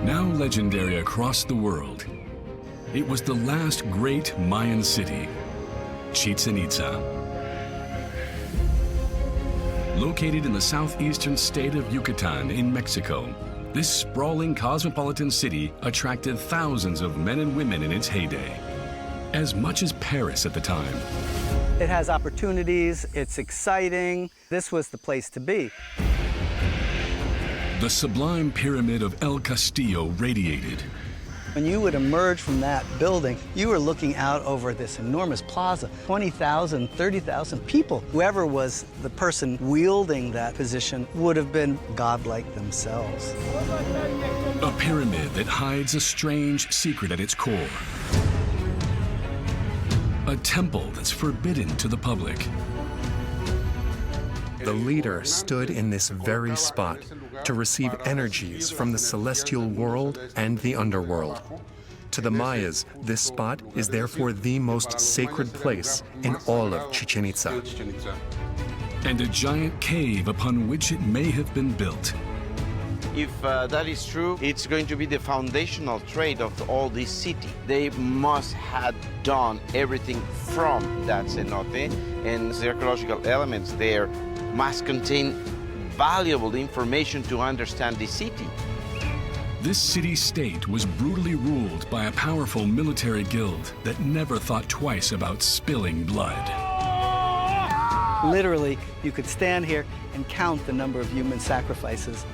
Now legendary across the world, it was the last great Mayan city, Chichen Itza. Located in the southeastern state of Yucatan in Mexico, this sprawling cosmopolitan city attracted thousands of men and women in its heyday, as much as Paris at the time. It has opportunities, it's exciting. This was the place to be. The sublime pyramid of El Castillo radiated. When you would emerge from that building, you were looking out over this enormous plaza, 20,000, 30,000 people. Whoever was the person wielding that position would have been godlike themselves. A pyramid that hides a strange secret at its core. A temple that's forbidden to the public. The leader stood in this very spot to receive energies from the celestial world and the underworld. To the Mayas, this spot is therefore the most sacred place in all of Chichen Itza. And a giant cave upon which it may have been built. If that is true, it's going to be the foundational trait of all this city. They must have done everything from that cenote, and the archaeological elements there must contain valuable information to understand the city. This city-state was brutally ruled by a powerful military guild that never thought twice about spilling blood. Literally, you could stand here and count the number of human sacrifices.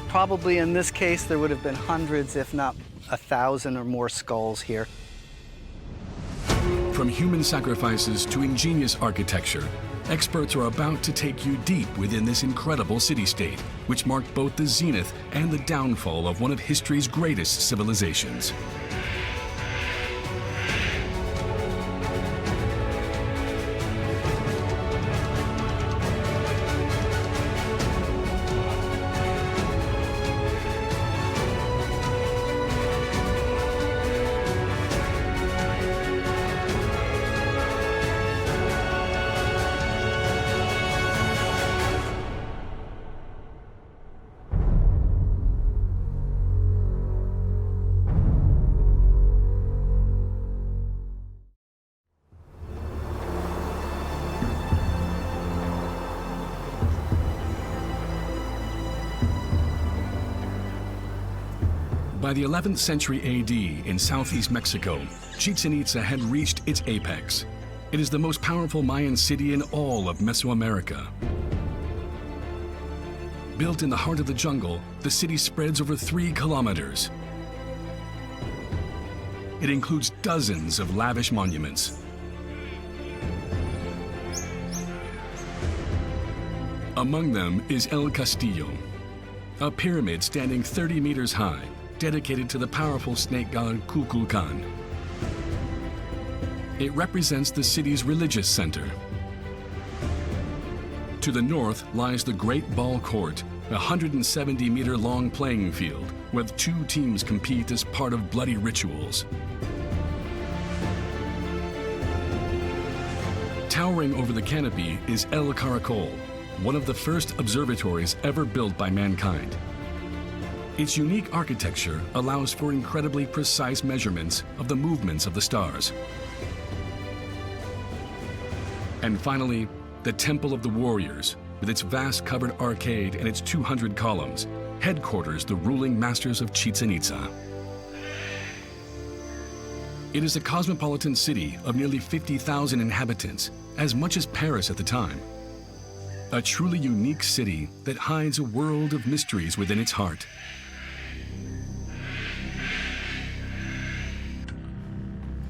Probably in this case, there would have been hundreds, if not 1,000 or more skulls here. From human sacrifices to ingenious architecture, experts are about to take you deep within this incredible city-state, which marked both the zenith and the downfall of one of history's greatest civilizations. By the 11th century AD in southeast Mexico, Chichen Itza had reached its apex. It is the most powerful Mayan city in all of Mesoamerica. Built in the heart of the jungle, the city spreads over 3 kilometers. It includes dozens of lavish monuments. Among them is El Castillo, a pyramid standing 30 meters high, dedicated to the powerful snake god Kukulkan. It represents the city's religious center. To the north lies the Great Ball Court, a 170-meter-long playing field where 2 teams compete as part of bloody rituals. Towering over the canopy is El Caracol, one of the first observatories ever built by mankind. Its unique architecture allows for incredibly precise measurements of the movements of the stars. And finally, the Temple of the Warriors, with its vast covered arcade and its 200 columns, headquarters the ruling masters of Chichen Itza. It is a cosmopolitan city of nearly 50,000 inhabitants, as much as Paris at the time. A truly unique city that hides a world of mysteries within its heart.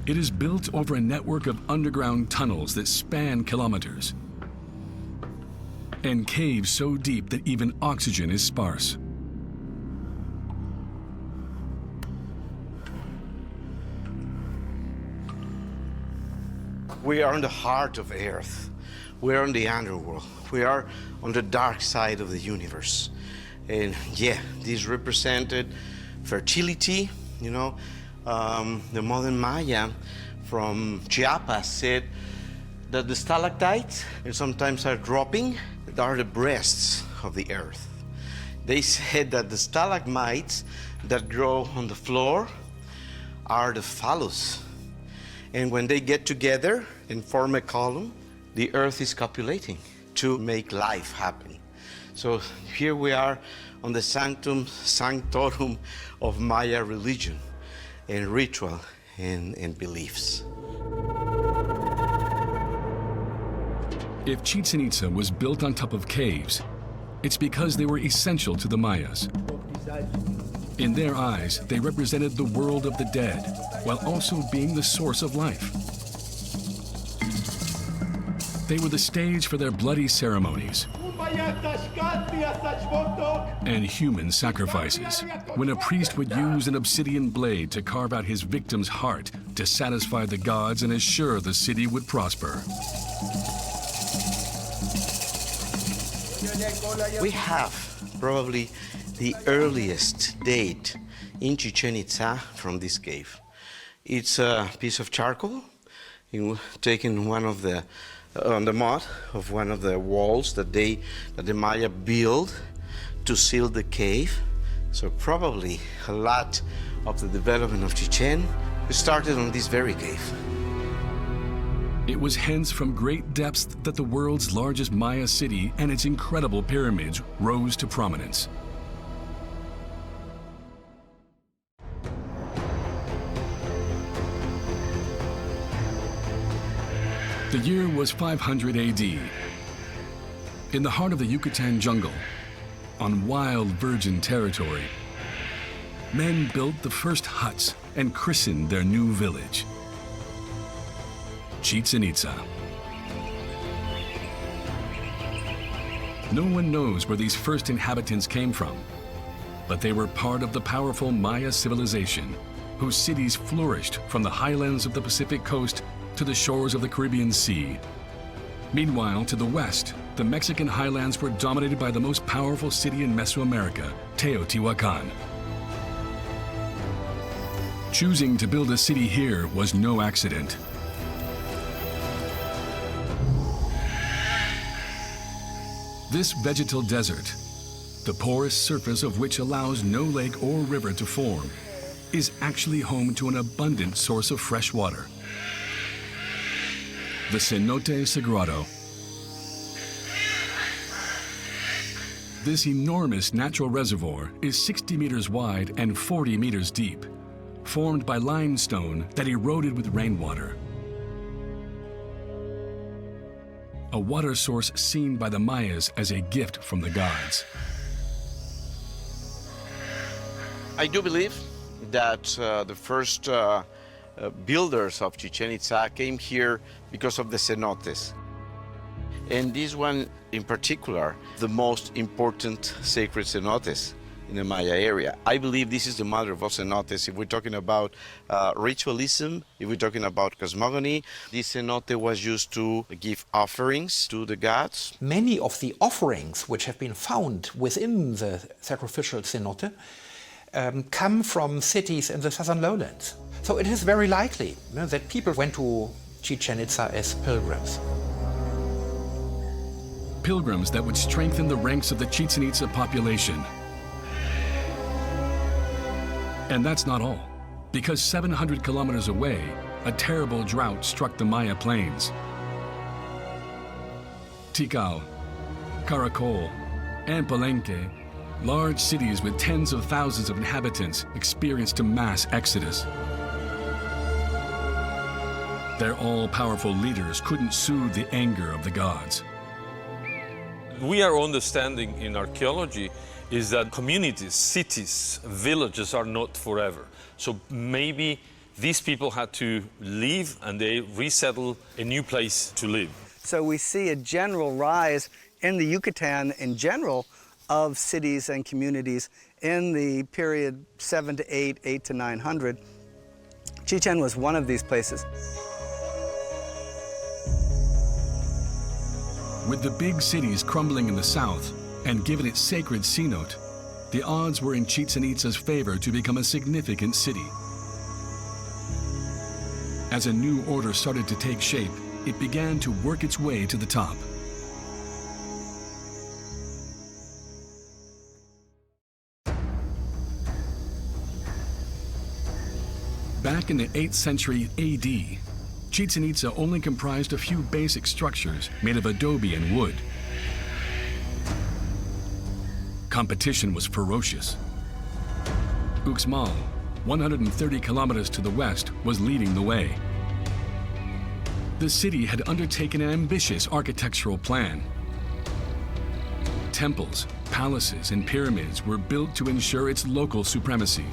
It is built over a network of underground tunnels that span kilometers, and caves so deep that even oxygen is sparse. We are in the heart of Earth. We are in the underworld. We are on the dark side of the universe. And yeah, this represented fertility, you know. The modern Maya from Chiapas said that the stalactites, and sometimes are dropping, are the breasts of the earth. They said that the stalagmites that grow on the floor are the phallus. And when they get together and form a column, the earth is copulating to make life happen. So here we are on the sanctum sanctorum of Maya religion and ritual and beliefs. If Chichen Itza was built on top of caves, it's because they were essential to the Mayas. In their eyes, they represented the world of the dead, while also being the source of life. They were the stage for their bloody ceremonies and human sacrifices, when a priest would use an obsidian blade to carve out his victim's heart to satisfy the gods and assure the city would prosper. We have probably the earliest date in Chichen Itza from this cave. It's a piece of charcoal taken on the mud of one of the walls that the Maya built to seal the cave. So probably a lot of the development of Chichen started on this very cave. It was hence from great depths that the world's largest Maya city and its incredible pyramids rose to prominence. The year was 500 AD. In the heart of the Yucatan jungle, on wild virgin territory, men built the first huts and christened their new village, Chichen Itza. No one knows where these first inhabitants came from, but they were part of the powerful Maya civilization, whose cities flourished from the highlands of the Pacific coast to the shores of the Caribbean Sea. Meanwhile, to the west, the Mexican highlands were dominated by the most powerful city in Mesoamerica, Teotihuacan. Choosing to build a city here was no accident. This vegetal desert, the porous surface of which allows no lake or river to form, is actually home to an abundant source of fresh water, the Cenote Sagrado. This enormous natural reservoir is 60 meters wide and 40 meters deep, formed by limestone that eroded with rainwater. A water source seen by the Mayas as a gift from the gods. I do believe that the first builders of Chichen Itza came here because of the cenotes. And this one in particular, the most important sacred cenotes in the Maya area. I believe this is the mother of all cenotes. If we're talking about ritualism, if we're talking about cosmogony, this cenote was used to give offerings to the gods. Many of the offerings which have been found within the sacrificial cenote come from cities in the southern lowlands. So it is very likely that people went to Chichen Itza as pilgrims. Pilgrims that would strengthen the ranks of the Chichen Itza population. And that's not all, because 700 kilometers away, a terrible drought struck the Maya plains. Tikal, Caracol, and Palenque, large cities with tens of thousands of inhabitants, experienced a mass exodus. Their all-powerful leaders couldn't soothe the anger of the gods. We are understanding in archaeology is that communities, cities, villages are not forever. So maybe these people had to leave and they resettle a new place to live. So we see a general rise in the Yucatan in general of cities and communities in the period 7 to 8, 8 to 900. Chichen was one of these places. With the big cities crumbling in the south and given its sacred cenote, the odds were in Chichen Itza's favor to become a significant city. As a new order started to take shape, it began to work its way to the top. Back in the 8th century AD, Chichen Itza only comprised a few basic structures made of adobe and wood. Competition was ferocious. Uxmal, 130 kilometers to the west, was leading the way. The city had undertaken an ambitious architectural plan. Temples, palaces, and pyramids were built to ensure its local supremacy.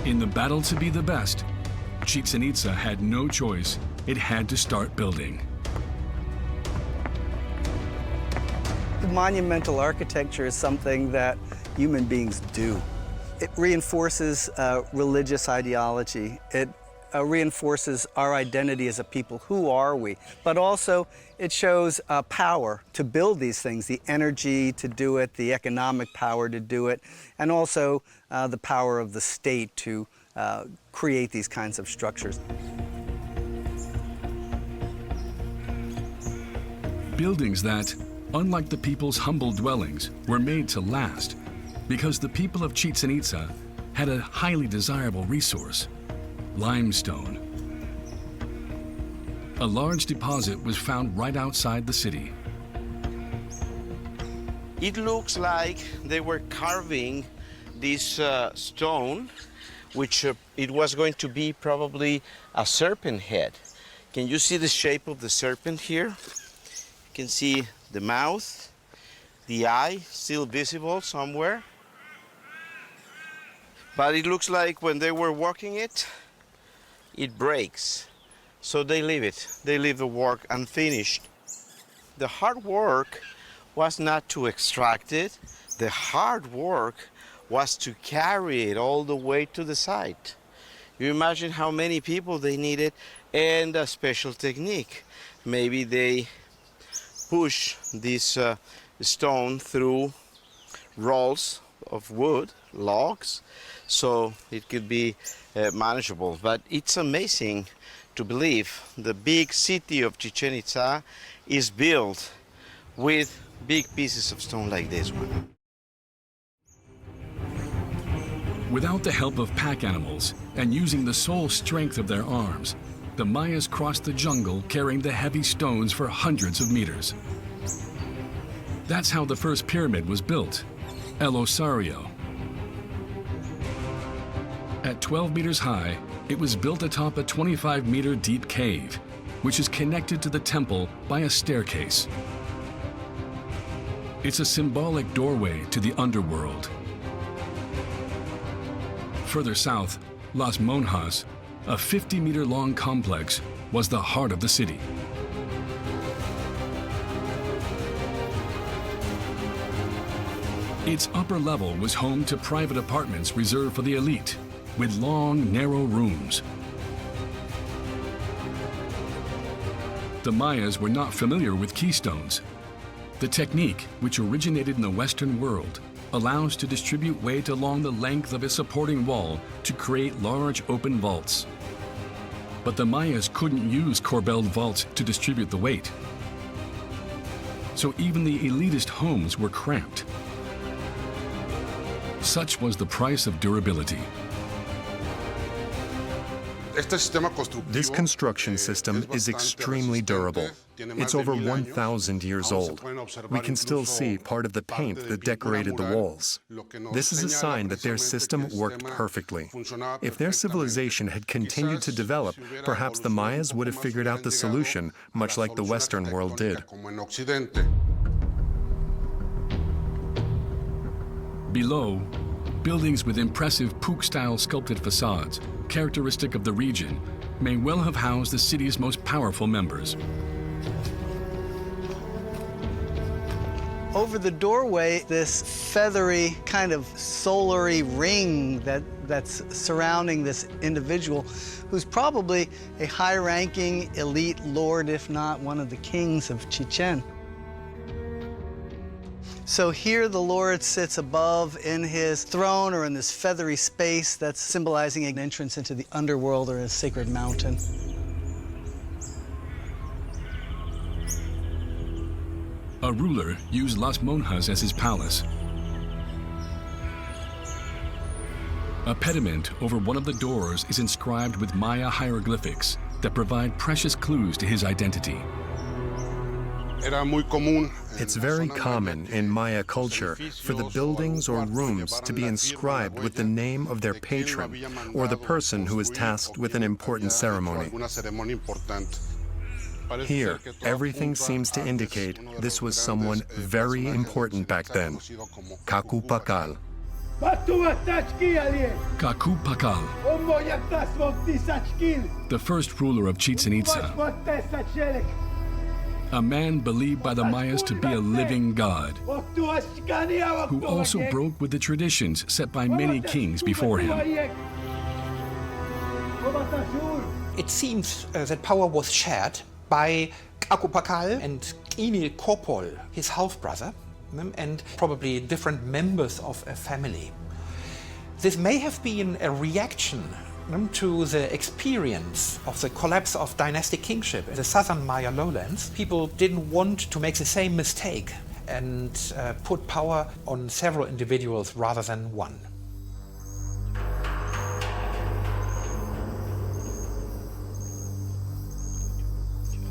In the battle to be the best, Chichen Itza had no choice. It had to start building. Monumental architecture is something that human beings do. It reinforces religious ideology. It reinforces our identity as a people. Who are we? But also, it shows power to build these things, the energy to do it, the economic power to do it, and also the power of the state to create these kinds of structures. Buildings that, unlike the people's humble dwellings, were made to last because the people of Chichen Itza had a highly desirable resource: limestone. A large deposit was found right outside the city. It looks like they were carving this stone, which it was going to be probably a serpent head. Can you see the shape of the serpent here? You can see the mouth, the eye still visible somewhere. But it looks like when they were working it, it breaks. So they leave it. They leave the work unfinished. The hard work was not to extract it. The hard work was to carry it all the way to the site. You imagine how many people they needed and a special technique. Maybe they push this stone through rolls of wood, logs, so it could be manageable. But it's amazing to believe the big city of Chichen Itza is built with big pieces of stone like this one. Without the help of pack animals and using the sole strength of their arms, the Mayas crossed the jungle carrying the heavy stones for hundreds of meters. That's how the first pyramid was built, El Osario. At 12 meters high, it was built atop a 25-meter deep cave, which is connected to the temple by a staircase. It's a symbolic doorway to the underworld. Further south, Las Monjas, a 50-meter-long complex, was the heart of the city. Its upper level was home to private apartments reserved for the elite, with long, narrow rooms. The Mayas were not familiar with keystones. The technique, which originated in the Western world, allows to distribute weight along the length of a supporting wall to create large open vaults. But the Mayas couldn't use corbelled vaults to distribute the weight. So even the elitist homes were cramped. Such was the price of durability. This construction system is extremely durable. It's over 1,000 years old. We can still see part of the paint that decorated the walls. This is a sign that their system worked perfectly. If their civilization had continued to develop, perhaps the Mayas would have figured out the solution, much like the Western world did. Below, buildings with impressive Puuc-style sculpted facades, characteristic of the region, may well have housed the city's most powerful members. Over the doorway, this feathery, kind of solary ring that's surrounding this individual, who's probably a high-ranking elite lord, if not one of the kings of Chichen. So here the Lord sits above in his throne or in this feathery space that's symbolizing an entrance into the underworld or a sacred mountain. A ruler used Las Monjas as his palace. A pediment over one of the doors is inscribed with Maya hieroglyphics that provide precious clues to his identity. It's very common in Maya culture for the buildings or rooms to be inscribed with the name of their patron or the person who is tasked with an important ceremony. Here, everything seems to indicate this was someone very important back then, Kaku Pakal. Kaku Pakal, the first ruler of Chichen Itza, a man believed by the Mayas to be a living god, who also broke with the traditions set by many kings before him. It seems that power was shared by Kaku Pakal and Emil Kopol, his half-brother, and probably different members of a family. This may have been a reaction to the experience of the collapse of dynastic kingship in the southern Maya lowlands. People didn't want to make the same mistake and put power on several individuals rather than one.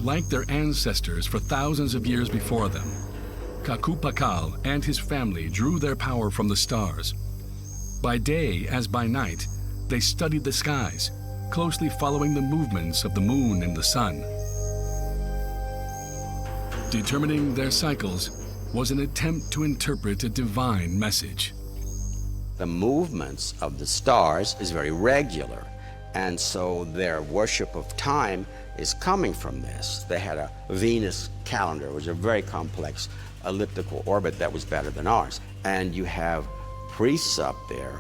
Like their ancestors for thousands of years before them, Kaku Pakal and his family drew their power from the stars. By day as by night, they studied the skies, closely following the movements of the moon and the sun. Determining their cycles was an attempt to interpret a divine message. The movements of the stars is very regular, and so their worship of time is coming from this. They had a Venus calendar. It was a very complex elliptical orbit that was better than ours. And you have priests up there,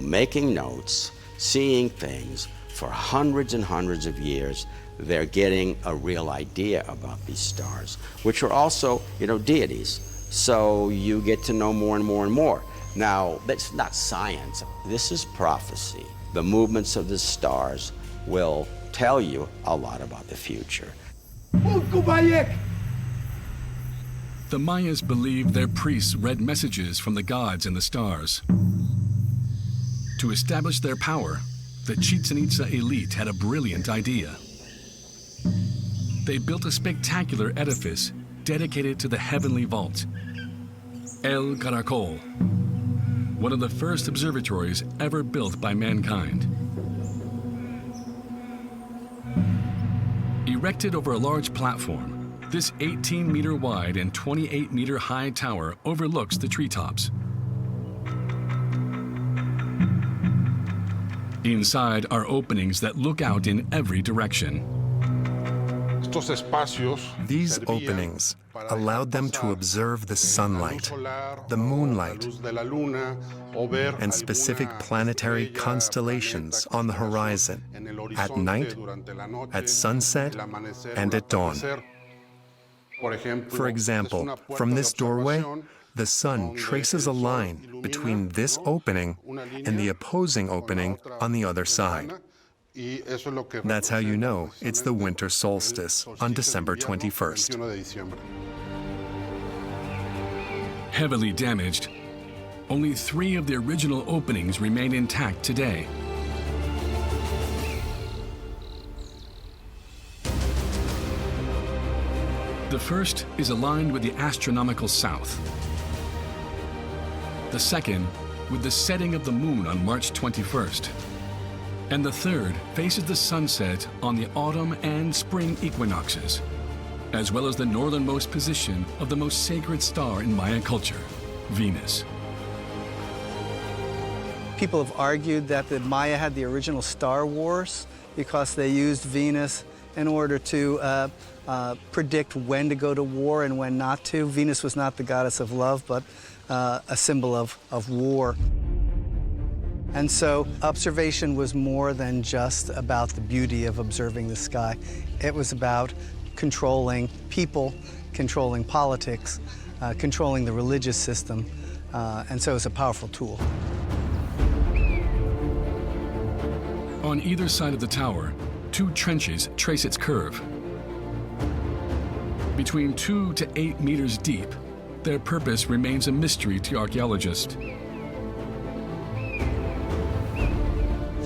making notes, seeing things for hundreds and hundreds of years. They're getting a real idea about these stars, which are also, deities. So you get to know more and more and more. Now, that's not science. This is prophecy. The movements of the stars will tell you a lot about the future. The Mayas believed their priests read messages from the gods in the stars. To establish their power, the Chichen Itza elite had a brilliant idea. They built a spectacular edifice dedicated to the heavenly vault, El Caracol, one of the first observatories ever built by mankind. Erected over a large platform, this 18-meter wide and 28-meter high tower overlooks the treetops. Inside are openings that look out in every direction. These openings allowed them to observe the sunlight, the moonlight, and specific planetary constellations on the horizon at night, at sunset, and at dawn. For example, from this doorway, the sun traces a line between this opening and the opposing opening on the other side. That's how you know it's the winter solstice on December 21st. Heavily damaged, only 3 of the original openings remain intact today. The first is aligned with the astronomical south. The second with the setting of the moon on March 21st. And the third faces the sunset on the autumn and spring equinoxes, as well as the northernmost position of the most sacred star in Maya culture, Venus. People have argued that the Maya had the original Star Wars because they used Venus in order to predict when to go to war and when not to. Venus was not the goddess of love, but a symbol of war. And so observation was more than just about the beauty of observing the sky. It was about controlling people, controlling politics, controlling the religious system, and so it's a powerful tool. On either side of the tower, 2 trenches trace its curve. Between 2 to 8 meters deep, their purpose remains a mystery to archaeologists.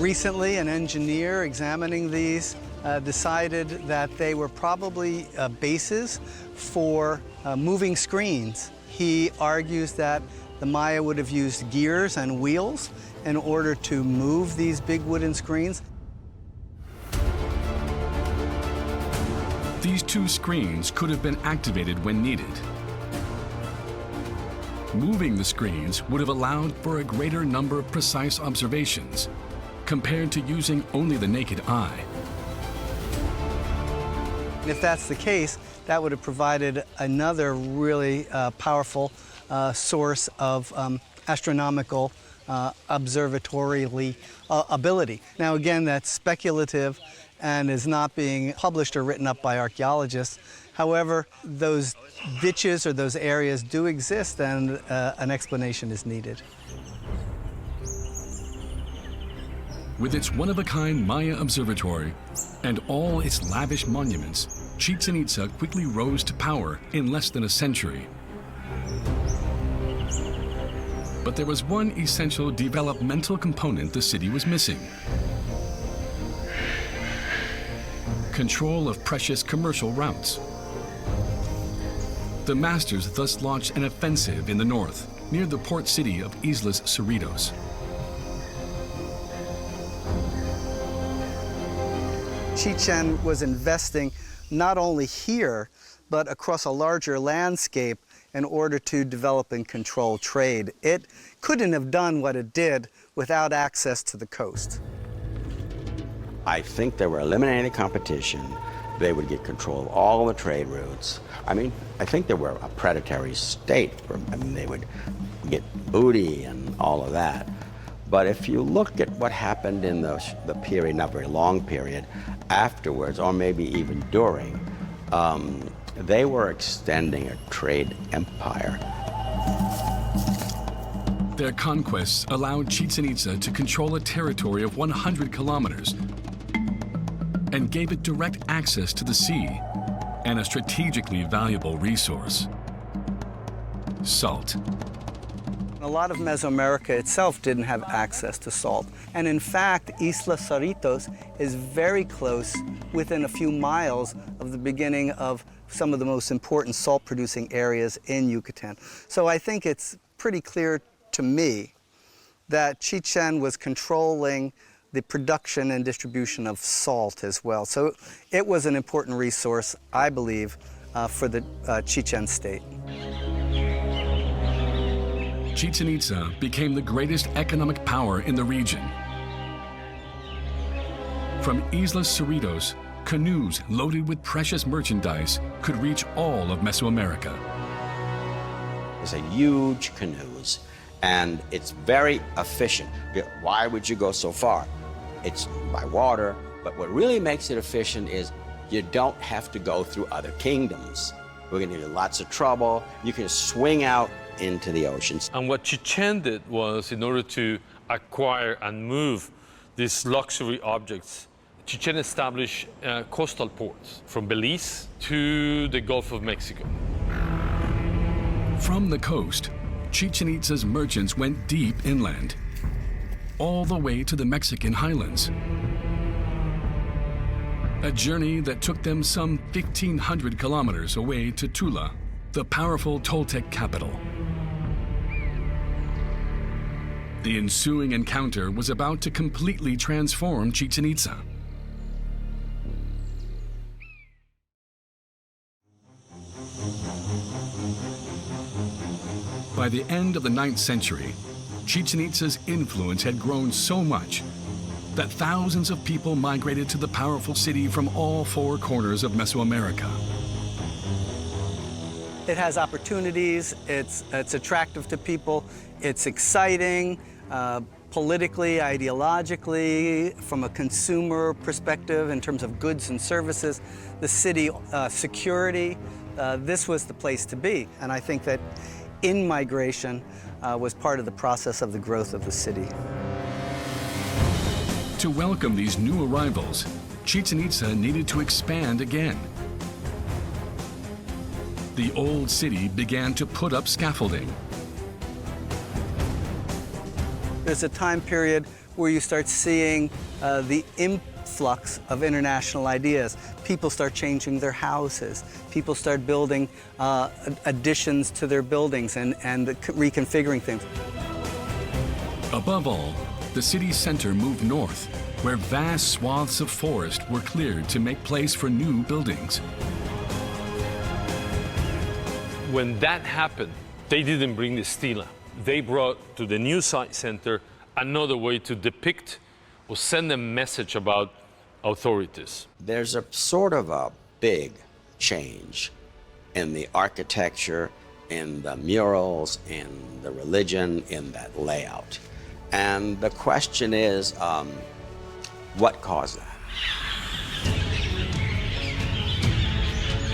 Recently, an engineer examining these decided that they were probably bases for moving screens. He argues that the Maya would have used gears and wheels in order to move these big wooden screens. These two screens could have been activated when needed. Moving the screens would have allowed for a greater number of precise observations compared to using only the naked eye. If that's the case, that would have provided another really powerful source of astronomical observatorially ability. Now again, that's speculative and is not being published or written up by archaeologists. However, those ditches or those areas do exist, and an explanation is needed. With its one-of-a-kind Maya observatory and all its lavish monuments, Chichen Itza quickly rose to power in less than a century. But there was one essential developmental component the city was missing: control of precious commercial routes. The masters thus launched an offensive in the north, near the port city of Islas Cerritos. Chichen was investing not only here, but across a larger landscape in order to develop and control trade. It couldn't have done what it did without access to the coast. I think they were eliminating competition. They would get control of all the trade routes. I mean, I think they were a predatory state. I mean, they would get booty and all of that. But if you look at what happened in the period, not very long period, afterwards, or maybe even during, they were extending a trade empire. Their conquests allowed Chichen Itza to control a territory of 100 kilometers and gave it direct access to the sea and a strategically valuable resource: salt. A lot of Mesoamerica itself didn't have access to salt. And in fact, Islas Cerritos is very close, within a few miles of the beginning of some of the most important salt-producing areas in Yucatan. So I think it's pretty clear to me that Chichen was controlling the production and distribution of salt as well. So it was an important resource, I believe, for the Chichen state. Chichen Itza became the greatest economic power in the region. From Islas Cerritos, canoes loaded with precious merchandise could reach all of Mesoamerica. It's a huge canoes, and it's very efficient. Why would you go so far? It's by water, but what really makes it efficient is you don't have to go through other kingdoms. We're gonna give you lots of trouble. You can swing out into the oceans. And what Chichen did was, in order to acquire and move these luxury objects, Chichen established coastal ports from Belize to the Gulf of Mexico. From the coast, Chichen Itza's merchants went deep inland, all the way to the Mexican highlands. A journey that took them some 1,500 kilometers away to Tula, the powerful Toltec capital. The ensuing encounter was about to completely transform Chichen Itza. By the end of the 9th century, Chichen Itza's influence had grown so much that thousands of people migrated to the powerful city from all four corners of Mesoamerica. It has opportunities, it's attractive to people, it's exciting, politically, ideologically, from a consumer perspective in terms of goods and services, the city security, this was the place to be. And I think that in-migration was part of the process of the growth of the city. To welcome these new arrivals, Chichen Itza needed to expand again. The old city began to put up scaffolding. There's a time period where you start seeing the influx of international ideas. People start changing their houses. People start building additions to their buildings and reconfiguring things. Above all, the city's center moved north, where vast swaths of forest were cleared to make place for new buildings. When that happened, they didn't bring the stela. They brought to the new site center another way to depict or send a message about authorities. There's a sort of a big change in the architecture, in the murals, in the religion, in that layout. And the question is, what caused that?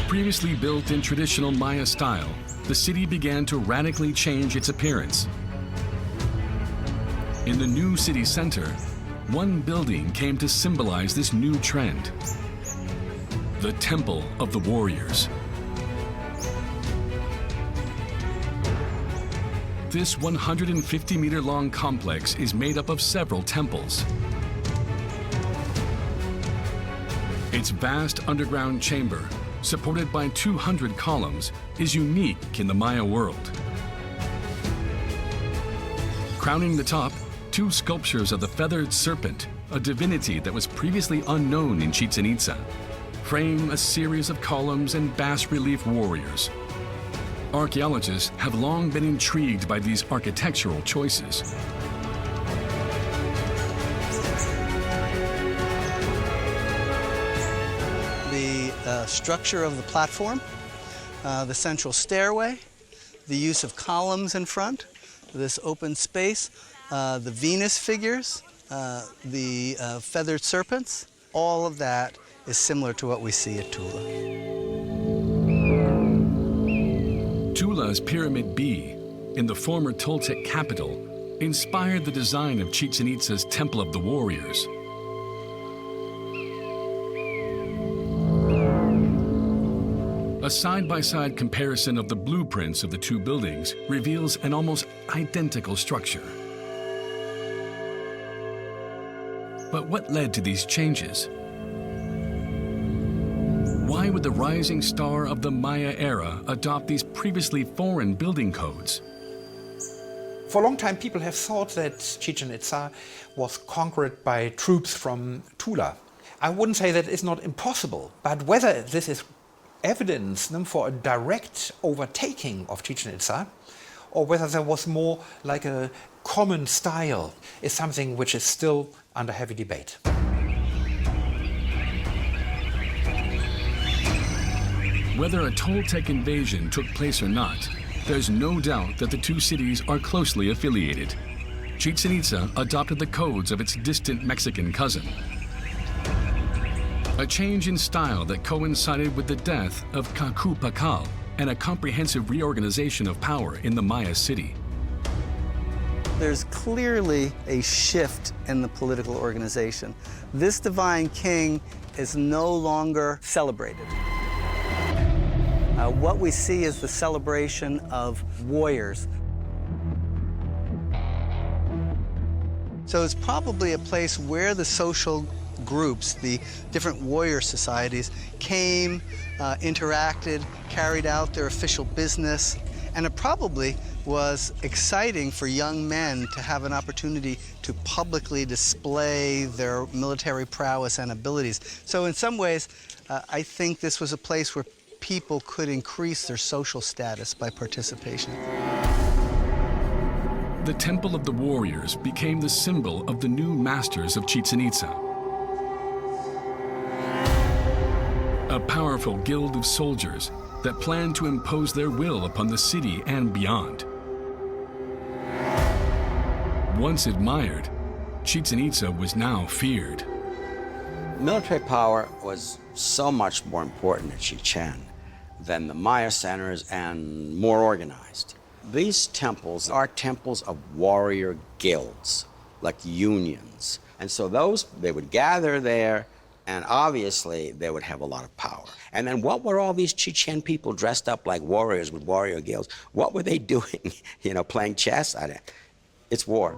Previously built in traditional Maya style, the city began to radically change its appearance. In the new city center, one building came to symbolize this new trend: the Temple of the Warriors. This 150-meter-long complex is made up of several temples. Its vast underground chamber, supported by 200 columns, is unique in the Maya world. Crowning the top, two sculptures of the feathered serpent, a divinity that was previously unknown in Chichen Itza, frame a series of columns and bas-relief warriors. Archaeologists have long been intrigued by these architectural choices. The structure of the platform, the central stairway, the use of columns in front, this open space, the Venus figures, the feathered serpents, all of that is similar to what we see at Tula. Tula's Pyramid B, in the former Toltec capital, inspired the design of Chichen Itza's Temple of the Warriors. A side-by-side comparison of the blueprints of the two buildings reveals an almost identical structure. But what led to these changes? Why would the rising star of the Maya era adopt these previously foreign building codes? For a long time, people have thought that Chichen Itza was conquered by troops from Tula. I wouldn't say that it's not impossible, but whether this is evidence for a direct overtaking of Chichen Itza, or whether there was more like a common style, is something which is still under heavy debate. Whether a Toltec invasion took place or not, there's no doubt that the two cities are closely affiliated. Chichen Itza adopted the codes of its distant Mexican cousin. A change in style that coincided with the death of Tikal and a comprehensive reorganization of power in the Maya city. There's clearly a shift in the political organization. This divine king is no longer celebrated. What we see is the celebration of warriors. So it's probably a place where the social groups, the different warrior societies, came, interacted, carried out their official business, and it probably was exciting for young men to have an opportunity to publicly display their military prowess and abilities. So in some ways, I think this was a place where people could increase their social status by participation. The Temple of the Warriors became the symbol of the new masters of Chichen Itza. A powerful guild of soldiers that planned to impose their will upon the city and beyond. Once admired, Chichen Itza was now feared. Military power was so much more important at Chichen than the Maya centers and more organized. These temples are temples of warrior guilds, like unions. And so they would gather there, and obviously they would have a lot of power. And then what were all these Chichen people dressed up like warriors with warrior guilds? What were they doing? Playing chess? It's war.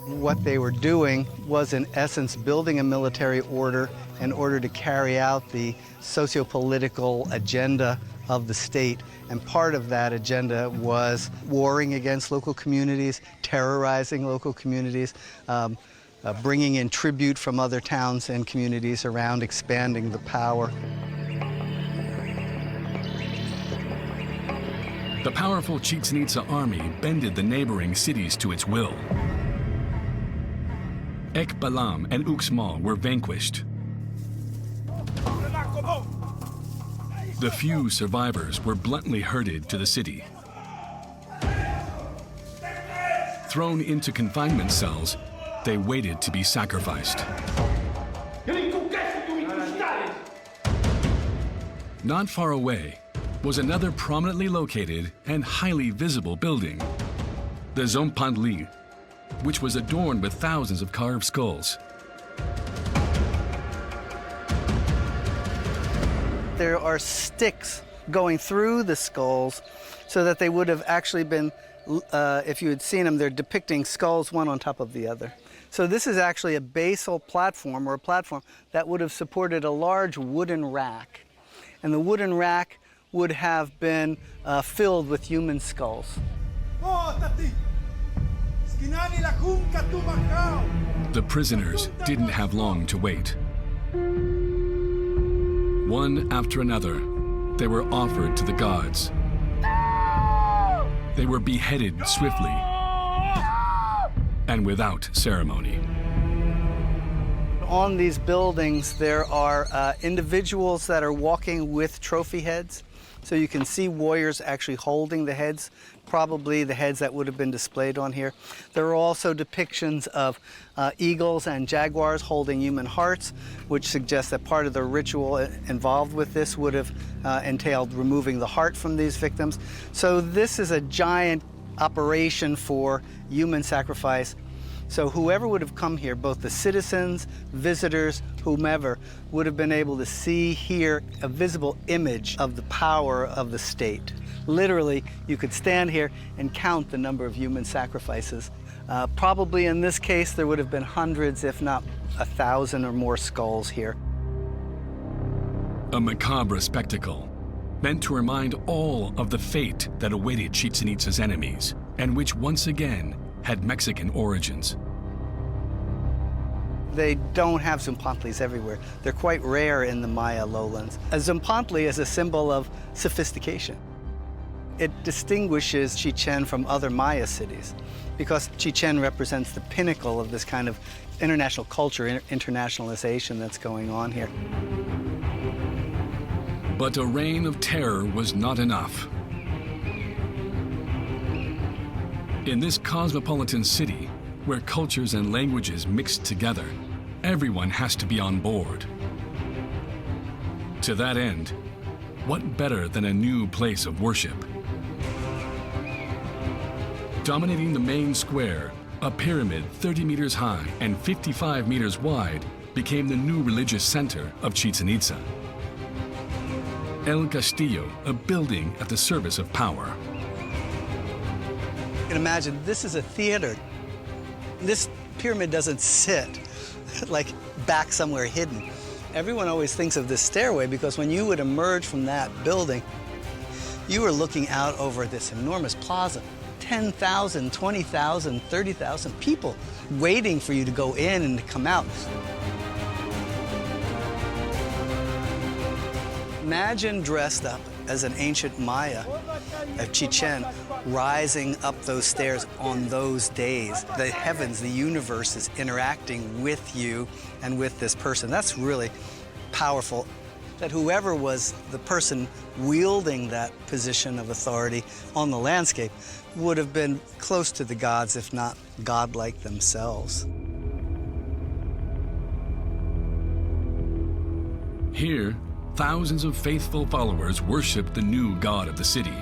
What they were doing was, in essence, building a military order in order to carry out the socio-political agenda of the state. And part of that agenda was warring against local communities, terrorizing local communities, bringing in tribute from other towns and communities around, expanding the power. The powerful Chichen Itza army bended the neighboring cities to its will. Ekbalam and Uxmal were vanquished. The few survivors were bluntly herded to the city. Thrown into confinement cells, they waited to be sacrificed. Not far away was another prominently located and highly visible building, the Zompantli, which was adorned with thousands of carved skulls. There are sticks going through the skulls so that they would have actually been, if you had seen them, they're depicting skulls one on top of the other. So this is actually a basal platform, or a platform that would have supported a large wooden rack. And the wooden rack would have been filled with human skulls. The prisoners didn't have long to wait. One after another, they were offered to the gods. They were beheaded swiftly and without ceremony. On these buildings, there are individuals that are walking with trophy heads. So you can see warriors actually holding the heads, probably the heads that would have been displayed on here. There are also depictions of eagles and jaguars holding human hearts, which suggests that part of the ritual involved with this would have entailed removing the heart from these victims. So this is a giant operation for human sacrifice. So whoever would have come here, both the citizens, visitors, whomever, would have been able to see here a visible image of the power of the state. Literally, you could stand here and count the number of human sacrifices. Probably in this case, there would have been hundreds, if not 1,000 or more skulls here. A macabre spectacle meant to remind all of the fate that awaited Chichen Itza's enemies, and which once again had Mexican origins. They don't have Zompantlis everywhere. They're quite rare in the Maya lowlands. A Zompantli is a symbol of sophistication. It distinguishes Chichen from other Maya cities because Chichen represents the pinnacle of this kind of international culture, internationalization that's going on here. But a reign of terror was not enough. In this cosmopolitan city, where cultures and languages mix together, everyone has to be on board. To that end, what better than a new place of worship? Dominating the main square, a pyramid 30 meters high and 55 meters wide became the new religious center of Chichen Itza. El Castillo, a building at the service of power. You can imagine this is a theater. This pyramid doesn't sit like back somewhere hidden. Everyone always thinks of this stairway because when you would emerge from that building, you were looking out over this enormous plaza. 10,000, 20,000, 30,000 people waiting for you to go in and to come out. Imagine dressed up as an ancient Maya of Chichen, rising up those stairs on those days. The heavens, the universe is interacting with you and with this person. That's really powerful. That whoever was the person wielding that position of authority on the landscape would have been close to the gods, if not godlike themselves. Here, thousands of faithful followers worship the new god of the city,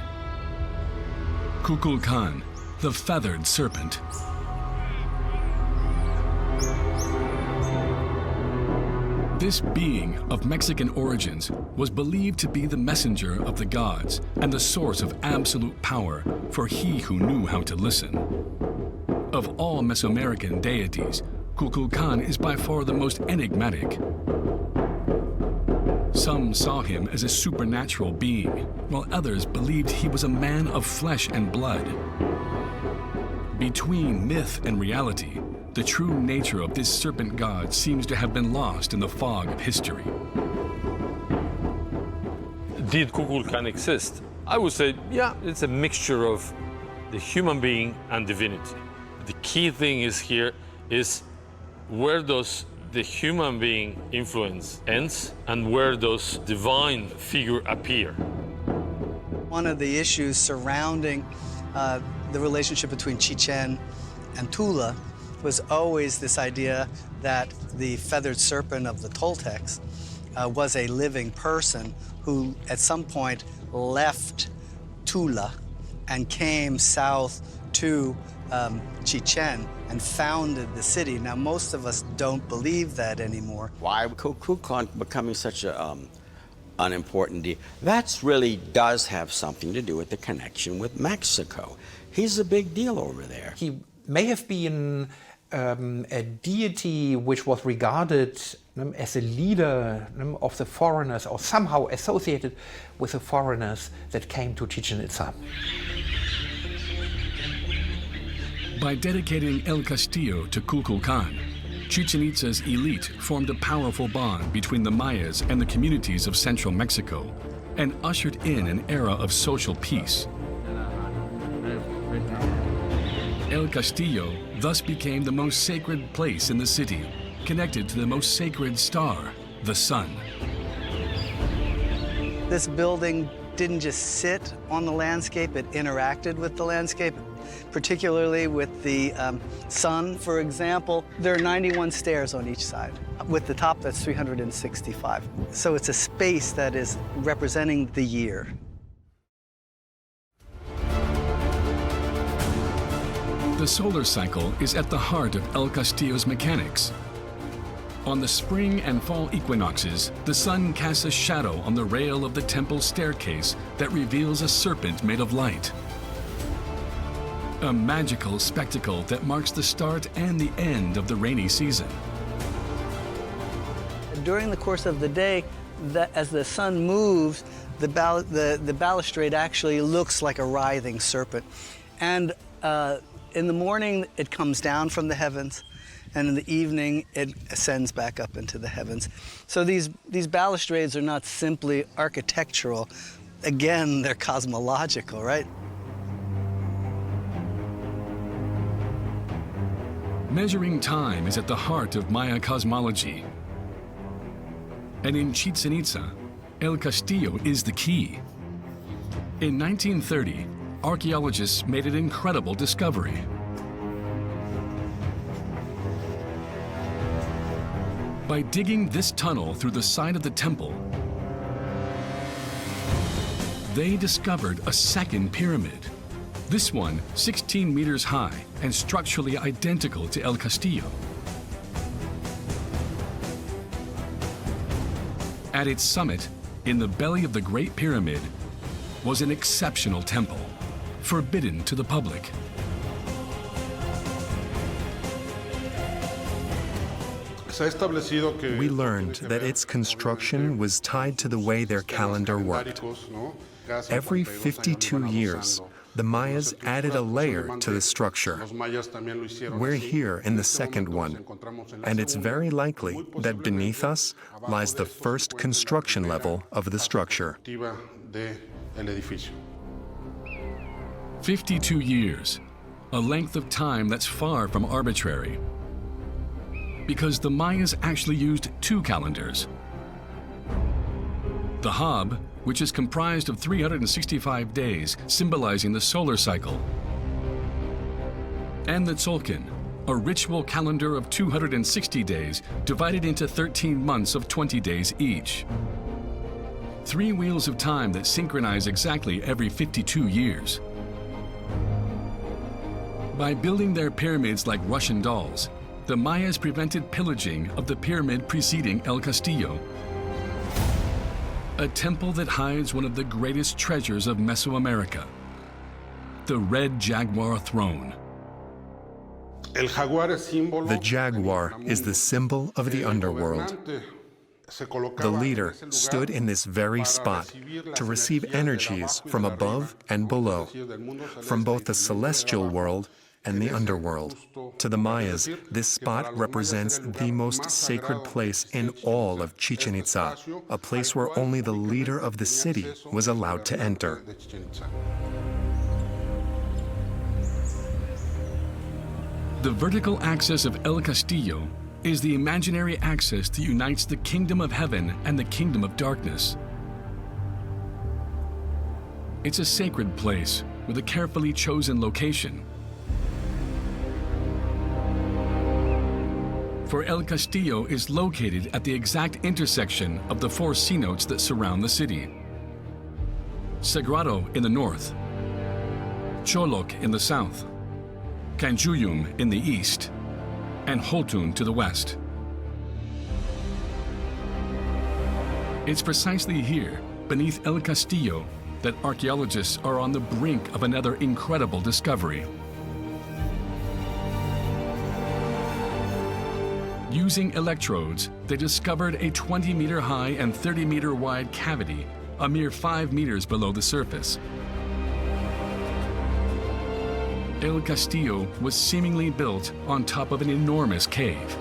Kukulkan, the feathered serpent. This being of Mexican origins was believed to be the messenger of the gods and the source of absolute power for he who knew how to listen. Of all Mesoamerican deities, Kukulkan is by far the most enigmatic. Some saw him as a supernatural being, while others believed he was a man of flesh and blood. Between myth and reality, the true nature of this serpent god seems to have been lost in the fog of history. Did Kukulkan exist? I would say, yeah, it's a mixture of the human being and divinity. The key thing is here is where does the human being influence ends and where does divine figure appear? One of the issues surrounding the relationship between Chichen and Tula was always this idea that the feathered serpent of the Toltecs was a living person who at some point left Tula and came south to Chichen and founded the city. Now, most of us don't believe that anymore. Why Kukulkan becoming such an unimportant deal? That really does have something to do with the connection with Mexico. He's a big deal over there. He may have been a deity which was regarded as a leader of the foreigners, or somehow associated with the foreigners that came to Chichen Itza. By dedicating El Castillo to Kukulkan, Chichen Itza's elite formed a powerful bond between the Mayas and the communities of central Mexico and ushered in an era of social peace. El Castillo thus became the most sacred place in the city, connected to the most sacred star, the sun. This building didn't just sit on the landscape, it interacted with the landscape, particularly with the sun, for example. There are 91 stairs on each side. With the top, that's 365. So it's a space that is representing the year. The solar cycle is at the heart of El Castillo's mechanics. On the spring and fall equinoxes, the sun casts a shadow on the rail of the temple staircase that reveals a serpent made of light. A magical spectacle that marks the start and the end of the rainy season. During the course of the day, as the sun moves, the balustrade actually looks like a writhing serpent. And in the morning, it comes down from the heavens, and in the evening, it ascends back up into the heavens. So these balustrades are not simply architectural. Again, they're cosmological, right? Measuring time is at the heart of Maya cosmology. And in Chichen Itza, El Castillo is the key. In 1930, archaeologists made an incredible discovery. By digging this tunnel through the side of the temple, they discovered a second pyramid. This one 16 meters high and structurally identical to El Castillo. At its summit, in the belly of the Great Pyramid, was an exceptional temple, forbidden to the public. We learned that its construction was tied to the way their calendar worked. Every 52 years, the Mayas added a layer to the structure. We're here in the second one, and it's very likely that beneath us lies the first construction level of the structure. 52 years, a length of time that's far from arbitrary. Because the Mayas actually used two calendars. The Hab, which is comprised of 365 days, symbolizing the solar cycle, and the Tzolk'in, a ritual calendar of 260 days divided into 13 months of 20 days each. 3 wheels of time that synchronize exactly every 52 years. By building their pyramids like Russian dolls, the Mayas prevented pillaging of the pyramid preceding El Castillo, a temple that hides one of the greatest treasures of Mesoamerica, the Red Jaguar throne. The jaguar is the symbol of the underworld. The leader stood in this very spot to receive energies from above and below, from both the celestial world and the underworld. To the Mayas, this spot represents the most sacred place in all of Chichen Itza, a place where only the leader of the city was allowed to enter. The vertical axis of El Castillo is the imaginary axis that unites the kingdom of heaven and the kingdom of darkness. It's a sacred place with a carefully chosen location. For El Castillo is located at the exact intersection of the four cenotes that surround the city. Sagrado in the north, Cholok in the south, Canjuyum in the east, and Holtun to the west. It's precisely here, beneath El Castillo, that archaeologists are on the brink of another incredible discovery. Using electrodes, they discovered a 20-meter high and 30-meter wide cavity, a mere 5 meters below the surface. El Castillo was seemingly built on top of an enormous cave.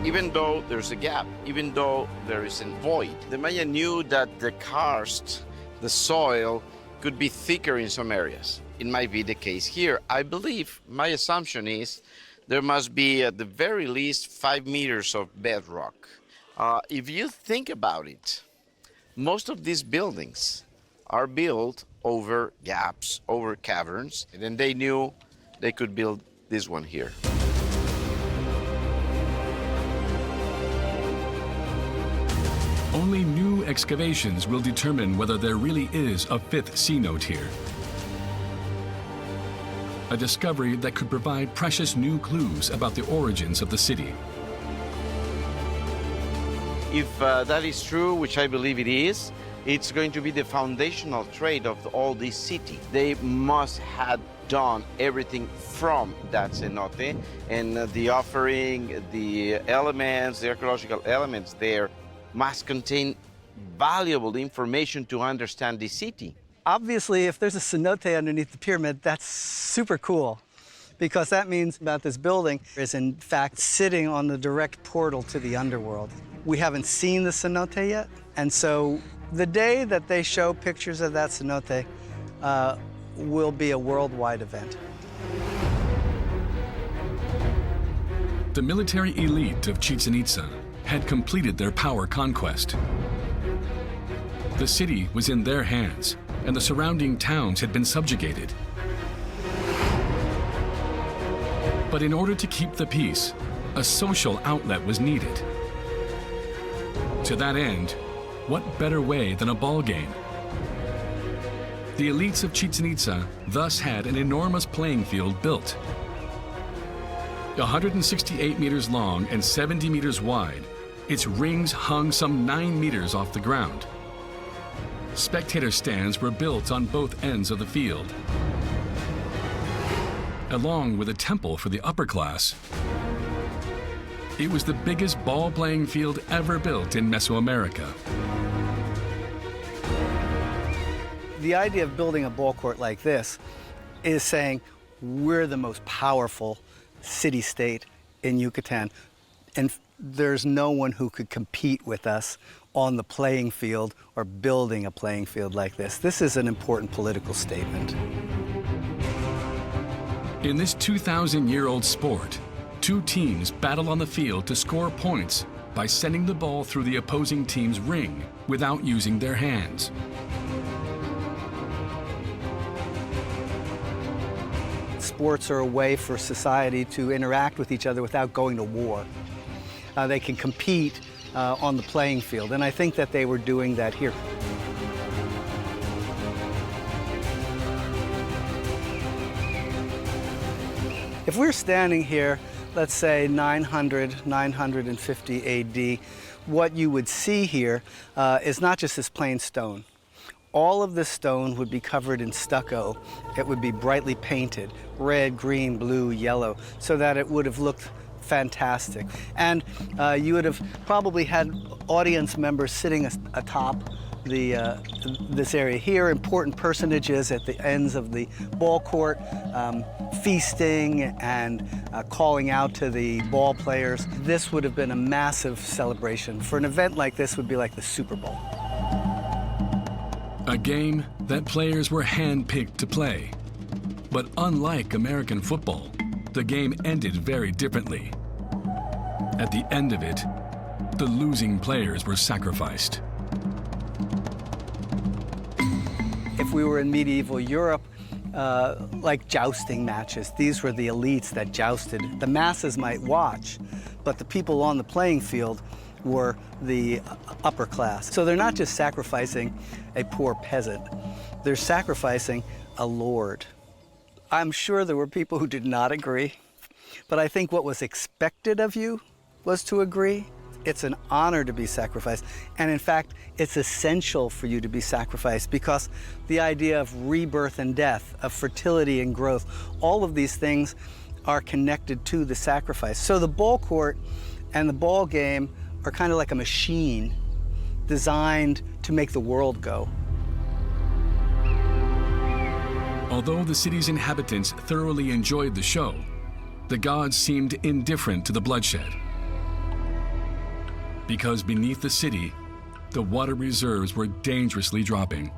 Even though there's a gap, even though there is a void, the Maya knew that the karst, the soil, could be thicker in some areas. It might be the case here. I believe, my assumption is, there must be at the very least 5 meters of bedrock. If you think about it, most of these buildings are built over gaps, over caverns, and then they knew they could build this one here. Only new excavations will determine whether there really is a fifth cenote here. A discovery that could provide precious new clues about the origins of the city. If that is true, which I believe it is, it's going to be the foundational trait of all this city. They must have done everything from that cenote, and the offering, the elements, the archaeological elements there must contain valuable information to understand the city. Obviously, if there's a cenote underneath the pyramid, that's super cool, because that means that this building is in fact sitting on the direct portal to the underworld. We haven't seen the cenote yet, and so the day that they show pictures of that cenote will be a worldwide event. The military elite of Chichen Itza had completed their power conquest. The city was in their hands, and the surrounding towns had been subjugated. But in order to keep the peace, a social outlet was needed. To that end, what better way than a ball game? The elites of Chichen Itza thus had an enormous playing field built. 168 meters long and 70 meters wide, its rings hung some 9 meters off the ground. Spectator stands were built on both ends of the field. Along with a temple for the upper class, it was the biggest ball-playing field ever built in Mesoamerica. The idea of building a ball court like this is saying we're the most powerful city-state in Yucatan, and there's no one who could compete with us on the playing field or building a playing field like this. This is an important political statement. In this 2,000-year-old sport, two teams battle on the field to score points by sending the ball through the opposing team's ring without using their hands. Sports are a way for society to interact with each other without going to war. They can compete on the playing field, and I think that they were doing that here. If we're standing here, let's say 900, 950 AD, what you would see here is not just this plain stone. All of this stone would be covered in stucco. It would be brightly painted, red, green, blue, yellow, so that it would have looked fantastic. And you would have probably had audience members sitting atop this area here, important personages at the ends of the ball court, feasting and calling out to the ball players. This would have been a massive celebration. For an event like this, would be like the Super Bowl. A game that players were hand-picked to play. But unlike American football, the game ended very differently. At the end of it, the losing players were sacrificed. If we were in medieval Europe, like jousting matches, these were the elites that jousted. The masses might watch, but the people on the playing field were the upper class. So they're not just sacrificing a poor peasant, they're sacrificing a lord. I'm sure there were people who did not agree, but I think what was expected of you was to agree. It's an honor to be sacrificed, and in fact, it's essential for you to be sacrificed, because the idea of rebirth and death, of fertility and growth, all of these things are connected to the sacrifice. So the ball court and the ball game are kind of like a machine designed to make the world go. Although the city's inhabitants thoroughly enjoyed the show, the gods seemed indifferent to the bloodshed. Because beneath the city, the water reserves were dangerously dropping.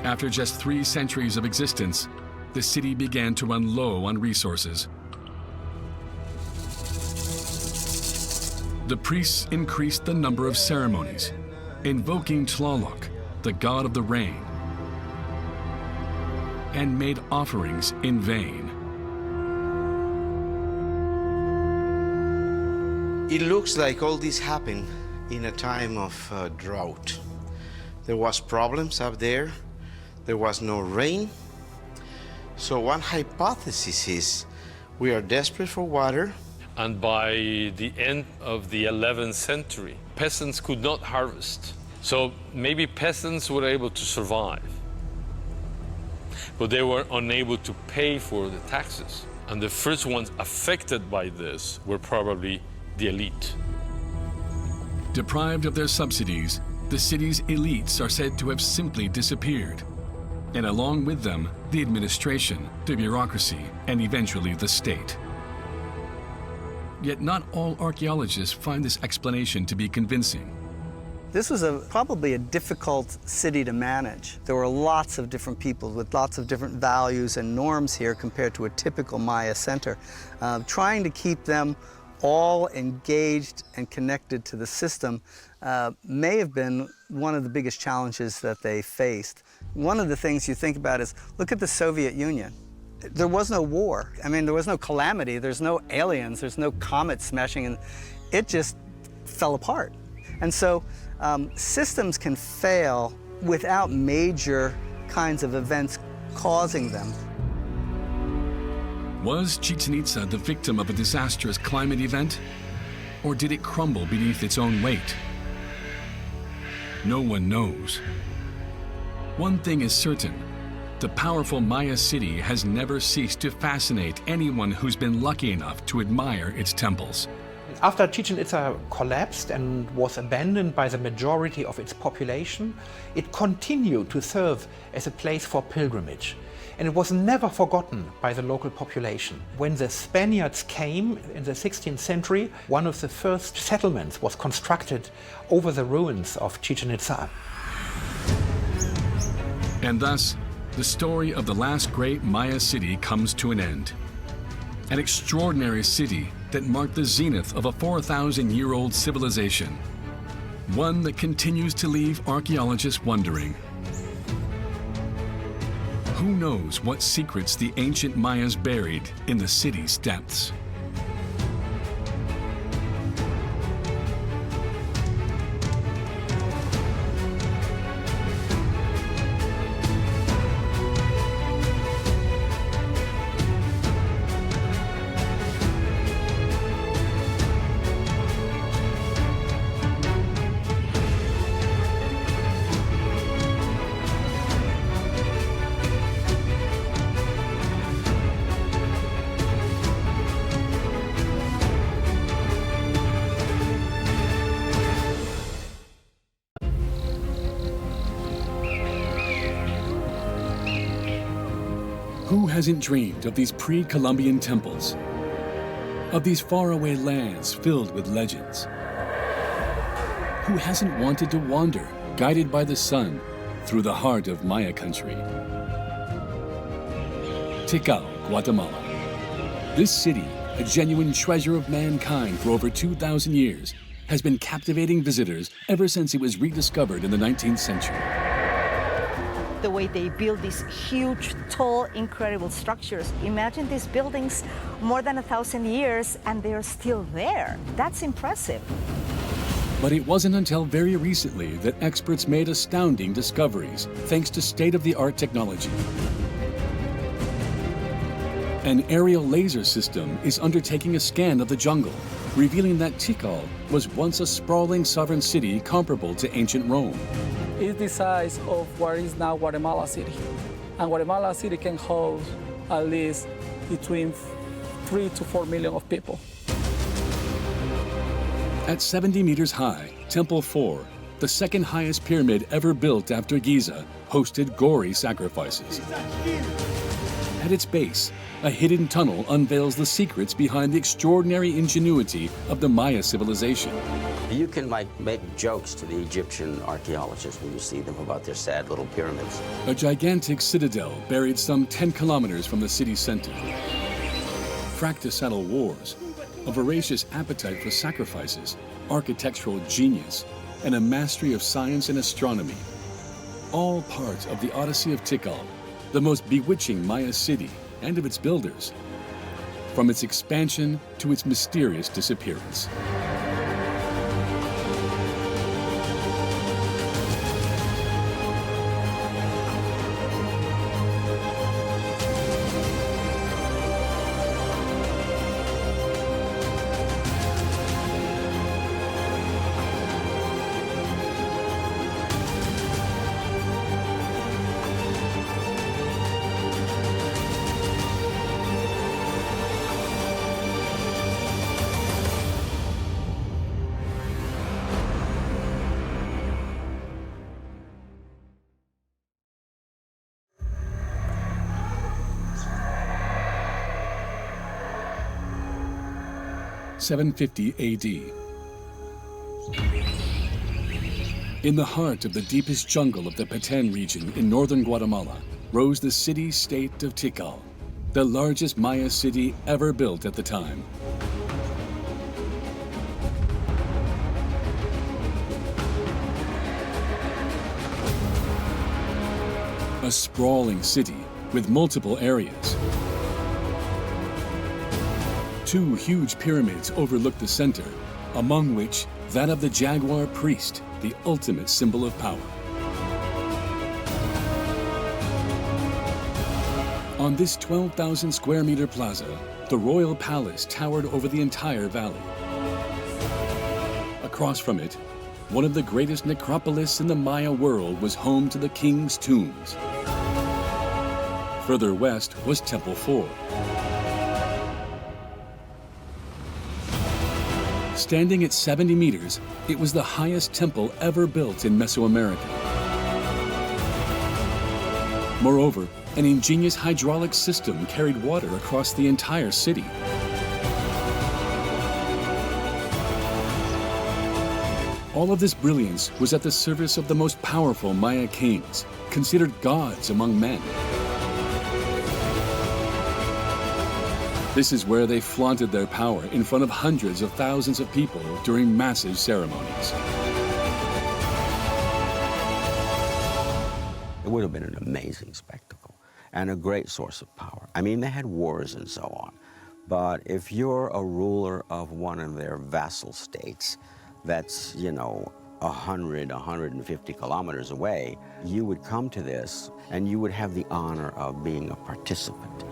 After just 3 centuries of existence, the city began to run low on resources. The priests increased the number of ceremonies, invoking Tlaloc, the god of the rain, and made offerings in vain. It looks like all this happened in a time of drought. There was problems up there. There was no rain. So one hypothesis is we are desperate for water. And by the end of the 11th century, peasants could not harvest. So maybe peasants were able to survive, but they were unable to pay for the taxes. And the first ones affected by this were probably the elite. Deprived of their subsidies, the city's elites are said to have simply disappeared. And along with them, the administration, the bureaucracy, and eventually the state. Yet not all archaeologists find this explanation to be convincing. This was probably a difficult city to manage. There were lots of different people with lots of different values and norms here compared to a typical Maya center. Trying to keep them all engaged and connected to the system may have been one of the biggest challenges that they faced. One of the things you think about is, look at the Soviet Union. There was no war. I mean, there was no calamity. There's no aliens. There's no comets smashing, and it just fell apart. And so systems can fail without major kinds of events causing them. Was Chichen Itza the victim of a disastrous climate event? Or did it crumble beneath its own weight? No one knows. One thing is certain. The powerful Maya city has never ceased to fascinate anyone who's been lucky enough to admire its temples. After Chichen Itza collapsed and was abandoned by the majority of its population, it continued to serve as a place for pilgrimage. And it was never forgotten by the local population. When the Spaniards came in the 16th century, one of the first settlements was constructed over the ruins of Chichen Itza. And thus, the story of the last great Maya city comes to an end. An extraordinary city that marked the zenith of a 4,000-year-old civilization. One that continues to leave archaeologists wondering. Who knows what secrets the ancient Mayas buried in the city's depths? Who hasn't dreamed of these pre-Columbian temples? Of these faraway lands filled with legends? Who hasn't wanted to wander, guided by the sun, through the heart of Maya country? Tikal, Guatemala. This city, a genuine treasure of mankind for over 2,000 years, has been captivating visitors ever since it was rediscovered in the 19th century. The way they build these huge, tall, incredible structures. Imagine these buildings more than 1,000 years and they're still there. That's impressive. But it wasn't until very recently that experts made astounding discoveries thanks to state-of-the-art technology. An aerial laser system is undertaking a scan of the jungle, revealing that Tikal was once a sprawling sovereign city comparable to ancient Rome. It's the size of what is now Guatemala City. And Guatemala City can host at least between 3 to 4 million of people. At 70 meters high, Temple 4, the second highest pyramid ever built after Giza, hosted gory sacrifices. At its base, a hidden tunnel unveils the secrets behind the extraordinary ingenuity of the Maya civilization. You can make jokes to the Egyptian archaeologists when you see them about their sad little pyramids. A gigantic citadel buried some 10 kilometers from the city center. Fratricidal wars, a voracious appetite for sacrifices, architectural genius, and a mastery of science and astronomy. All part of the Odyssey of Tikal, the most bewitching Maya city and of its builders, from its expansion to its mysterious disappearance. (750 AD). In the heart of the deepest jungle of the Petén region in northern Guatemala rose the city-state of Tikal, the largest Maya city ever built at the time. A sprawling city with multiple areas. Two huge pyramids overlook the center, among which that of the jaguar priest, the ultimate symbol of power. On this 12,000 square meter plaza, the royal palace towered over the entire valley. Across from it, one of the greatest necropolis in the Maya world was home to the king's tombs. Further west was Temple 4. Standing at 70 meters, it was the highest temple ever built in Mesoamerica. Moreover, an ingenious hydraulic system carried water across the entire city. All of this brilliance was at the service of the most powerful Maya kings, considered gods among men. This is where they flaunted their power in front of hundreds of thousands of people during massive ceremonies. It would have been an amazing spectacle and a great source of power. I mean, they had wars and so on, but if you're a ruler of one of their vassal states that's, 100, 150 kilometers away, you would come to this and you would have the honor of being a participant.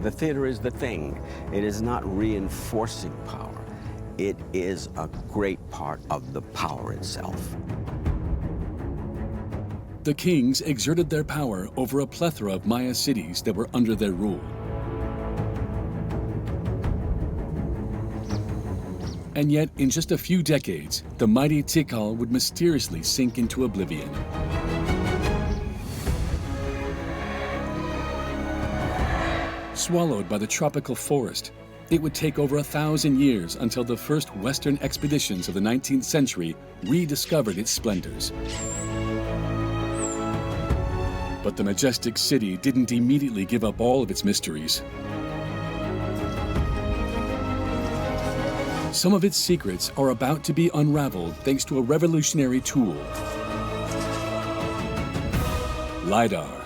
The theater is the thing. It is not reinforcing power. It is a great part of the power itself. The kings exerted their power over a plethora of Maya cities that were under their rule. And yet, in just a few decades, the mighty Tikal would mysteriously sink into oblivion. Swallowed by the tropical forest, it would take over 1,000 years until the first Western expeditions of the 19th century rediscovered its splendors. But the majestic city didn't immediately give up all of its mysteries. Some of its secrets are about to be unraveled thanks to a revolutionary tool: LiDAR.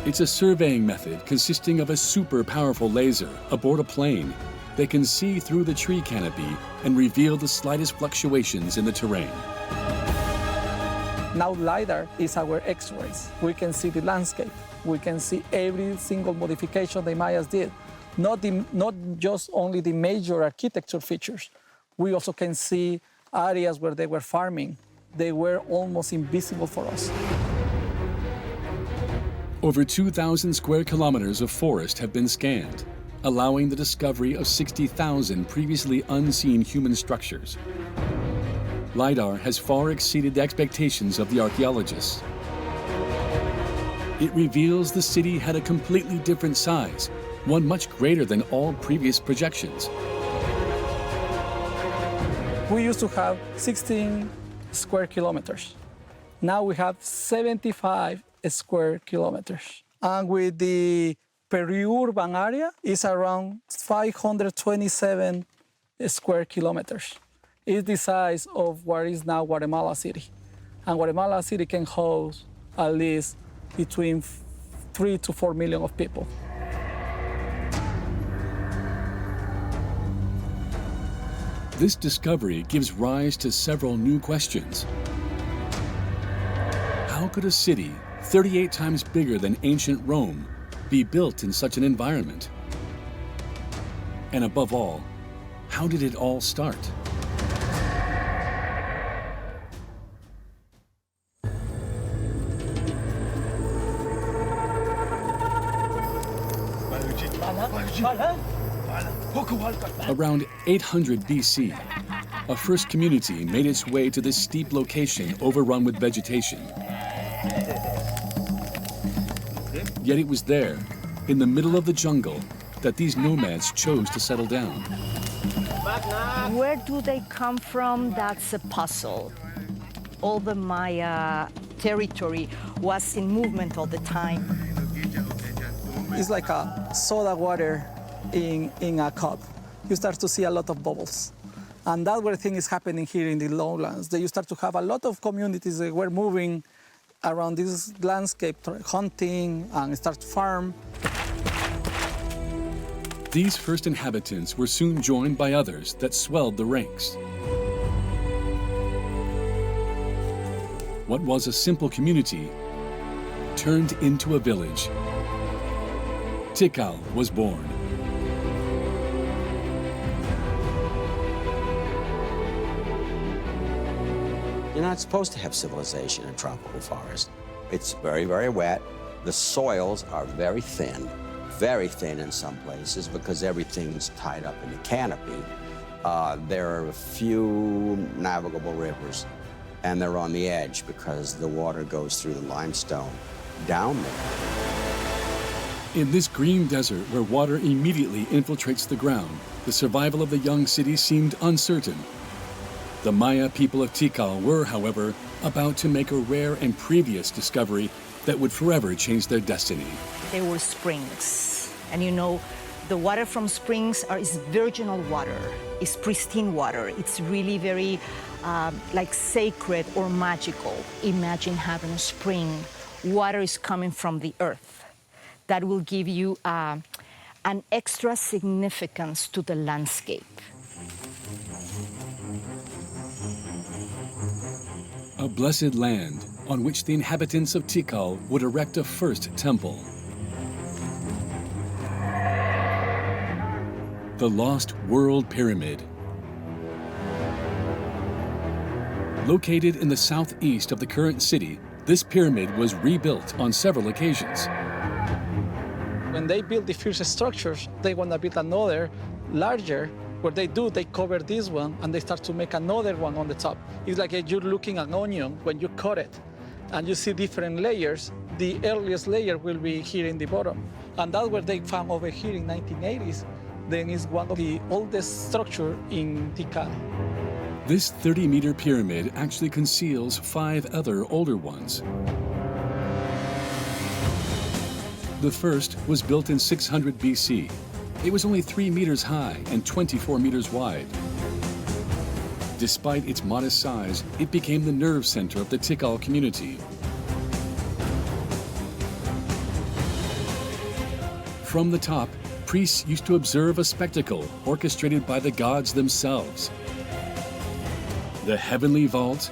It's a surveying method consisting of a super powerful laser aboard a plane that can see through the tree canopy and reveal the slightest fluctuations in the terrain. Now LiDAR is our X-rays. We can see the landscape. We can see every single modification the Mayas did. Not just only the major architecture features. We also can see areas where they were farming. They were almost invisible for us. Over 2,000 square kilometers of forest have been scanned, allowing the discovery of 60,000 previously unseen human structures. LiDAR has far exceeded the expectations of the archaeologists. It reveals the city had a completely different size, one much greater than all previous projections. We used to have 16 square kilometers. Now we have 75 square kilometers. And with the peri-urban area, it's around 527 square kilometers. It's the size of what is now Guatemala City. And Guatemala City can host at least between 3 to 4 million of people. This discovery gives rise to several new questions. How could a city 38 times bigger than ancient Rome be built in such an environment? And above all, how did it all start? Around 800 BC, a first community made its way to this steep location overrun with vegetation. Yet it was there, in the middle of the jungle, that these nomads chose to settle down. Where do they come from? That's a puzzle. All the Maya territory was in movement all the time. It's like a soda water in a cup. You start to see a lot of bubbles. And that's where things is happening here in the lowlands. You start to have a lot of communities that were moving around this landscape, hunting and start to farm. These first inhabitants were soon joined by others that swelled the ranks. What was a simple community turned into a village. Tikal was born. You're not supposed to have civilization in tropical forest. It's very, very wet. The soils are very thin in some places because everything's tied up in the canopy. There are a few navigable rivers, and they're on the edge because the water goes through the limestone down there. In this green desert where water immediately infiltrates the ground, the survival of the young city seemed uncertain. The Maya people of Tikal were, however, about to make a rare and previous discovery that would forever change their destiny. There were springs. And you know, the water from springs is virginal water. It's pristine water. It's really very like sacred or magical. Imagine having a spring. Water is coming from the earth. That will give you an extra significance to the landscape. A blessed land on which the inhabitants of Tikal would erect a first temple. The Lost World Pyramid. Located in the southeast of the current city, this pyramid was rebuilt on several occasions. When they build the first structures, they want to build another larger. What they do, they cover this one and they start to make another one on the top. It's like you're looking at an onion when you cut it and you see different layers. The earliest layer will be here in the bottom. And that's where they found over here in 1980s. Then it's one of the oldest structure in Tikal. This 30-meter pyramid actually conceals 5 other older ones. The first was built in 600 BC. It was only 3 meters high and 24 meters wide. Despite its modest size, it became the nerve center of the Tikal community. From the top, priests used to observe a spectacle orchestrated by the gods themselves. The heavenly vault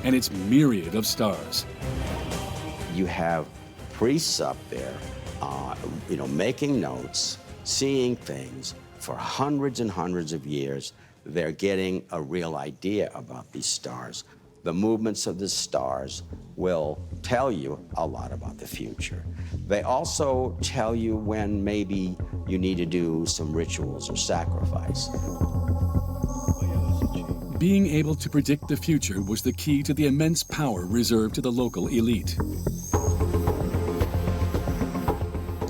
and its myriad of stars. You have priests up there, making notes, seeing things for hundreds and hundreds of years. They're getting a real idea about these stars. The movements of the stars will tell you a lot about the future. They also tell you when maybe you need to do some rituals or sacrifice. Being able to predict the future was the key to the immense power reserved to the local elite.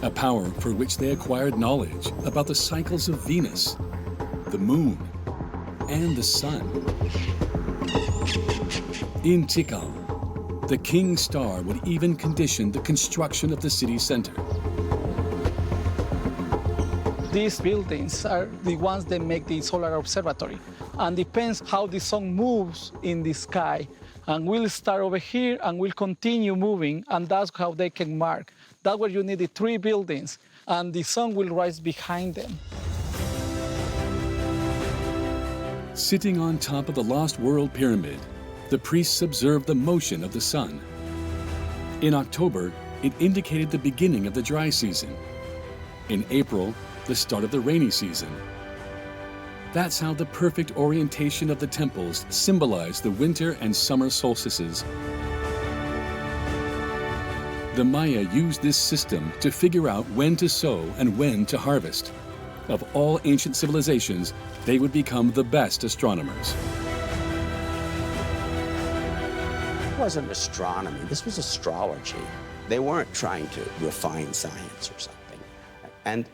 A power for which they acquired knowledge about the cycles of Venus, the moon, and the sun. In Tikal, the king star would even condition the construction of the city center. These buildings are the ones that make the solar observatory. And depends how the sun moves in the sky. And we'll start over here and we'll continue moving, and that's how they can mark. That's where you need the 3 buildings, and the sun will rise behind them. Sitting on top of the Lost World Pyramid, the priests observed the motion of the sun. In October, it indicated the beginning of the dry season. In April, the start of the rainy season. That's how the perfect orientation of the temples symbolized the winter and summer solstices. The Maya used this system to figure out when to sow and when to harvest. Of all ancient civilizations, they would become the best astronomers. It wasn't astronomy, this was astrology. They weren't trying to refine science or something. And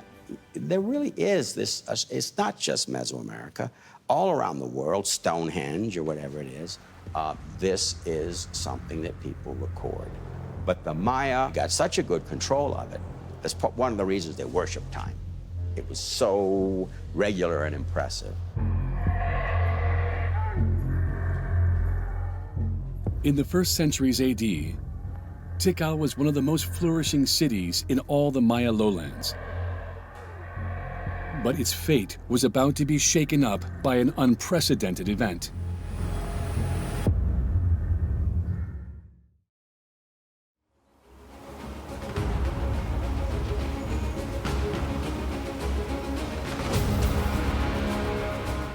there really is this, it's not just Mesoamerica, all around the world, Stonehenge or whatever it is, this is something that people record. But the Maya got such a good control of it. That's one of the reasons they worship time. It was so regular and impressive. In the 1st centuries AD, Tikal was one of the most flourishing cities in all the Maya lowlands. But its fate was about to be shaken up by an unprecedented event.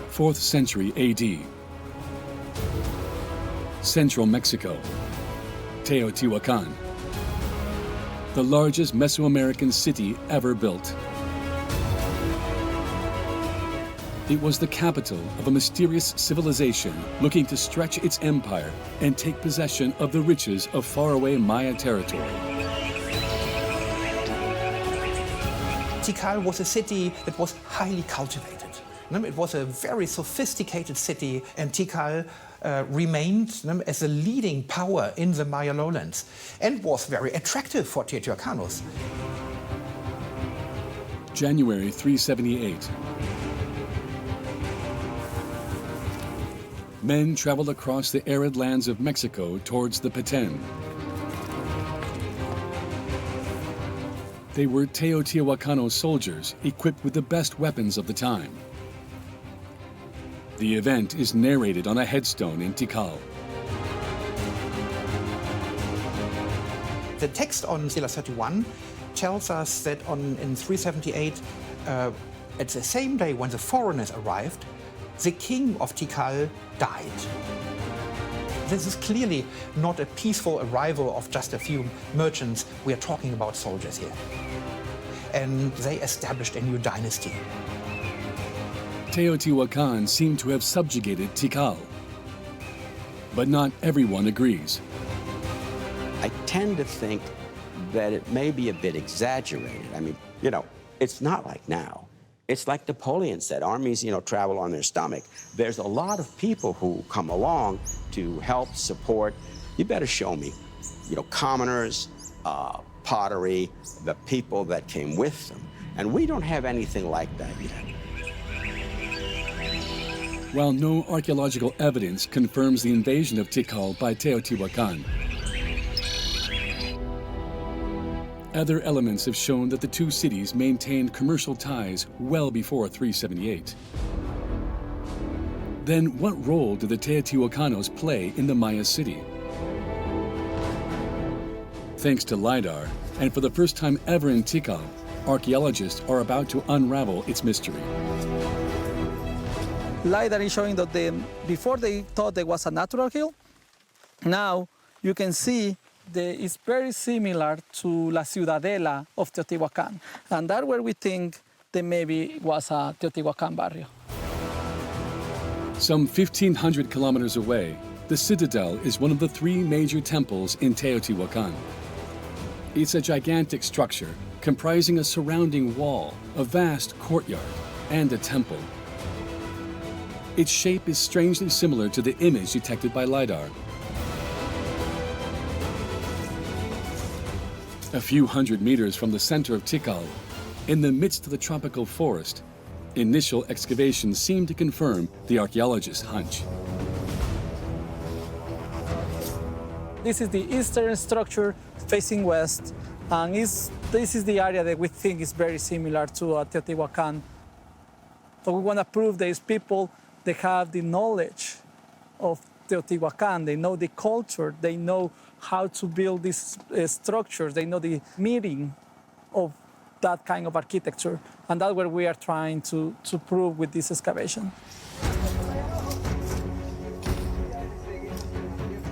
Fourth century AD. Central Mexico. Teotihuacan. The largest Mesoamerican city ever built. It was the capital of a mysterious civilization looking to stretch its empire and take possession of the riches of faraway Maya territory. Tikal was a city that was highly cultivated. It was a very sophisticated city, and Tikal remained as a leading power in the Maya lowlands and was very attractive for Teotihuacanos. January 378. Men traveled across the arid lands of Mexico towards the Petén. They were Teotihuacano soldiers equipped with the best weapons of the time. The event is narrated on a headstone in Tikal. The text on Stela 31 tells us that in 378, at the same day when the foreigners arrived, the king of Tikal died. This is clearly not a peaceful arrival of just a few merchants. We are talking about soldiers here. And they established a new dynasty. Teotihuacan seemed to have subjugated Tikal. But not everyone agrees. I tend to think that it may be a bit exaggerated. I mean, you know, it's not like now. It's like Napoleon said, armies, you know, travel on their stomach. There's a lot of people who come along to help, support. You better show me, you know, commoners, pottery, the people that came with them. And we don't have anything like that yet. While no archaeological evidence confirms the invasion of Tikal by Teotihuacan, other elements have shown that the two cities maintained commercial ties well before 378. Then what role did the Teotihuacanos play in the Maya city? Thanks to LiDAR, and for the first time ever in Tikal, archaeologists are about to unravel its mystery. LiDAR is showing that before they thought there was a natural hill, now you can see it's very similar to La Ciudadela of Teotihuacan. And that's where we think that maybe it was a Teotihuacan barrio. Some 1,500 kilometers away, the Citadel is one of the three major temples in Teotihuacan. It's a gigantic structure comprising a surrounding wall, a vast courtyard, and a temple. Its shape is strangely similar to the image detected by LiDAR. A few hundred meters from the center of Tikal, in the midst of the tropical forest, initial excavations seem to confirm the archaeologists' hunch. This is the eastern structure facing west, and this is the area that we think is very similar to Teotihuacan. So we want to prove these people, they have the knowledge of Teotihuacan, they know the culture, they know how to build these structures, they know the meaning of that kind of architecture. And that's what we are trying to prove with this excavation.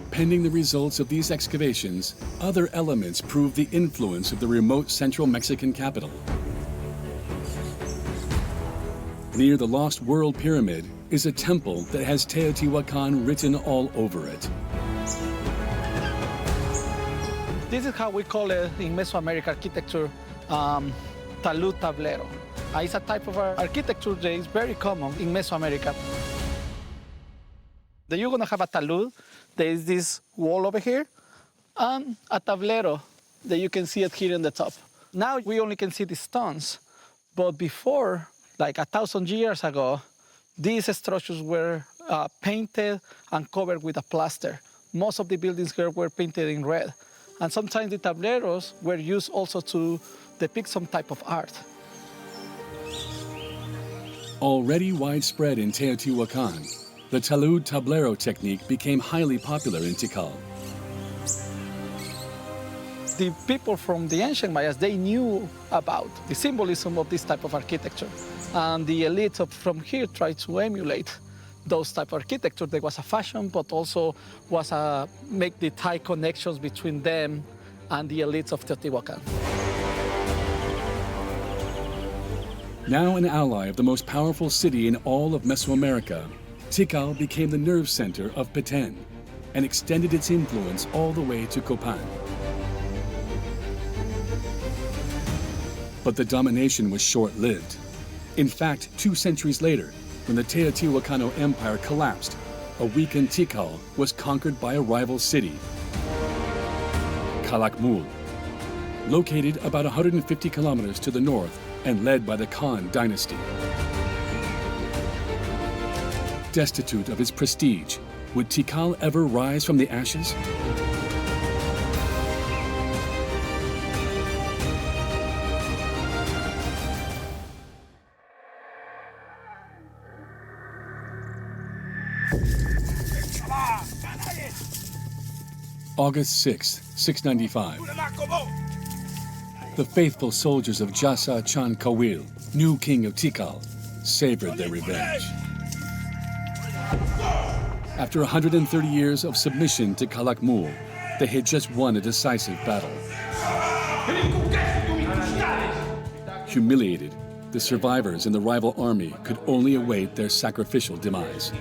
Pending the results of these excavations, other elements prove the influence of the remote central Mexican capital. Near the Lost World Pyramid is a temple that has Teotihuacan written all over it. This is how we call it in Mesoamerican architecture, talud tablero. It's a type of architecture that is very common in Mesoamerica. Then you're going to have a talud. There is this wall over here, and a tablero that you can see it here in the top. Now we only can see the stones, but before, like 1,000 years ago, these structures were painted and covered with a plaster. Most of the buildings here were painted in red. And sometimes the tableros were used also to depict some type of art. Already widespread in Teotihuacan, the talud tablero technique became highly popular in Tikal. The people from the ancient Mayas, they knew about the symbolism of this type of architecture. And the elites from here tried to emulate those type of architecture. There was a fashion, but also was make the tight connections between them and the elites of Teotihuacan. Now an ally of the most powerful city in all of Mesoamerica, Tikal became the nerve center of Petén and extended its influence all the way to Copan. But the domination was short-lived. In fact, 2 centuries later, when the Teotihuacano Empire collapsed, a weakened Tikal was conquered by a rival city, Calakmul, located about 150 kilometers to the north and led by the Khan dynasty. Destitute of its prestige, would Tikal ever rise from the ashes? August 6, 695. The faithful soldiers of Jasa Chan Kawil, new king of Tikal, savored their revenge. After 130 years of submission to Calakmul, they had just won a decisive battle. Humiliated, the survivors in the rival army could only await their sacrificial demise.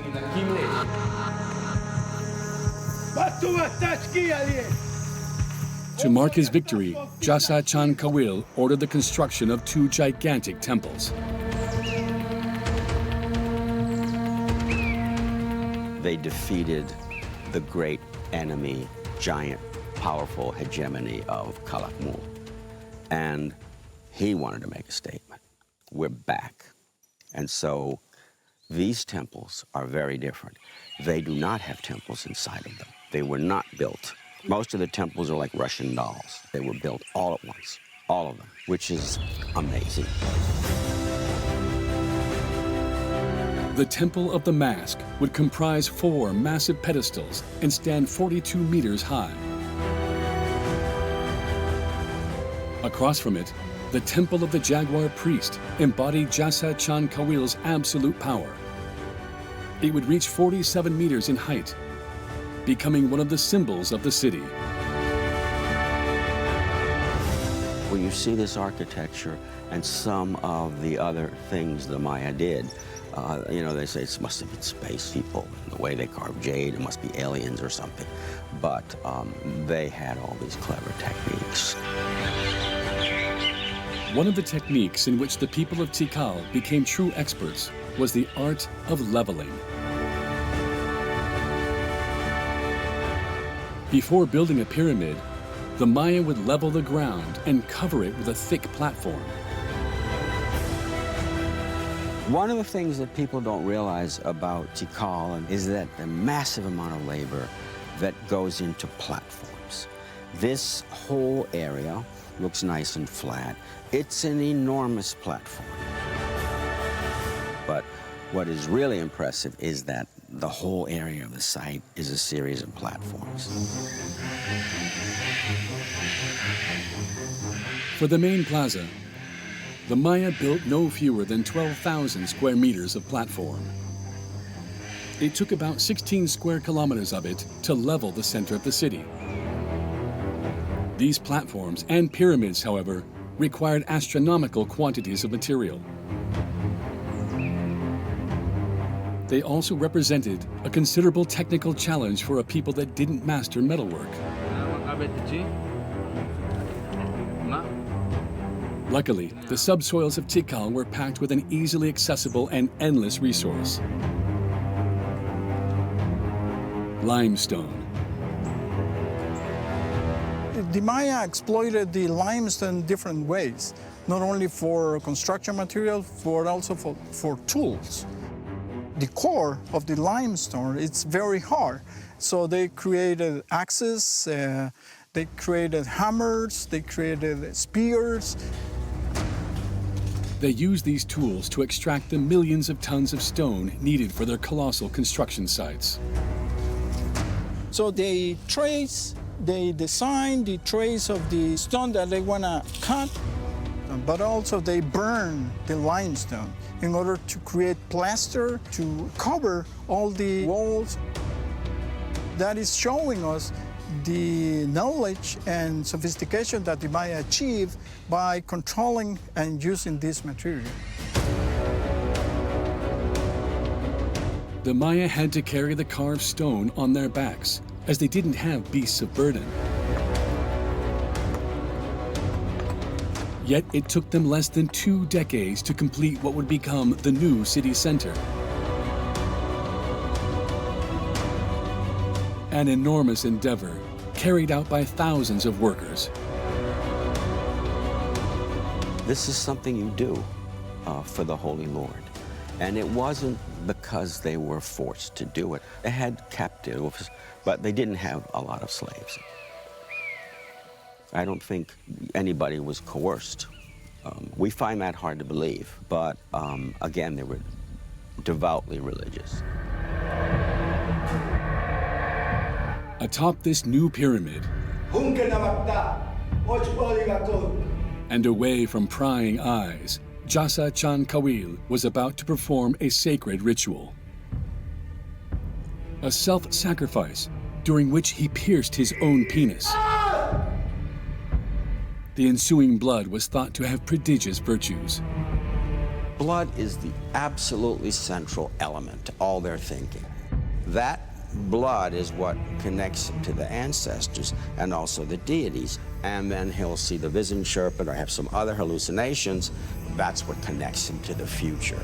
To mark his victory, Jasa Chan Kawil ordered the construction of 2 gigantic temples. They defeated the great enemy, giant, powerful hegemony of Calakmul. And he wanted to make a statement. We're back. And so these temples are very different. They do not have temples inside of them. They were not built. Most of the temples are like Russian dolls. They were built all at once, all of them, which is amazing. The Temple of the Mask would comprise 4 massive pedestals and stand 42 meters high. Across from it, the Temple of the Jaguar Priest embodied Jasa Chan Kawil's absolute power. It would reach 47 meters in height, becoming one of the symbols of the city. When you see this architecture and some of the other things the Maya did, you know, they say it must have been space people, the way they carved jade, it must be aliens or something. But they had all these clever techniques. One of the techniques in which the people of Tikal became true experts was the art of leveling. Before building a pyramid, the Maya would level the ground and cover it with a thick platform. One of the things that people don't realize about Tikal is that the massive amount of labor that goes into platforms. This whole area looks nice and flat. It's an enormous platform. But what is really impressive is that the whole area of the site is a series of platforms. For the main plaza, the Maya built no fewer than 12,000 square meters of platform. It took about 16 square kilometers of it to level the center of the city. These platforms and pyramids, however, required astronomical quantities of material. They also represented a considerable technical challenge for a people that didn't master metalwork. Luckily, the subsoils of Tikal were packed with an easily accessible and endless resource: limestone. The Maya exploited the limestone in different ways, not only for construction material, but also for tools. The core of the limestone, it's very hard. So they created axes, they created hammers, they created spears. They used these tools to extract the millions of tons of stone needed for their colossal construction sites. So they design the trace of the stone that they want to cut, but also they burn the limestone in order to create plaster to cover all the walls. That is showing us the knowledge and sophistication that the Maya achieved by controlling and using this material. The Maya had to carry the carved stone on their backs, as they didn't have beasts of burden. Yet it took them less than 2 decades to complete what would become the new city center. An enormous endeavor carried out by thousands of workers. This is something you do for the Holy Lord. And it wasn't because they were forced to do it. They had captives, but they didn't have a lot of slaves. I don't think anybody was coerced. We find that hard to believe, but again, they were devoutly religious. Atop this new pyramid, and away from prying eyes, Jasa Chan Kawil was about to perform a sacred ritual. A self-sacrifice during which he pierced his own penis. The ensuing blood was thought to have prodigious virtues. Blood is the absolutely central element to all their thinking. That blood is what connects him to the ancestors and also the deities. And then he'll see the vision serpent or have some other hallucinations. That's what connects him to the future.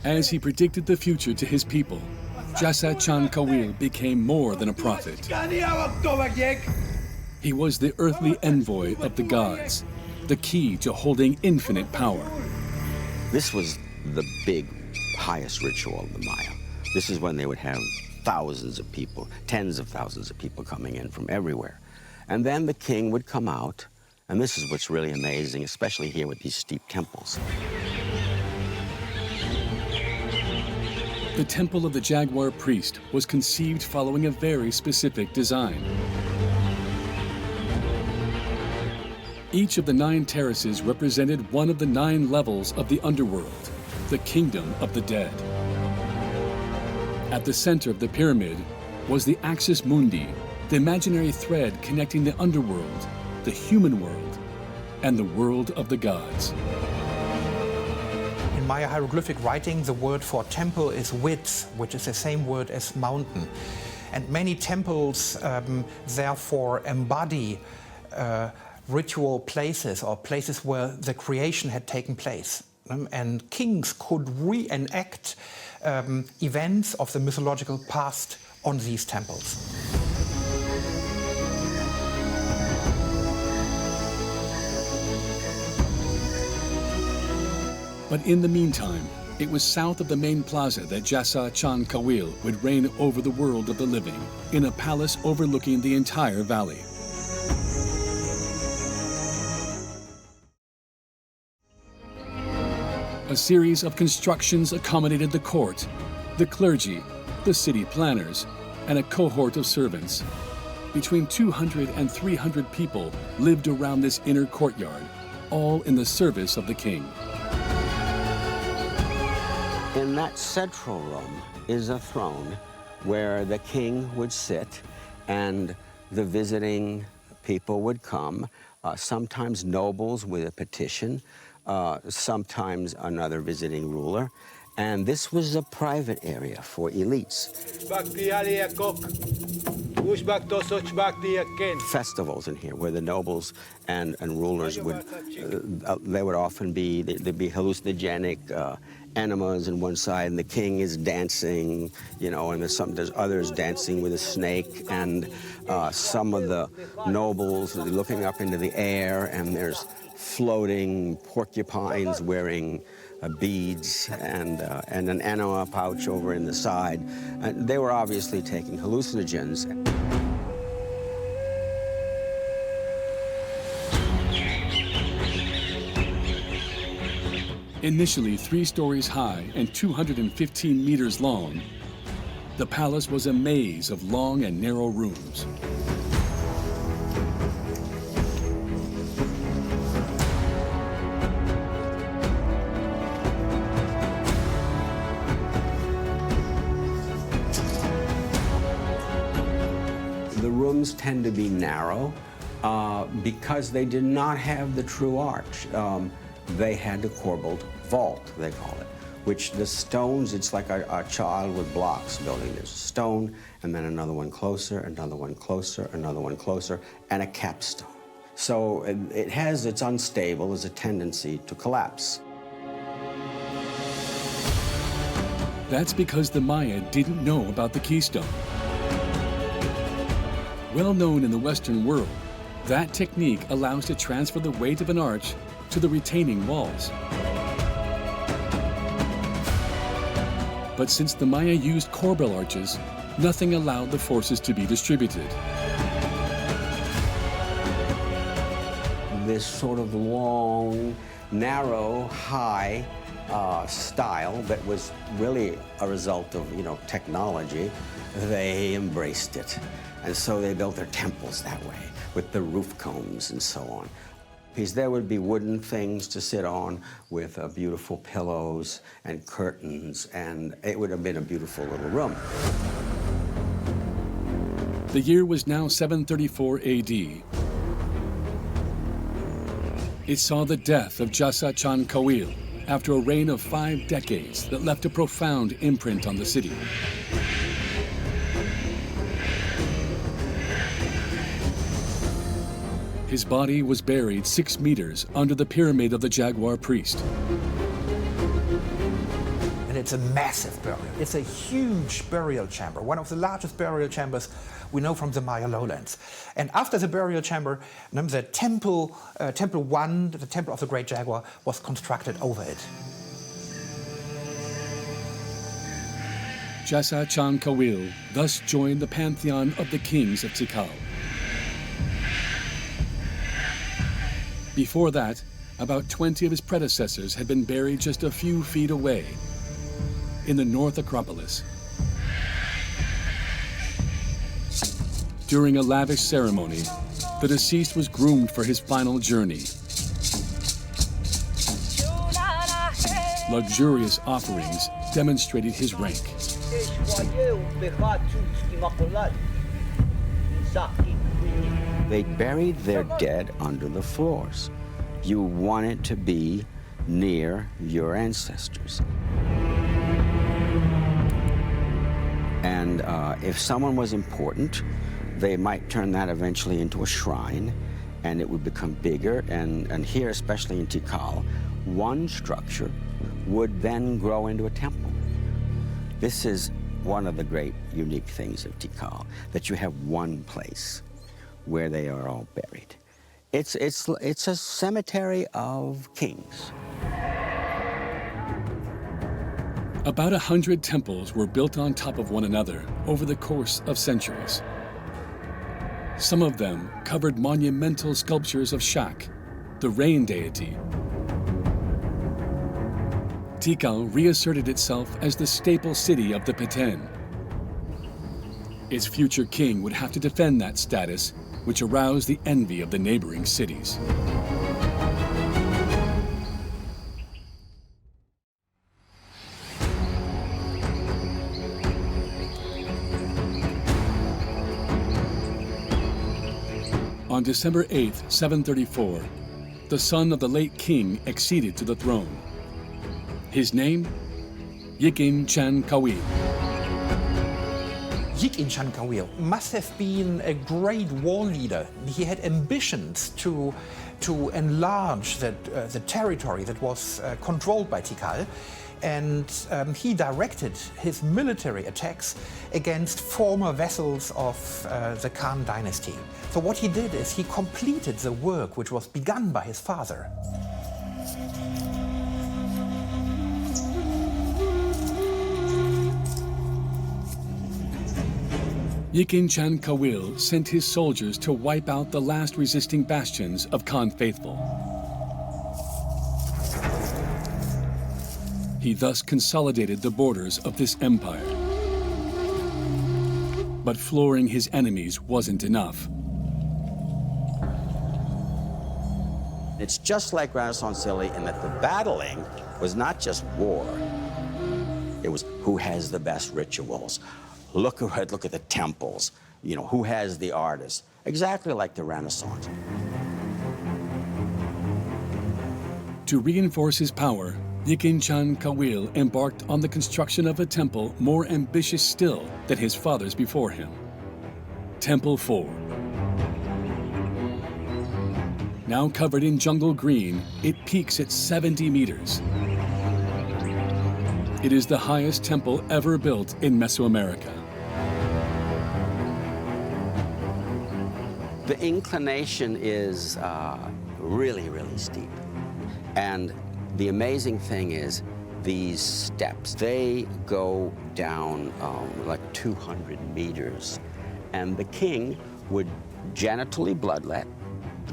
As he predicted the future to his people, Jasa Chan Kawil became more than a prophet. He was the earthly envoy of the gods, the key to holding infinite power. This was the big, highest ritual of the Maya. This is when they would have thousands of people, tens of thousands of people coming in from everywhere. And then the king would come out, and this is what's really amazing, especially here with these steep temples. The Temple of the Jaguar Priest was conceived following a very specific design. Each of the 9 terraces represented one of the 9 levels of the underworld, the kingdom of the dead. At the center of the pyramid was the Axis Mundi, the imaginary thread connecting the underworld, the human world, and the world of the gods. In Maya hieroglyphic writing, the word for temple is width, which is the same word as mountain. And many temples therefore embody ritual places or places where the creation had taken place. And kings could reenact events of the mythological past on these temples. But in the meantime, it was south of the main plaza that Jasa Chan Kawil would reign over the world of the living, in a palace overlooking the entire valley. A series of constructions accommodated the court, the clergy, the city planners, and a cohort of servants. Between 200 and 300 people lived around this inner courtyard, all in the service of the king. In that central room is a throne where the king would sit and the visiting people would come, sometimes nobles with a petition, sometimes another visiting ruler. And this was a private area for elites. Festivals in here where the nobles and rulers would, they would often be, there'd be hallucinogenic enemas on one side, and the king is dancing, you know, and there's others dancing with a snake, and some of the nobles are looking up into the air, and there's floating porcupines wearing beads and an enema pouch over in the side. They were obviously taking hallucinogens. Initially 3 stories high and 215 meters long, the palace was a maze of long and narrow rooms. The rooms tend to be narrow because they did not have the true arch. They had the corbelled vault, they call it, which the stones, it's like a child with blocks building. There's a stone, and then another one closer, another one closer, another one closer, and a capstone. So it's unstable, there's a tendency to collapse. That's because the Maya didn't know about the keystone. Well known in the Western world, that technique allows to transfer the weight of an arch to the retaining walls. But since the Maya used corbel arches, nothing allowed the forces to be distributed. This sort of long, narrow, high style that was really a result of, technology, they embraced it. And so they built their temples that way, with the roof combs and so on. Because there would be wooden things to sit on with beautiful pillows and curtains, and it would have been a beautiful little room. The year was now 734 AD. It saw the death of Jasa Chan Kawil after a reign of 5 decades that left a profound imprint on the city. His body was buried 6 meters under the pyramid of the jaguar priest. And it's a massive burial. It's a huge burial chamber, one of the largest burial chambers we know from the Maya lowlands. And after the burial chamber, the temple, Temple 1, the temple of the Great Jaguar, was constructed over it. Jasa Chan Kawil thus joined the pantheon of the kings of Tikal. Before that, about 20 of his predecessors had been buried just a few feet away in the North Acropolis. During a lavish ceremony, the deceased was groomed for his final journey. Luxurious offerings demonstrated his rank. They buried their dead under the floors. You wanted to be near your ancestors. And if someone was important, they might turn that eventually into a shrine, and it would become bigger. And here, especially in Tikal, one structure would then grow into a temple. This is one of the great unique things of Tikal, that you have one place where they are all buried. It's a cemetery of kings. About 100 temples were built on top of one another over the course of centuries. Some of them covered monumental sculptures of Shak, the rain deity. Tikal reasserted itself as the staple city of the Peten. Its future king would have to defend that status, which aroused the envy of the neighboring cities. On December 8, 734, the son of the late king acceded to the throne. His name? Yikin Chan Kawil. Yikin Chan Kawil must have been a great war leader. He had ambitions to enlarge the territory that was controlled by Tikal, and he directed his military attacks against former vassals of the Khan dynasty. So what he did is he completed the work which was begun by his father. Yikin Chan Kawil sent his soldiers to wipe out the last resisting bastions of Khan faithful. He thus consolidated the borders of this empire. But flooring his enemies wasn't enough. It's just like Renaissance Italy in that the battling was not just war. It was who has the best rituals. Look at the temples, you know, who has the artists. Exactly like the Renaissance. To reinforce his power, Yikin Chan Kawil embarked on the construction of a temple more ambitious still than his fathers before him. Temple 4. Now covered in jungle green, it peaks at 70 meters. It is the highest temple ever built in Mesoamerica. The inclination is really, really steep. And the amazing thing is these steps, they go down like 200 meters. And the king would genitally bloodlet.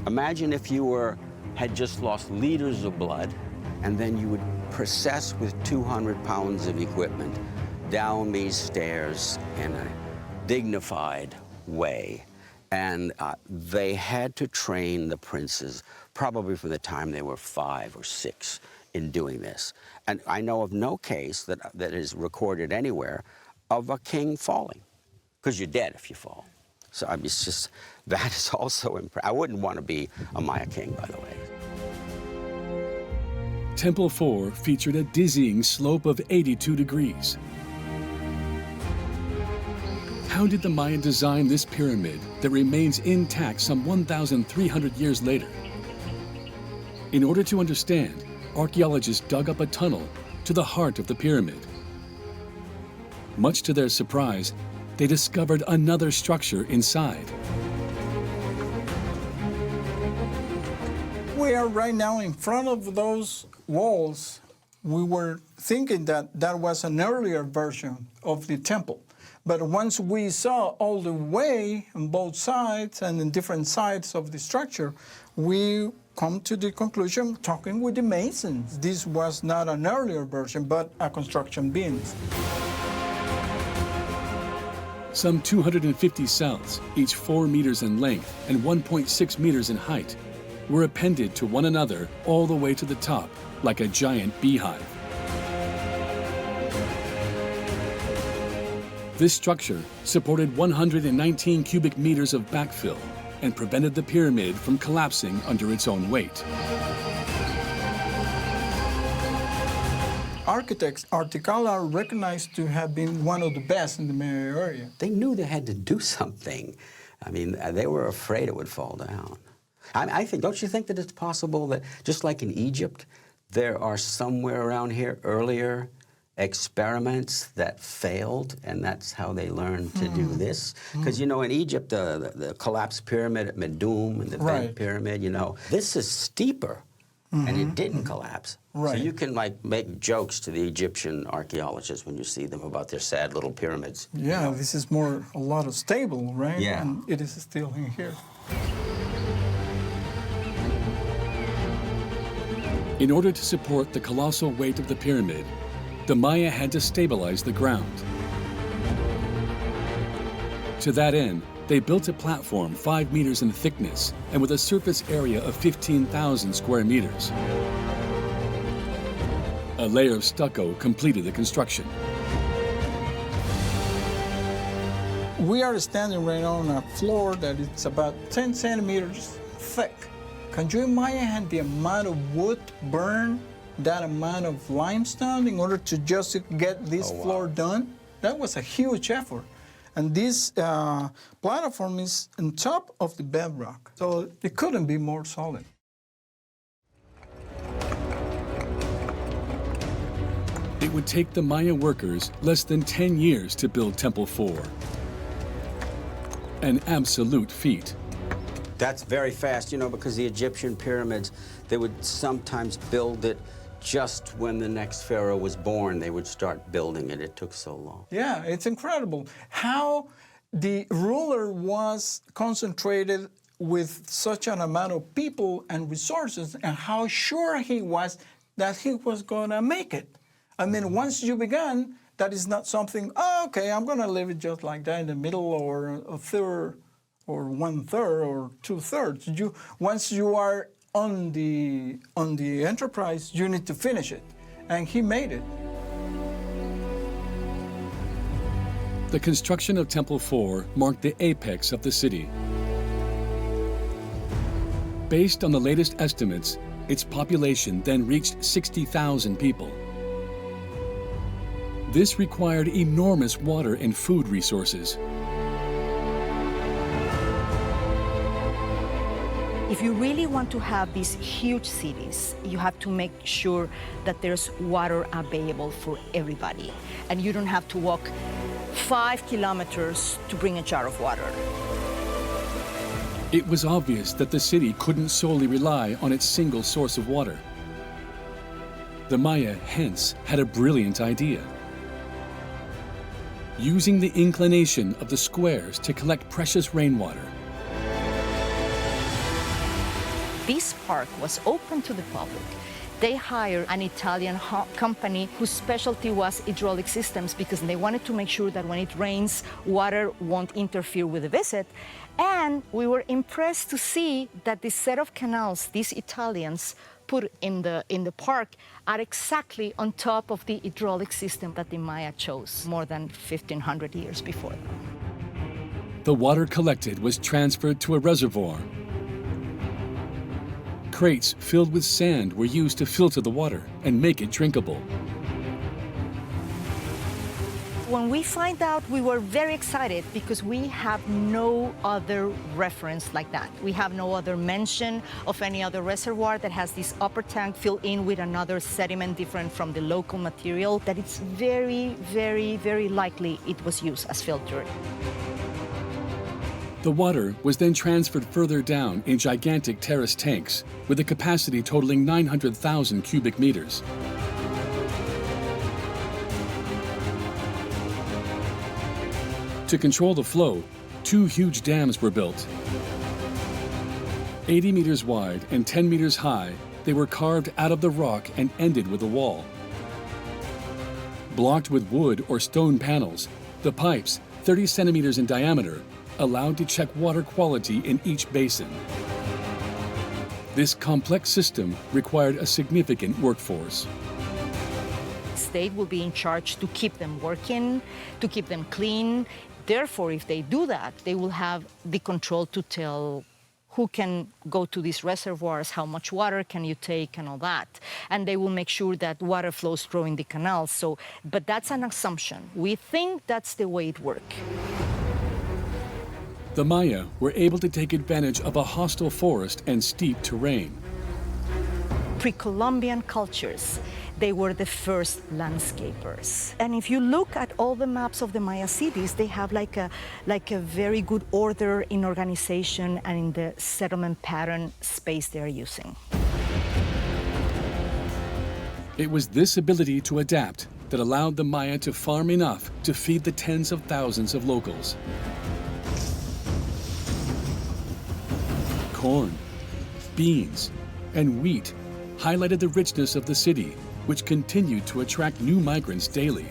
Imagine if you had just lost liters of blood, and then you would process with 200 pounds of equipment down these stairs in a dignified way. And they had to train the princes probably from the time they were 5 or 6 in doing this. And I know of no case that is recorded anywhere of a king falling, because you're dead if you fall. So I mean, it's just, that is also impressive. I wouldn't want to be a Maya king, by the way. Temple 4 featured a dizzying slope of 82 degrees. How did the Maya design this pyramid that remains intact some 1,300 years later? In order to understand, archaeologists dug up a tunnel to the heart of the pyramid. Much to their surprise, they discovered another structure inside. We are right now in front of those walls. We were thinking that that was an earlier version of the temple. But once we saw all the way on both sides and in different sides of the structure, we come to the conclusion, talking with the masons, this was not an earlier version, but a construction beams. Some 250 cells, each 4 meters in length and 1.6 meters in height, were appended to one another all the way to the top, like a giant beehive. This structure supported 119 cubic meters of backfill and prevented the pyramid from collapsing under its own weight. Architects at Tikal are recognized to have been one of the best in the Maya area. They knew they had to do something. I mean, they were afraid it would fall down. I think, don't you think that it's possible that, just like in Egypt, there are somewhere around here earlier experiments that failed, and that's how they learned to do this? Because, you know, in Egypt, the collapsed pyramid at Medum and the bent pyramid, you know, this is steeper, and it didn't collapse. So you can, like, make jokes to the Egyptian archaeologists when you see them about their sad little pyramids. Yeah, you know? This is more a lot of stable, right? Yeah. And it is still in here. In order to support the colossal weight of the pyramid, the Maya had to stabilize the ground. To that end, they built a platform 5 meters in thickness and with a surface area of 15,000 square meters. A layer of stucco completed the construction. We are standing right on a floor that is about 10 centimeters thick. Can you imagine the amount of wood burned, that amount of limestone in order to just get this floor done? That was a huge effort. And this platform is on top of the bedrock, so it couldn't be more solid. It would take the Maya workers less than 10 years to build Temple 4. An absolute feat. That's very fast, you know, because the Egyptian pyramids, they would sometimes build it just when the next pharaoh was born. They would start building it. It took so long. Yeah, it's incredible how the ruler was concentrated with such an amount of people and resources, and how sure he was that he was going to make it. I mean, once you began, that is not something, oh, okay, I'm going to leave it just like that in the middle, or a third, or 1/3, or 2/3. Once you are on the enterprise, you need to finish it, and he made it. The construction of Temple 4 marked the apex of the city. Based on the latest estimates, its population then reached 60,000 people. This required enormous water and food resources. If you really want to have these huge cities, you have to make sure that there's water available for everybody. And you don't have to walk 5 kilometers to bring a jar of water. It was obvious that the city couldn't solely rely on its single source of water. The Maya, hence, had a brilliant idea. Using the inclination of the squares to collect precious rainwater. This park was open to the public. They hired an Italian company whose specialty was hydraulic systems, because they wanted to make sure that when it rains, water won't interfere with the visit. And we were impressed to see that the set of canals these Italians put in the park are exactly on top of the hydraulic system that the Maya chose more than 1,500 years before them. The water collected was transferred to a reservoir. Crates filled with sand were used to filter the water and make it drinkable. When we find out, we were very excited because we have no other reference like that. We have no other mention of any other reservoir that has this upper tank filled in with another sediment different from the local material, that it's very, very, very likely it was used as filter. The water was then transferred further down in gigantic terrace tanks with a capacity totaling 900,000 cubic meters. To control the flow, 2 huge dams were built. 80 meters wide and 10 meters high, they were carved out of the rock and ended with a wall. Blocked with wood or stone panels, the pipes, 30 centimeters in diameter, allowed to check water quality in each basin. This complex system required a significant workforce. State will be in charge to keep them working, to keep them clean. Therefore, if they do that, they will have the control to tell who can go to these reservoirs, how much water can you take, and all that. And they will make sure that water flows through in the canals. So, but that's an assumption. We think that's the way it works. The Maya were able to take advantage of a hostile forest and steep terrain. Pre-Columbian cultures, they were the first landscapers. And if you look at all the maps of the Maya cities, they have like a very good order in organization and in the settlement pattern space they're using. It was this ability to adapt that allowed the Maya to farm enough to feed the tens of thousands of locals. Corn, beans, and wheat highlighted the richness of the city, which continued to attract new migrants daily.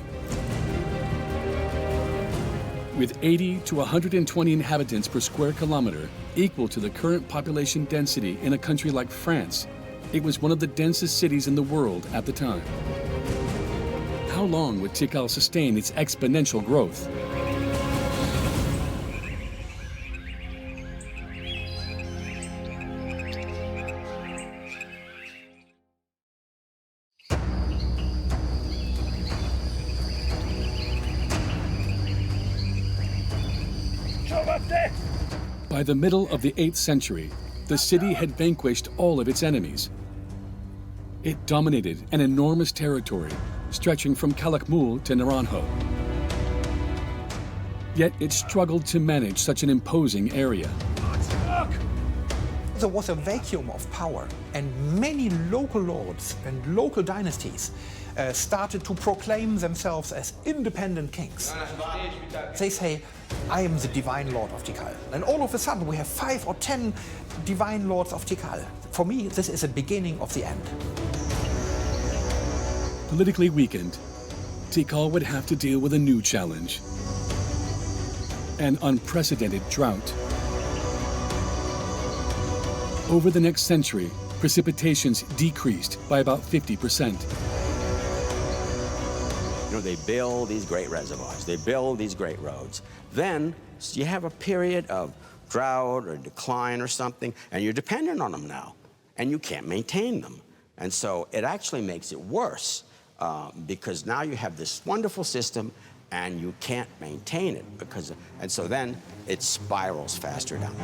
With 80 to 120 inhabitants per square kilometer, equal to the current population density in a country like France, it was one of the densest cities in the world at the time. How long would Tikal sustain its exponential growth? By the middle of the 8th century, the city had vanquished all of its enemies. It dominated an enormous territory, stretching from Calakmul to Naranjo. Yet it struggled to manage such an imposing area. There was a vacuum of power, and many local lords and local dynasties started to proclaim themselves as independent kings. They say, I am the divine lord of Tikal. And all of a sudden we have 5 or 10 divine lords of Tikal. For me, this is the beginning of the end. Politically weakened, Tikal would have to deal with a new challenge: an unprecedented drought. Over the next century, precipitations decreased by about 50%. You know, they build these great reservoirs, they build these great roads. Then you have a period of drought or decline or something, and you're dependent on them now, and you can't maintain them. And so it actually makes it worse, because now you have this wonderful system and you can't maintain it, and so then it spirals faster down.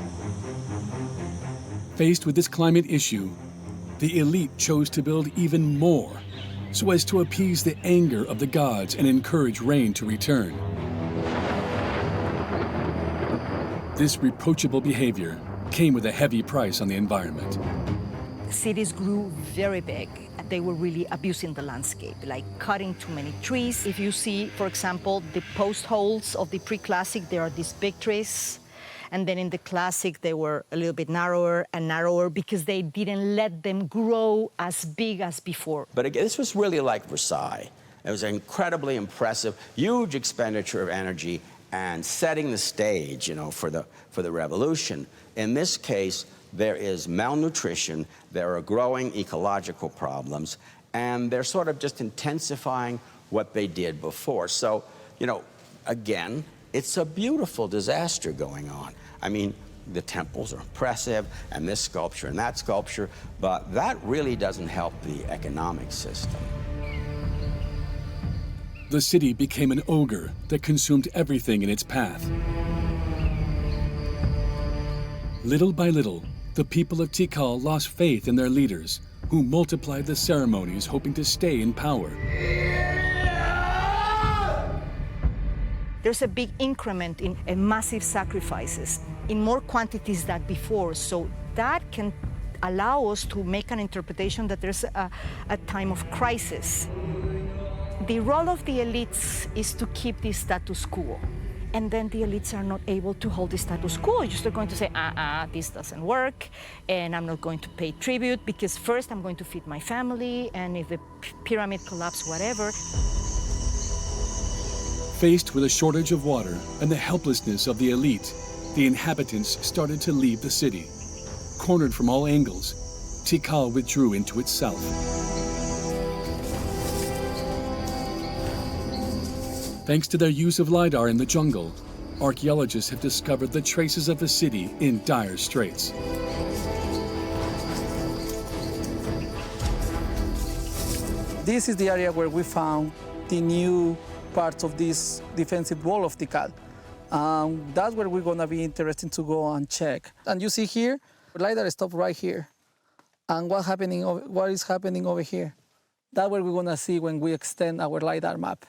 Faced with this climate issue, the elite chose to build even more so as to appease the anger of the gods and encourage rain to return. This reproachable behavior came with a heavy price on the environment. Cities grew very big. They were really abusing the landscape, like cutting too many trees. If you see, for example, the post holes of the pre-classic, there are these big trees. And then in the classic, they were a little bit narrower and narrower because they didn't let them grow as big as before. But again, this was really like Versailles. It was an incredibly impressive, huge expenditure of energy and setting the stage, you know, for the revolution. In this case, there is malnutrition, there are growing ecological problems, and they're sort of just intensifying what they did before. So, you know, again, it's a beautiful disaster going on. I mean, the temples are impressive, and this sculpture and that sculpture, but that really doesn't help the economic system. The city became an ogre that consumed everything in its path. Little by little, the people of Tikal lost faith in their leaders, who multiplied the ceremonies hoping to stay in power. There's a big increment in massive sacrifices in more quantities than before, so that can allow us to make an interpretation that there's a time of crisis. The role of the elites is to keep the status quo. And then the elites are not able to hold the status quo. You're just going to say, this doesn't work, and I'm not going to pay tribute, because first I'm going to feed my family, and if the pyramid collapses, whatever. Faced with a shortage of water and the helplessness of the elite, the inhabitants started to leave the city. Cornered from all angles, Tikal withdrew into itself. Thanks to their use of LiDAR in the jungle, archaeologists have discovered the traces of the city in dire straits. This is the area where we found the new parts of this defensive wall of Tikal. That's where we're going to be interested to go and check. And you see here, LiDAR stopped right here. And what is happening over here? That's what we're going to see when we extend our LiDAR map,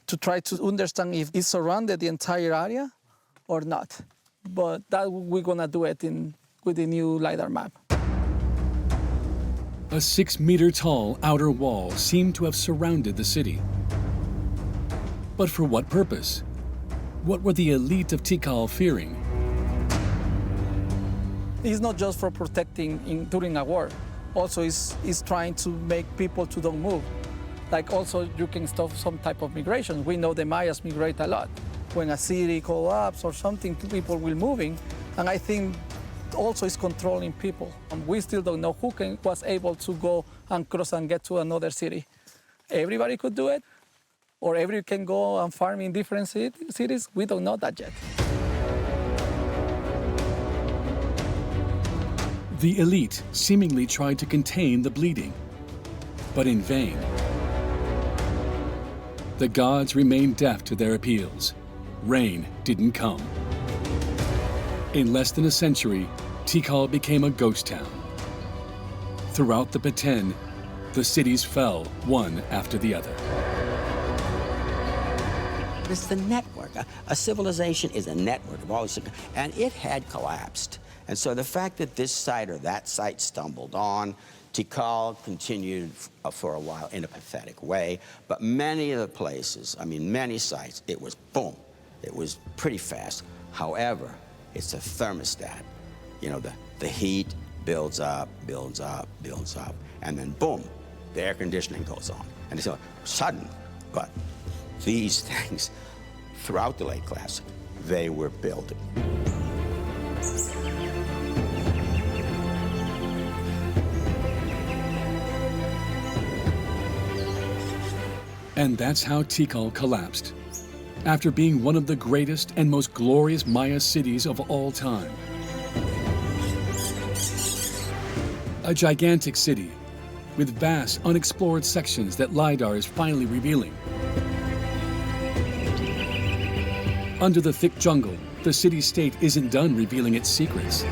to try to understand if it surrounded the entire area or not. But that we're gonna do it with the new LiDAR map. A 6-meter-tall outer wall seemed to have surrounded the city. But for what purpose? What were the elite of Tikal fearing? It's not just for protecting during a war. Also, it's trying to make people to don't move. Like also, you can stop some type of migration. We know the Mayas migrate a lot. When a city collapses or something, people will moving. And I think also it's controlling people. And we still don't know who was able to go and cross and get to another city. Everybody could do it, or everybody can go and farm in different cities. We don't know that yet. The elite seemingly tried to contain the bleeding, but in vain. The gods remained deaf to their appeals. Rain didn't come. In less than a century, Tikal became a ghost town. Throughout the Peten, the cities fell one after the other. It's the network. A civilization is a network of all these, and it had collapsed. And so the fact that this site or that site stumbled on, Tikal continued for a while in a pathetic way, but many of the places, many sites, it was boom. It was pretty fast. However, it's a thermostat. You know, the heat builds up, builds up, builds up, and then boom, the air conditioning goes on. And it's sudden, but these things, throughout the late Classic, they were building. And that's how Tikal collapsed, after being one of the greatest and most glorious Maya cities of all time. A gigantic city with vast, unexplored sections that LiDAR is finally revealing. Under the thick jungle, the city-state isn't done revealing its secrets.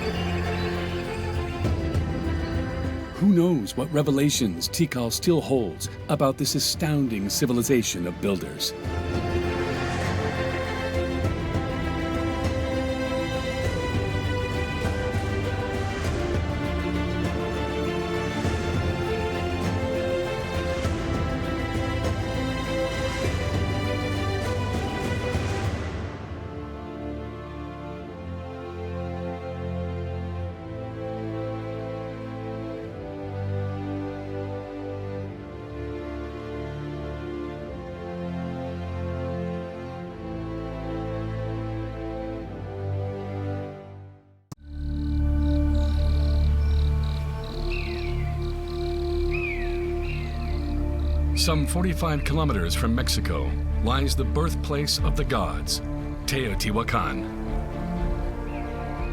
Who knows what revelations Tikal still holds about this astounding civilization of builders. Some 45 kilometers from Mexico lies the birthplace of the gods, Teotihuacan.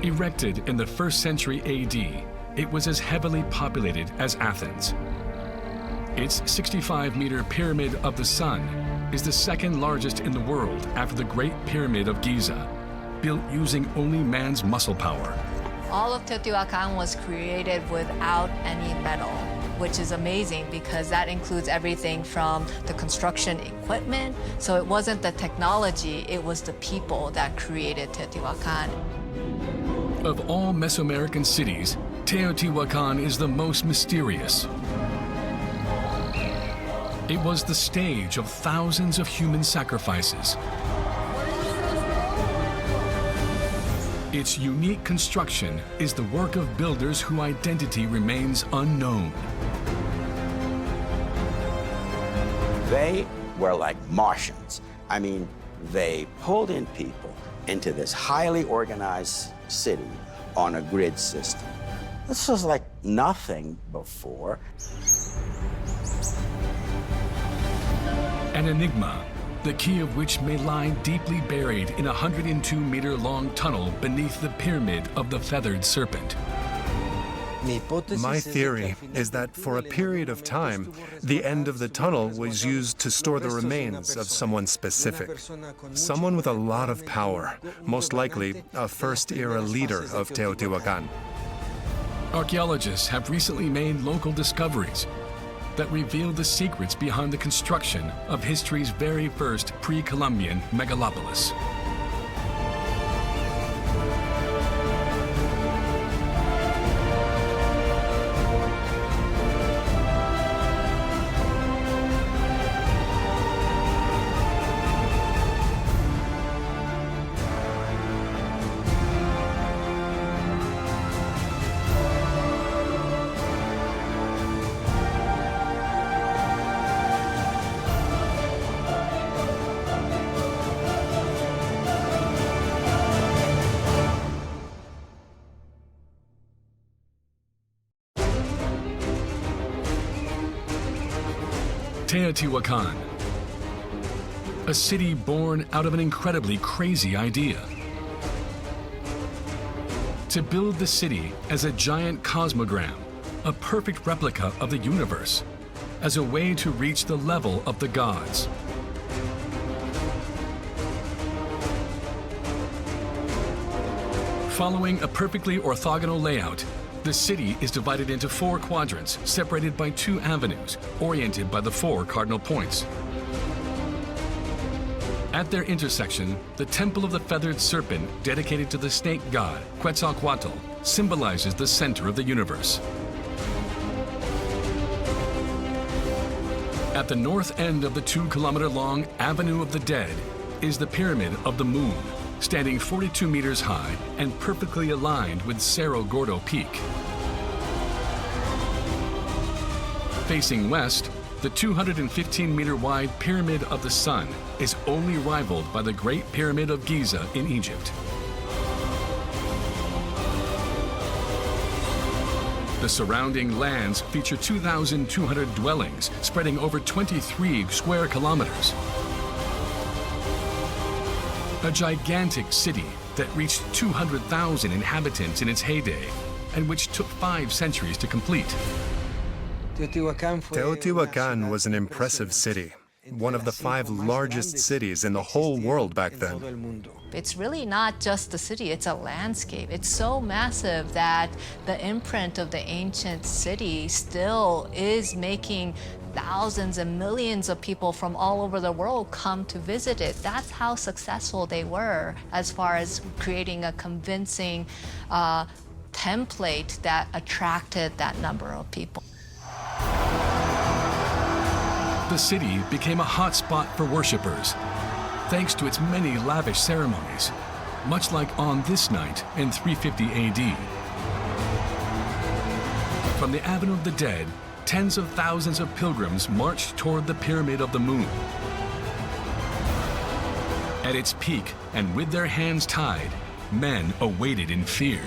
Erected in the 1st century AD, it was as heavily populated as Athens. Its 65-meter Pyramid of the Sun is the 2nd largest in the world after the Great Pyramid of Giza, built using only man's muscle power. All of Teotihuacan was created without any metal, which is amazing because that includes everything from the construction equipment. So it wasn't the technology, it was the people that created Teotihuacan. Of all Mesoamerican cities, Teotihuacan is the most mysterious. It was the stage of thousands of human sacrifices. Its unique construction is the work of builders whose identity remains unknown. They were like Martians. I mean, they pulled in people into this highly organized city on a grid system. This was like nothing before. An enigma, the key of which may lie deeply buried in a 102-meter-long tunnel beneath the Pyramid of the Feathered Serpent. My theory is that for a period of time, the end of the tunnel was used to store the remains of someone specific. Someone with a lot of power, most likely a first-era leader of Teotihuacan. Archaeologists have recently made local discoveries that reveal the secrets behind the construction of history's very first pre-Columbian megalopolis. Teotihuacan, a city born out of an incredibly crazy idea. To build the city as a giant cosmogram, a perfect replica of the universe, as a way to reach the level of the gods. Following a perfectly orthogonal layout, the city is divided into 4 quadrants, separated by 2 avenues, oriented by the 4 cardinal points. At their intersection, the Temple of the Feathered Serpent, dedicated to the snake god, Quetzalcoatl, symbolizes the center of the universe. At the north end of the 2-kilometer-long Avenue of the Dead is the Pyramid of the Moon, standing 42 meters high and perfectly aligned with Cerro Gordo Peak. Facing west, the 215-meter-wide Pyramid of the Sun is only rivaled by the Great Pyramid of Giza in Egypt. The surrounding lands feature 2,200 dwellings spreading over 23 square kilometers. A gigantic city that reached 200,000 inhabitants in its heyday and which took 5 centuries to complete. Teotihuacan was an impressive city, one of the 5 largest cities in the whole world back then. It's really not just the city, it's a landscape. It's so massive that the imprint of the ancient city still is making thousands and millions of people from all over the world come to visit it. That's how successful they were as far as creating a convincing template that attracted that number of people. The city became a hotspot for worshippers, thanks to its many lavish ceremonies, much like on this night in 350 AD. From the Avenue of the Dead, tens of thousands of pilgrims marched toward the Pyramid of the Moon. At its peak, and with their hands tied, men awaited in fear.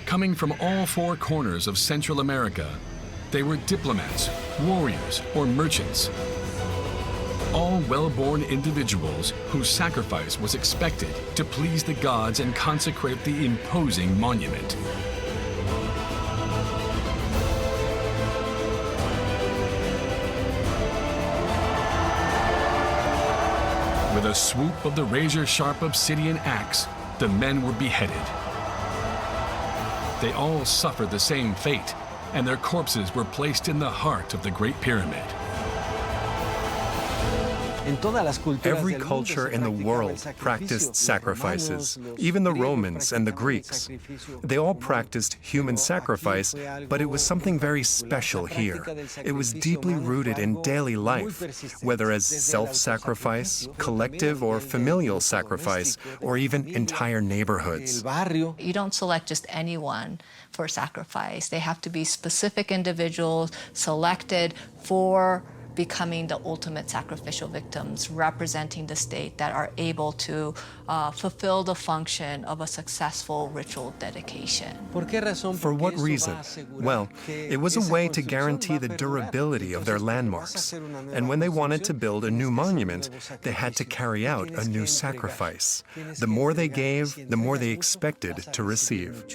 Coming from all 4 corners of Central America, they were diplomats, warriors, or merchants. all well-born individuals whose sacrifice was expected to please the gods and consecrate the imposing monument. With a swoop of the razor-sharp obsidian axe, the men were beheaded. They all suffered the same fate, and their corpses were placed in the heart of the Great Pyramid. Every culture in the world practiced sacrifices, even the Romans and the Greeks. They all practiced human sacrifice, but it was something very special here. It was deeply rooted in daily life, whether as self-sacrifice, collective or familial sacrifice, or even entire neighborhoods. You don't select just anyone for sacrifice. They have to be specific individuals selected for becoming the ultimate sacrificial victims, representing the state that are able to fulfill the function of a successful ritual dedication. For what reason? Well, it was a way to guarantee the durability of their landmarks. And when they wanted to build a new monument, they had to carry out a new sacrifice. The more they gave, the more they expected to receive.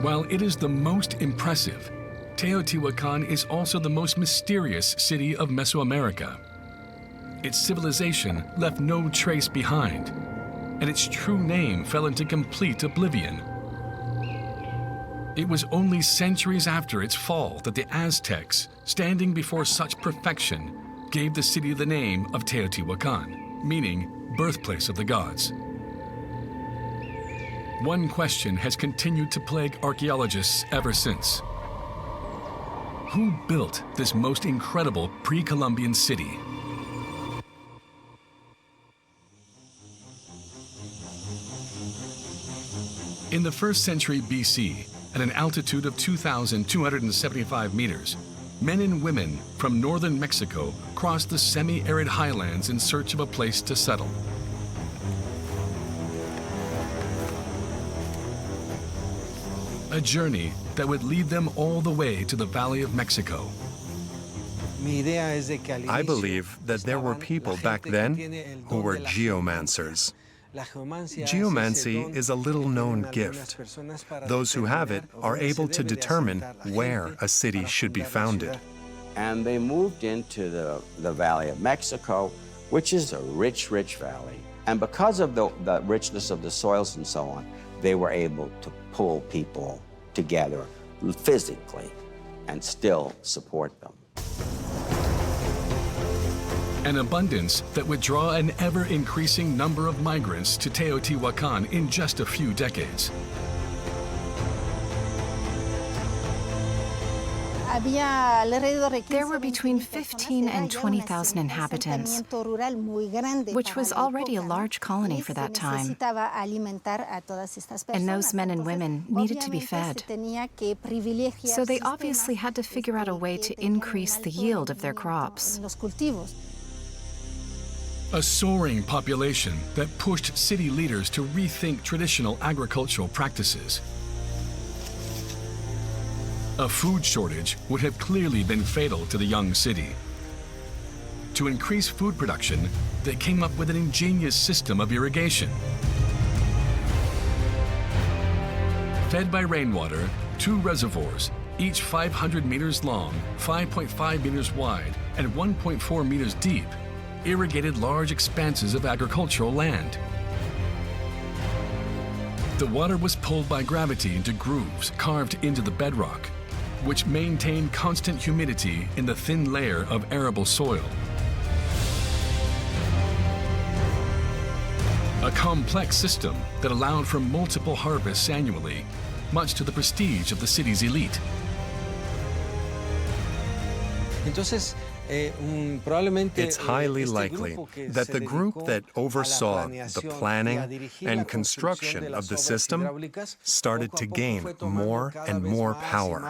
While it is the most impressive, Teotihuacan is also the most mysterious city of Mesoamerica. Its civilization left no trace behind, and its true name fell into complete oblivion. It was only centuries after its fall that the Aztecs, standing before such perfection, gave the city the name of Teotihuacan, meaning birthplace of the gods. One question has continued to plague archaeologists ever since. Who built this most incredible pre-Columbian city? In the 1st century BC, at an altitude of 2,275 meters, men and women from northern Mexico crossed the semi-arid highlands in search of a place to settle. A journey that would lead them all the way to the Valley of Mexico. I believe that there were people back then who were geomancers. Geomancy is a little-known gift. Those who have it are able to determine where a city should be founded. And they moved into the Valley of Mexico, which is a rich, rich valley. And because of the richness of the soils and so on, they were able to pull people together physically and still support them. An abundance that would draw an ever-increasing number of migrants to Teotihuacan in just a few decades. There were between 15 and 20,000 inhabitants, which was already a large colony for that time. And those men and women needed to be fed. So they obviously had to figure out a way to increase the yield of their crops. A soaring population that pushed city leaders to rethink traditional agricultural practices. A food shortage would have clearly been fatal to the young city. To increase food production, they came up with an ingenious system of irrigation. Fed by rainwater, 2 reservoirs, each 500 meters long, 5.5 meters wide, and 1.4 meters deep, irrigated large expanses of agricultural land. The water was pulled by gravity into grooves carved into the bedrock, which maintained constant humidity in the thin layer of arable soil. A complex system that allowed for multiple harvests annually, much to the prestige of the city's elite. It's highly likely that the group that oversaw the planning and construction of the system started to gain more and more power.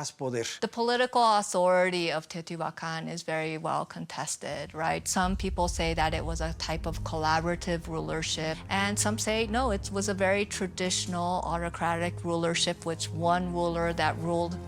The political authority of Teotihuacan is very well contested, right? Some people say that it was a type of collaborative rulership, and some say no, it was a very traditional autocratic rulership, which one ruler that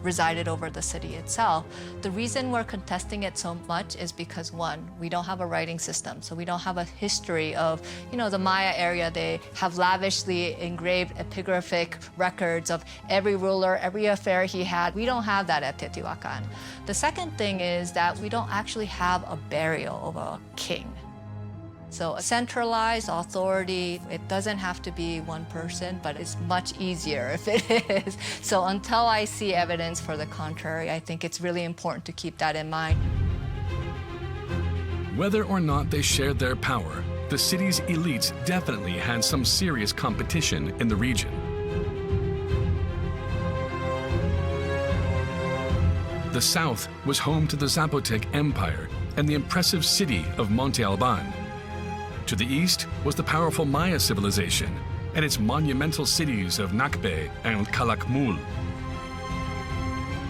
resided over the city itself. The reason we're contesting it so much is because, one, we don't have a writing system, so we don't have a history of, the Maya area. They have lavishly engraved epigraphic records of every ruler, every affair he had. We don't have that at Teotihuacan. The second thing is that we don't actually have a burial of a king. So a centralized authority, it doesn't have to be one person, but it's much easier if it is. So until I see evidence for the contrary, I think it's really important to keep that in mind. Whether or not they shared their power, the city's elites definitely had some serious competition in the region. The south was home to the Zapotec Empire and the impressive city of Monte Alban. To the east was the powerful Maya civilization and its monumental cities of Nakbe and Calakmul.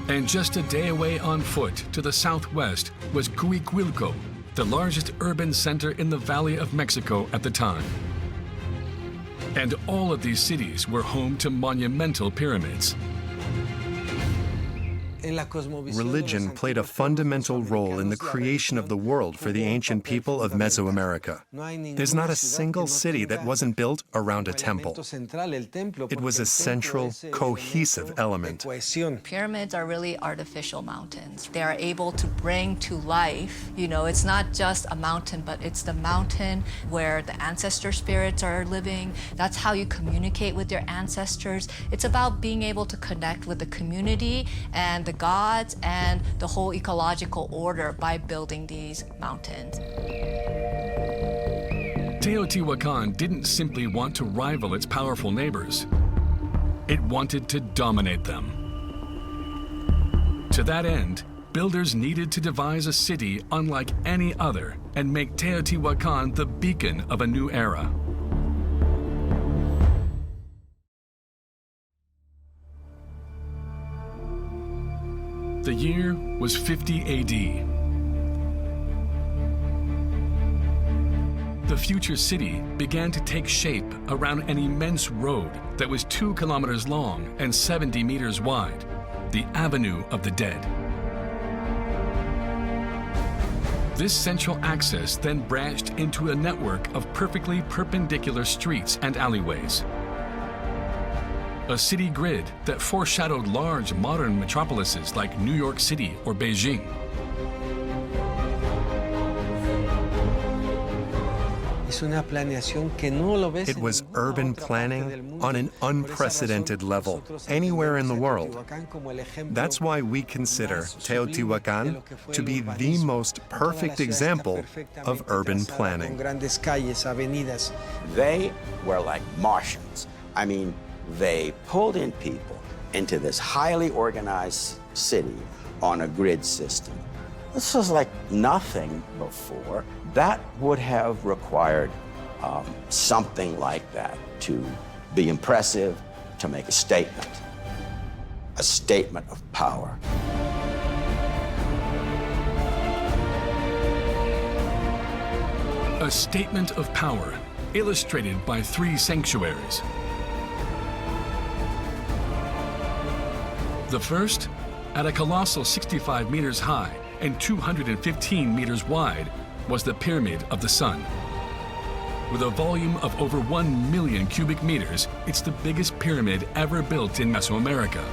And just a day away on foot to the southwest was Cuicuilco, the largest urban center in the Valley of Mexico at the time. And all of these cities were home to monumental pyramids. Religion played a fundamental role in the creation of the world for the ancient people of Mesoamerica. There's not a single city that wasn't built around a temple. It was a central, cohesive element. Pyramids are really artificial mountains. They are able to bring to life, it's not just a mountain, but it's the mountain where the ancestor spirits are living. That's how you communicate with your ancestors. It's about being able to connect with the community and the gods and the whole ecological order by building these mountains. Teotihuacan didn't simply want to rival its powerful neighbors. It wanted to dominate them. To that end, builders needed to devise a city unlike any other and make Teotihuacan the beacon of a new era. The year was 50 AD. The future city began to take shape around an immense road that was 2 kilometers long and 70 meters wide, the Avenue of the Dead. This central axis then branched into a network of perfectly perpendicular streets and alleyways. A city grid that foreshadowed large modern metropolises like New York City or Beijing. It was urban planning on an unprecedented level, anywhere in the world. That's why we consider Teotihuacan to be the most perfect example of urban planning. They were like Martians. They pulled in people into this highly organized city on a grid system. This was like nothing before. That would have required something like that to be impressive, to make a statement of power. A statement of power, illustrated by 3 sanctuaries. The first, at a colossal 65 meters high and 215 meters wide, was the Pyramid of the Sun. With a volume of over 1 million cubic meters, it's the biggest pyramid ever built in Mesoamerica.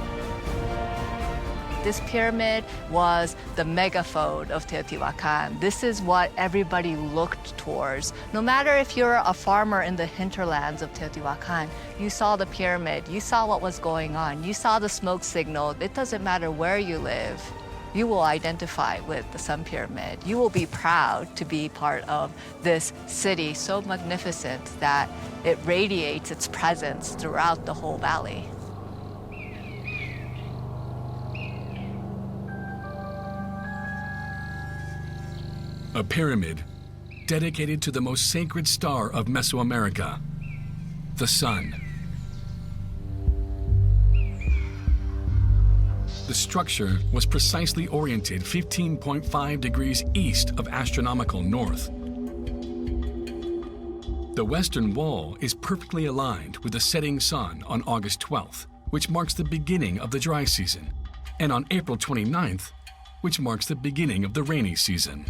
This pyramid was the megaphone of Teotihuacan. This is what everybody looked towards. No matter if you're a farmer in the hinterlands of Teotihuacan, you saw the pyramid, you saw what was going on, you saw the smoke signal. It doesn't matter where you live. You will identify with the Sun Pyramid. You will be proud to be part of this city so magnificent that it radiates its presence throughout the whole valley. A pyramid dedicated to the most sacred star of Mesoamerica, the sun. The structure was precisely oriented 15.5 degrees east of astronomical north. The western wall is perfectly aligned with the setting sun on August 12th, which marks the beginning of the dry season, and on April 29th, which marks the beginning of the rainy season.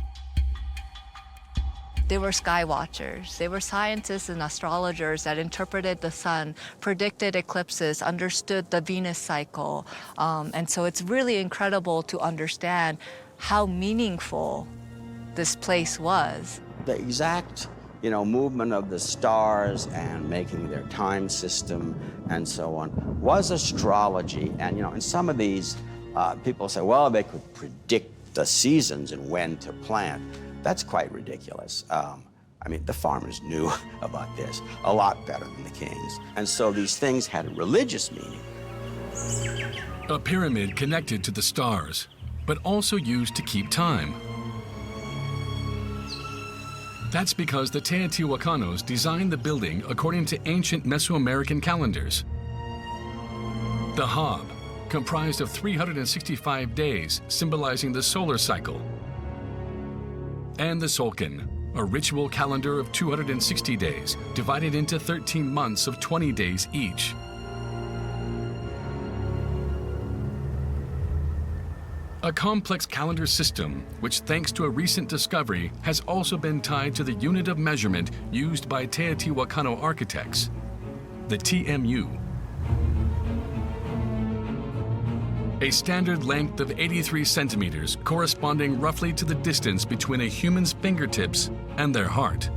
They were sky watchers. They were scientists and astrologers that interpreted the sun, predicted eclipses, understood the Venus cycle. And so it's really incredible to understand how meaningful this place was. The exact, movement of the stars and making their time system and so on was astrology. And, in some of these, people say, well, they could predict the seasons and when to plant. That's quite ridiculous. The farmers knew about this a lot better than the kings. And so these things had a religious meaning. A pyramid connected to the stars, but also used to keep time. That's because the Teotihuacanos designed the building according to ancient Mesoamerican calendars. The Hab, comprised of 365 days, symbolizing the solar cycle. And the Solkin, a ritual calendar of 260 days, divided into 13 months of 20 days each. A complex calendar system, which thanks to a recent discovery, has also been tied to the unit of measurement used by Teotihuacano architects, the TMU. A standard length of 83 centimeters, corresponding roughly to the distance between a human's fingertips and their heart.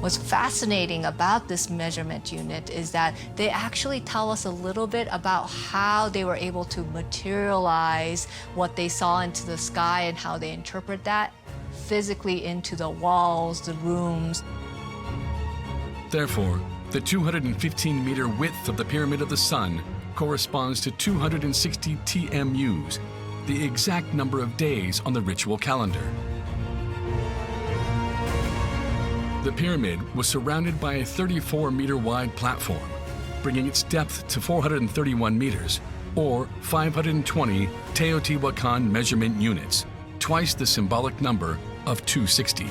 What's fascinating about this measurement unit is that they actually tell us a little bit about how they were able to materialize what they saw into the sky and how they interpret that physically into the walls, the rooms. Therefore, the 215-meter width of the Pyramid of the Sun corresponds to 260 TMUs, the exact number of days on the ritual calendar. The pyramid was surrounded by a 34-meter-wide platform, bringing its depth to 431 meters, or 520 Teotihuacan measurement units, twice the symbolic number of 260.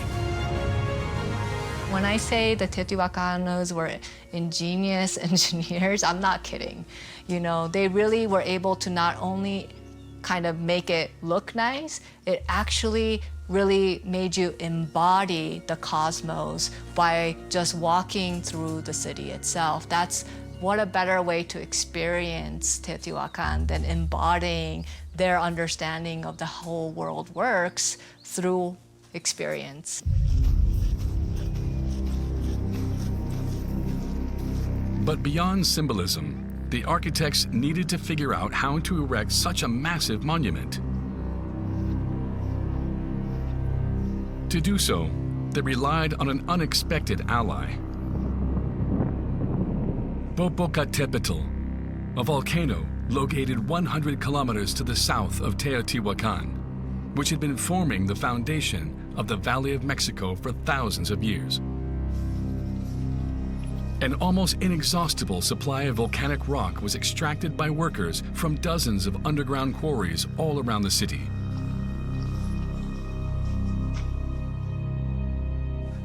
When I say the Teotihuacanos were ingenious engineers, I'm not kidding. They really were able to not only kind of make it look nice, it actually really made you embody the cosmos by just walking through the city itself. What a better way to experience Teotihuacan than embodying their understanding of the whole world works through experience. But beyond symbolism, the architects needed to figure out how to erect such a massive monument. To do so, they relied on an unexpected ally. Popocatépetl, a volcano located 100 kilometers to the south of Teotihuacan, which had been forming the foundation of the Valley of Mexico for thousands of years. An almost inexhaustible supply of volcanic rock was extracted by workers from dozens of underground quarries all around the city.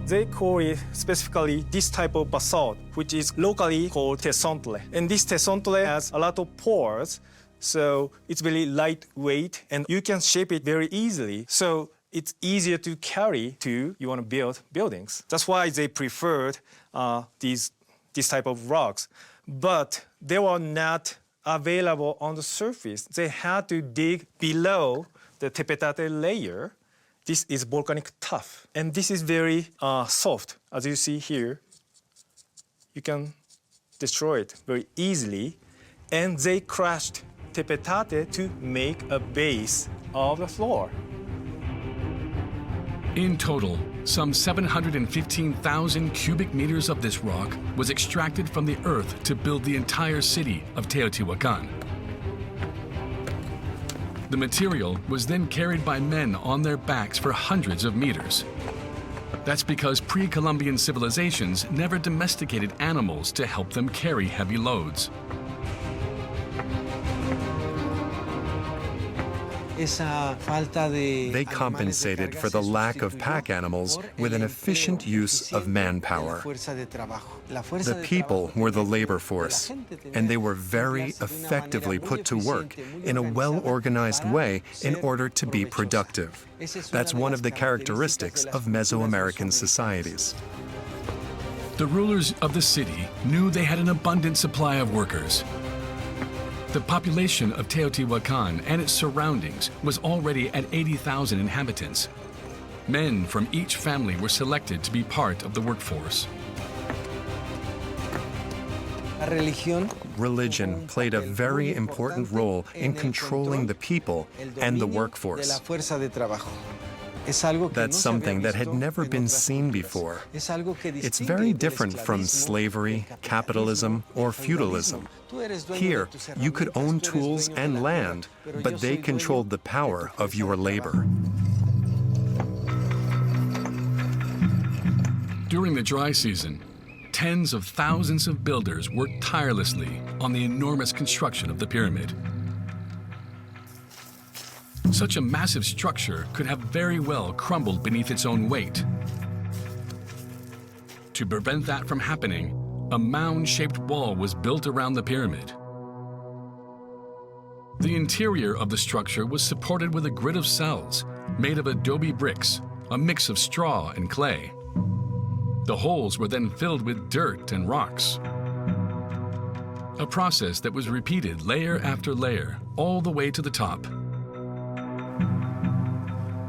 They call it specifically this type of basalt, which is locally called tessontle. And this tessontle has a lot of pores, so it's very lightweight, and you can shape it very easily. So it's easier to carry to you want to build buildings. That's why they preferred this type of rocks. But they were not available on the surface. They had to dig below the tepetate layer. This is volcanic tuff, and this is very soft. As you see here, you can destroy it very easily. And they crushed tepetate to make a base of the floor. In total, some 715,000 cubic meters of this rock was extracted from the earth to build the entire city of Teotihuacan. The material was then carried by men on their backs for hundreds of meters. That's because pre-Columbian civilizations never domesticated animals to help them carry heavy loads. They compensated for the lack of pack animals with an efficient use of manpower. The people were the labor force, and they were very effectively put to work in a well-organized way in order to be productive. That's one of the characteristics of Mesoamerican societies. The rulers of the city knew they had an abundant supply of workers. The population of Teotihuacan and its surroundings was already at 80,000 inhabitants. Men from each family were selected to be part of the workforce. Religion played a very important role in controlling the people and the workforce. That's something that had never been seen before. It's very different from slavery, capitalism, or feudalism. Here, you could own tools and land, but they controlled the power of your labor. During the dry season, tens of thousands of builders worked tirelessly on the enormous construction of the pyramid. Such a massive structure could have very well crumbled beneath its own weight. To prevent that from happening, a mound-shaped wall was built around the pyramid. The interior of the structure was supported with a grid of cells made of adobe bricks, a mix of straw and clay. The holes were then filled with dirt and rocks. A process that was repeated layer after layer, all the way to the top.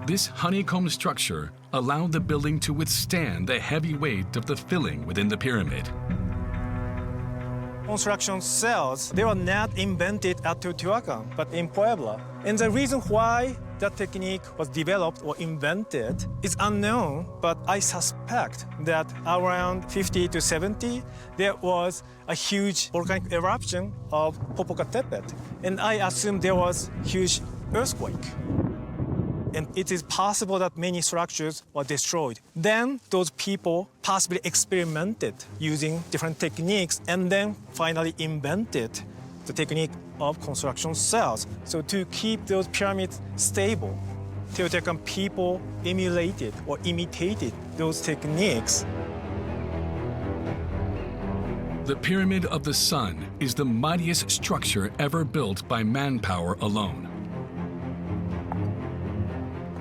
This honeycomb structure allowed the building to withstand the heavy weight of the filling within the pyramid. Construction cells, they were not invented at Teotihuacan, but in Puebla. And the reason why that technique was developed or invented is unknown, but I suspect that around 50 to 70, there was a huge volcanic eruption of Popocatépetl. And I assume there was a huge earthquake. And it is possible that many structures were destroyed. Then those people possibly experimented using different techniques and then finally invented the technique of construction cells. So to keep those pyramids stable, Teotihuacan people emulated or imitated those techniques. The Pyramid of the Sun is the mightiest structure ever built by manpower alone.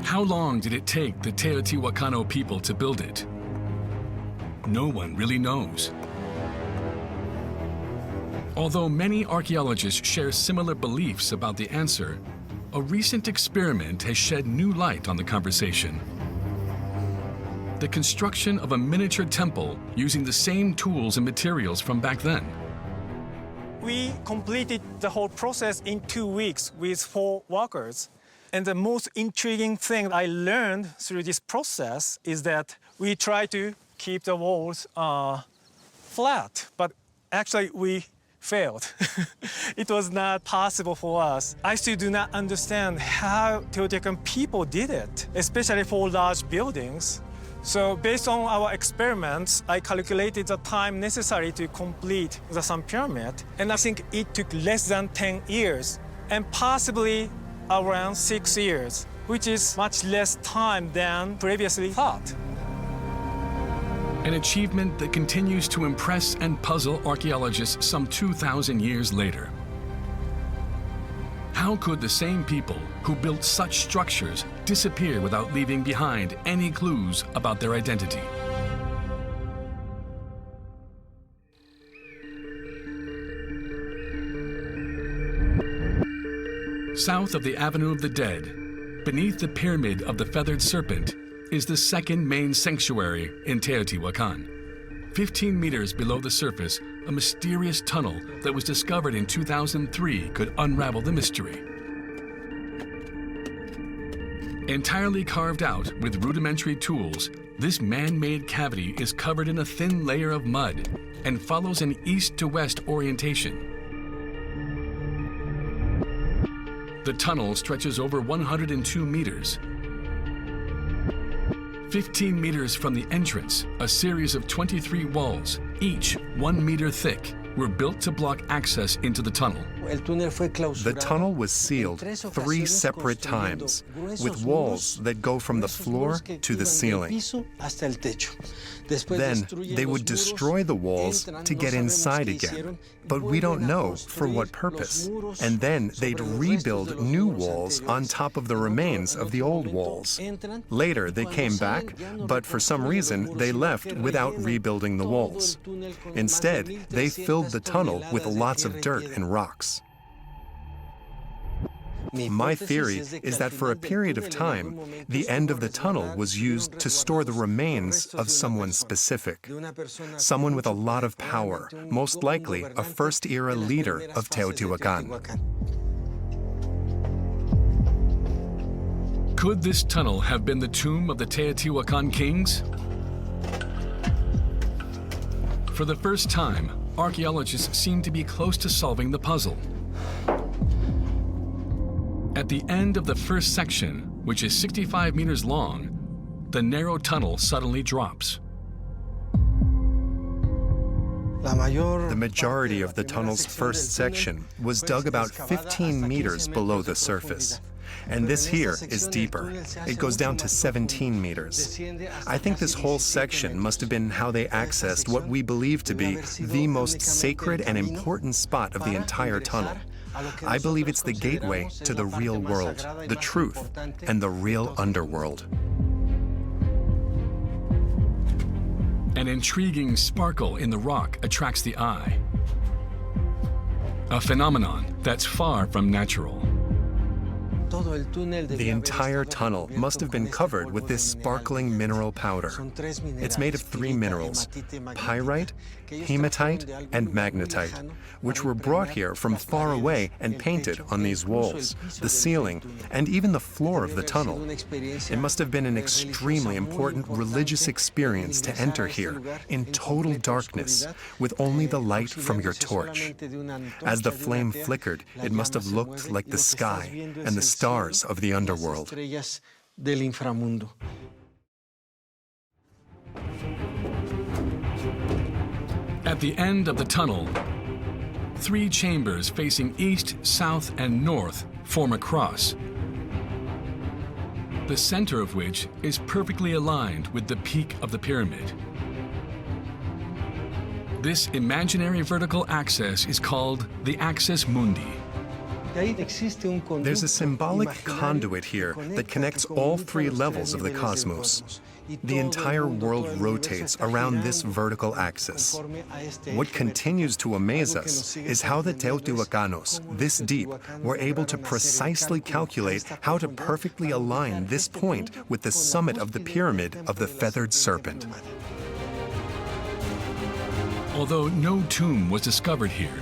How long did it take the Teotihuacano people to build it? No one really knows. Although many archaeologists share similar beliefs about the answer, a recent experiment has shed new light on the conversation. The construction of a miniature temple using the same tools and materials from back then. We completed the whole process in 2 weeks with 4 workers. And the most intriguing thing I learned through this process is that we try to keep the walls flat, but actually we failed. It was not possible for us. I still do not understand how Teotihuacan people did it, especially for large buildings. So based on our experiments, I calculated the time necessary to complete the Sun Pyramid, and I think it took less than 10 years, and possibly around 6 years, which is much less time than previously thought. An achievement that continues to impress and puzzle archaeologists some 2,000 years later. How could the same people who built such structures disappear without leaving behind any clues about their identity? South of the Avenue of the Dead, beneath the Pyramid of the Feathered Serpent, is the second main sanctuary in Teotihuacan. 15 meters below the surface, a mysterious tunnel that was discovered in 2003 could unravel the mystery. Entirely carved out with rudimentary tools, this man-made cavity is covered in a thin layer of mud and follows an east to west orientation. The tunnel stretches over 102 meters. 15 meters from the entrance, a series of 23 walls, each 1 meter thick, were built to block access into the tunnel. The tunnel was sealed 3 separate times, with walls that go from the floor to the ceiling. Then they would destroy the walls to get inside again, but we don't know for what purpose. And then they'd rebuild new walls on top of the remains of the old walls. Later they came back, but for some reason they left without rebuilding the walls. Instead, they filled the tunnel with lots of dirt and rocks. My theory is that for a period of time, the end of the tunnel was used to store the remains of someone specific, someone with a lot of power, most likely a first-era leader of Teotihuacan. Could this tunnel have been the tomb of the Teotihuacan kings? For the first time, archaeologists seem to be close to solving the puzzle. At the end of the first section, which is 65 meters long, the narrow tunnel suddenly drops. The majority of the tunnel's first section was dug about 15 meters below the surface. And this here is deeper. It goes down to 17 meters. I think this whole section must have been how they accessed what we believe to be the most sacred and important spot of the entire tunnel. I believe it's the gateway to the real world, the truth, and the real underworld. An intriguing sparkle in the rock attracts the eye. A phenomenon that's far from natural. The entire tunnel must have been covered with this sparkling mineral powder. It's made of 3 minerals, pyrite, hematite, and magnetite, which were brought here from far away and painted on these walls, the ceiling, and even the floor of the tunnel. It must have been an extremely important religious experience to enter here, in total darkness, with only the light from your torch. As the flame flickered, it must have looked like the sky and the stars of the underworld. At the end of the tunnel, 3 chambers facing east, south, and north form a cross, the center of which is perfectly aligned with the peak of the pyramid. This imaginary vertical axis is called the axis mundi. There's a symbolic conduit here that connects all 3 levels of the cosmos. The entire world rotates around this vertical axis. What continues to amaze us is how the Teotihuacanos, this deep, were able to precisely calculate how to perfectly align this point with the summit of the pyramid of the feathered serpent. Although no tomb was discovered here,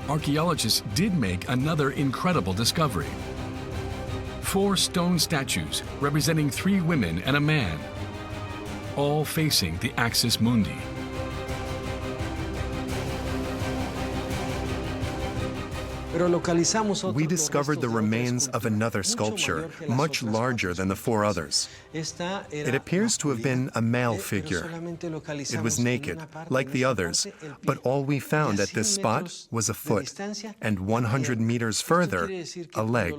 archaeologists did make another incredible discovery. 4 stone statues representing 3 women and a man, all facing the axis mundi. We discovered the remains of another sculpture, much larger than the 4 others. It appears to have been a male figure. It was naked, like the others, but all we found at this spot was a foot, and 100 meters further, a leg.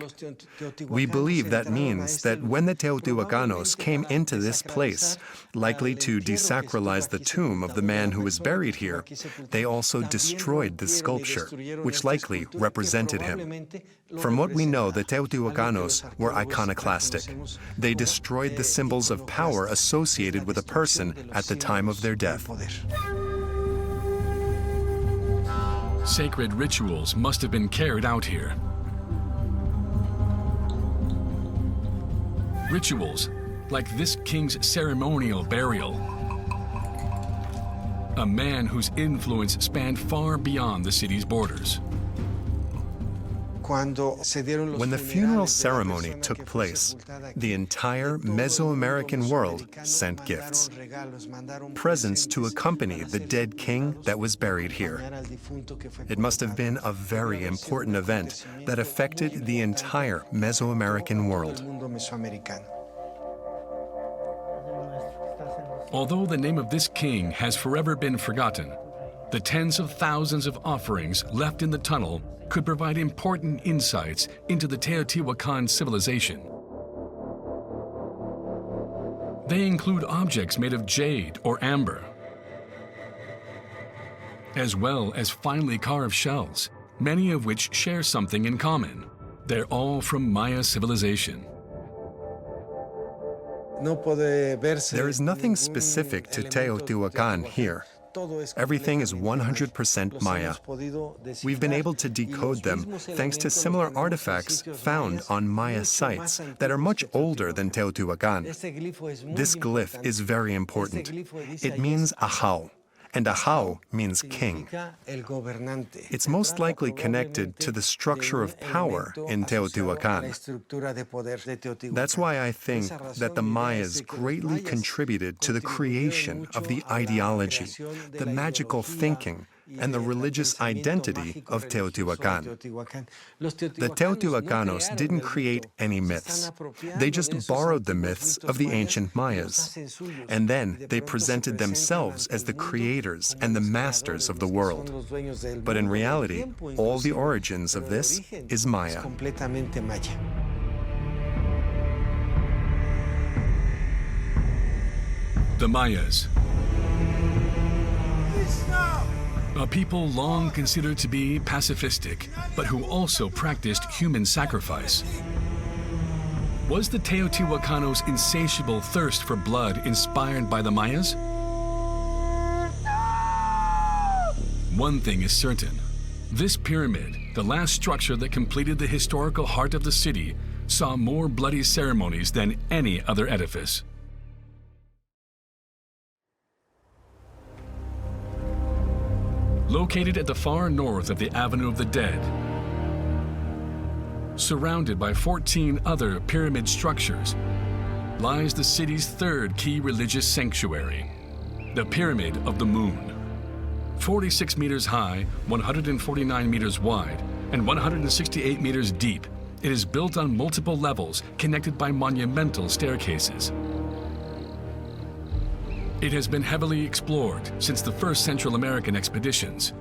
We believe that means that when the Teotihuacanos came into this place, likely to desacralize the tomb of the man who was buried here, they also destroyed the sculpture, which likely represented him. From what we know, the Teotihuacanos were iconoclastic. They destroyed the symbols of power associated with a person at the time of their death. Sacred rituals must have been carried out here. Rituals like this king's ceremonial burial. A man whose influence spanned far beyond the city's borders. When the funeral ceremony took place, the entire Mesoamerican world sent gifts, presents to accompany the dead king that was buried here. It must have been a very important event that affected the entire Mesoamerican world. Although the name of this king has forever been forgotten, The tens of thousands of offerings left in the tunnel could provide important insights into the Teotihuacan civilization. They include objects made of jade or amber, as well as finely carved shells, many of which share something in common. They're all from Maya civilization. There is nothing specific to Teotihuacan here. Everything is 100% Maya. We've been able to decode them thanks to similar artifacts found on Maya sites that are much older than Teotihuacan. This glyph is very important. It means Ahau, and Ahau means king. It's most likely connected to the structure of power in Teotihuacan. That's why I think that the Mayas greatly contributed to the creation of the ideology, the magical thinking, and the religious identity of Teotihuacan. The Teotihuacanos didn't create any myths. They just borrowed the myths of the ancient Mayas. And then they presented themselves as the creators and the masters of the world. But in reality, all the origins of this is Maya. The Mayas. A people long considered to be pacifistic, but who also practiced human sacrifice. Was the Teotihuacanos' insatiable thirst for blood inspired by the Mayas? One thing is certain. This pyramid, the last structure that completed the historical heart of the city, saw more bloody ceremonies than any other edifice. Located at the far north of the Avenue of the Dead, surrounded by 14 other pyramid structures, lies the city's third key religious sanctuary, the Pyramid of the Moon. 46 meters high, 149 meters wide, and 168 meters deep, it is built on multiple levels connected by monumental staircases. It has been heavily explored since the first Central American expeditions,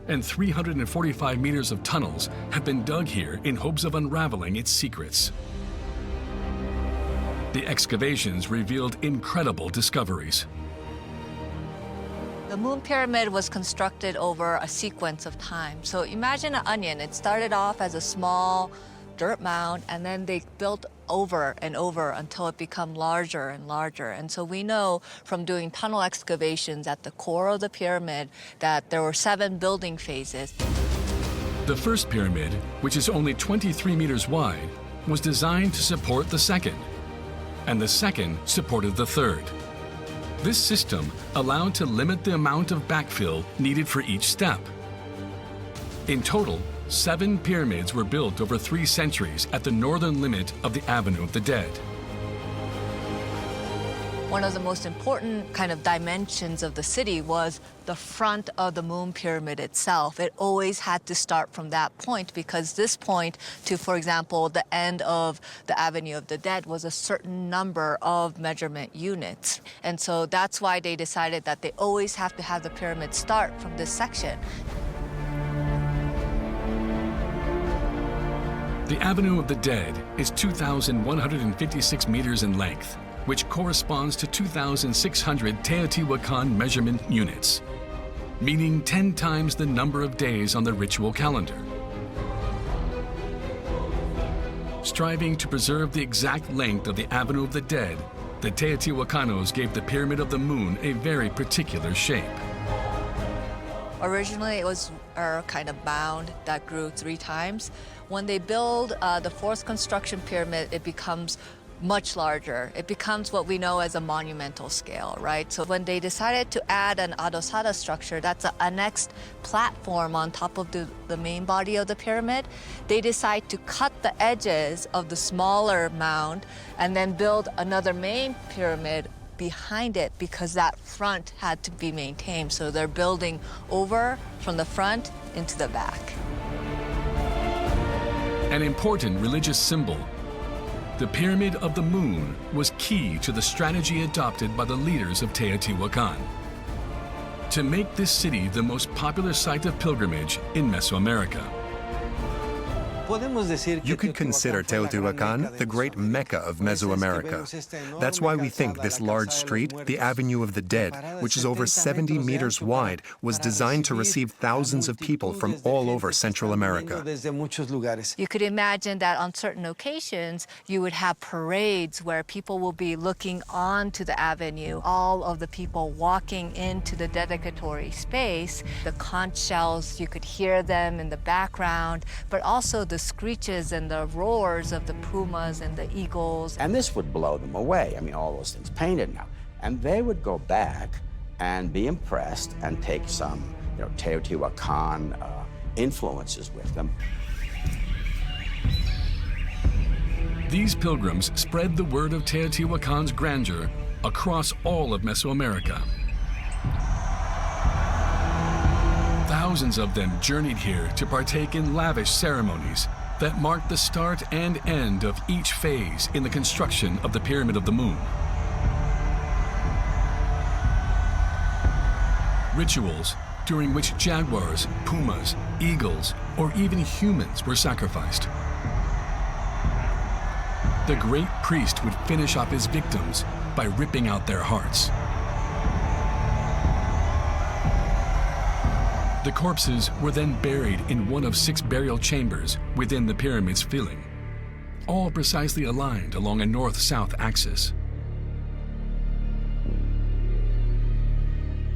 and 345 meters of tunnels have been dug here in hopes of unraveling its secrets. The excavations revealed incredible discoveries. The Moon Pyramid was constructed over a sequence of time. So imagine an onion. It started off as a small dirt mound, and then they built over and over until it became larger and larger. And so we know from doing tunnel excavations at the core of the pyramid that there were 7 building phases. The first pyramid, which is only 23 meters wide, was designed to support the second, and the second supported the third. This system allowed to limit the amount of backfill needed for each step. In total, 7 pyramids were built over 3 centuries at the northern limit of the Avenue of the Dead. One of the most important kind of dimensions of the city was the front of the Moon Pyramid itself. It always had to start from that point because this point to, for example, the end of the Avenue of the Dead was a certain number of measurement units. And so that's why they decided that they always have to have the pyramid start from this section. The Avenue of the Dead is 2,156 meters in length, which corresponds to 2,600 Teotihuacan measurement units, meaning 10 times the number of days on the ritual calendar. Striving to preserve the exact length of the Avenue of the Dead, the Teotihuacanos gave the Pyramid of the Moon a very particular shape. Originally, it was a kind of mound that grew 3 times. When they build the 4th construction pyramid, it becomes much larger. It becomes what we know as a monumental scale, right? So when they decided to add an adosada structure, that's an annexed platform on top of the main body of the pyramid, they decide to cut the edges of the smaller mound and then build another main pyramid behind it because that front had to be maintained. So they're building over from the front into the back. An important religious symbol, the Pyramid of the Moon was key to the strategy adopted by the leaders of Teotihuacan. to make this city the most popular site of pilgrimage in Mesoamerica. You could consider Teotihuacan the great Mecca of Mesoamerica. That's why we think this large street, the Avenue of the Dead, which is over 70 meters wide, was designed to receive thousands of people from all over Central America. You could imagine that on certain occasions, you would have parades where people will be looking onto the avenue, all of the people walking into the dedicatory space. The conch shells, you could hear them in the background, but also the screeches and the roars of the pumas and the eagles. And this would blow them away. I mean, all those things painted now. And they would go back and be impressed and take some, Teotihuacan influences with them. These pilgrims spread the word of Teotihuacan's grandeur across all of Mesoamerica. Thousands of them journeyed here to partake in lavish ceremonies that marked the start and end of each phase in the construction of the Pyramid of the Moon. Rituals during which jaguars, pumas, eagles, or even humans were sacrificed. The great priest would finish off his victims by ripping out their hearts. The corpses were then buried in one of 6 burial chambers within the pyramid's filling, all precisely aligned along a north-south axis.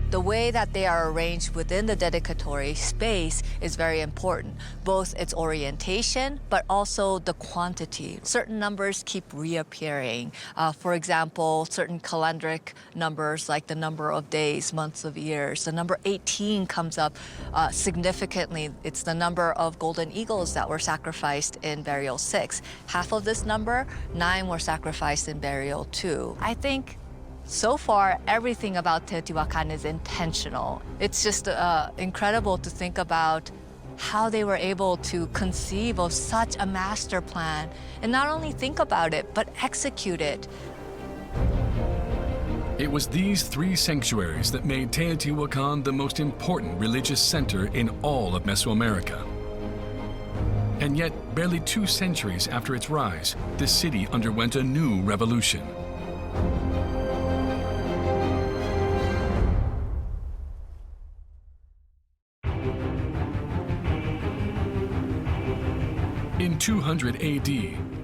The way that they are arranged within the dedicatory space is very important, both its orientation, but also the quantity. Certain numbers keep reappearing. For example, certain calendric numbers, like the number of days, months of years. The number 18 comes up significantly. It's the number of golden eagles that were sacrificed in burial 6. Half of this number, 9 were sacrificed in burial 2. I think so far, everything about Teotihuacan is intentional. It's just incredible to think about how they were able to conceive of such a master plan and not only think about it, but execute it. It was these 3 sanctuaries that made Teotihuacan the most important religious center in all of Mesoamerica. And yet, barely 2 centuries after its rise, the city underwent a new revolution. In 200 AD,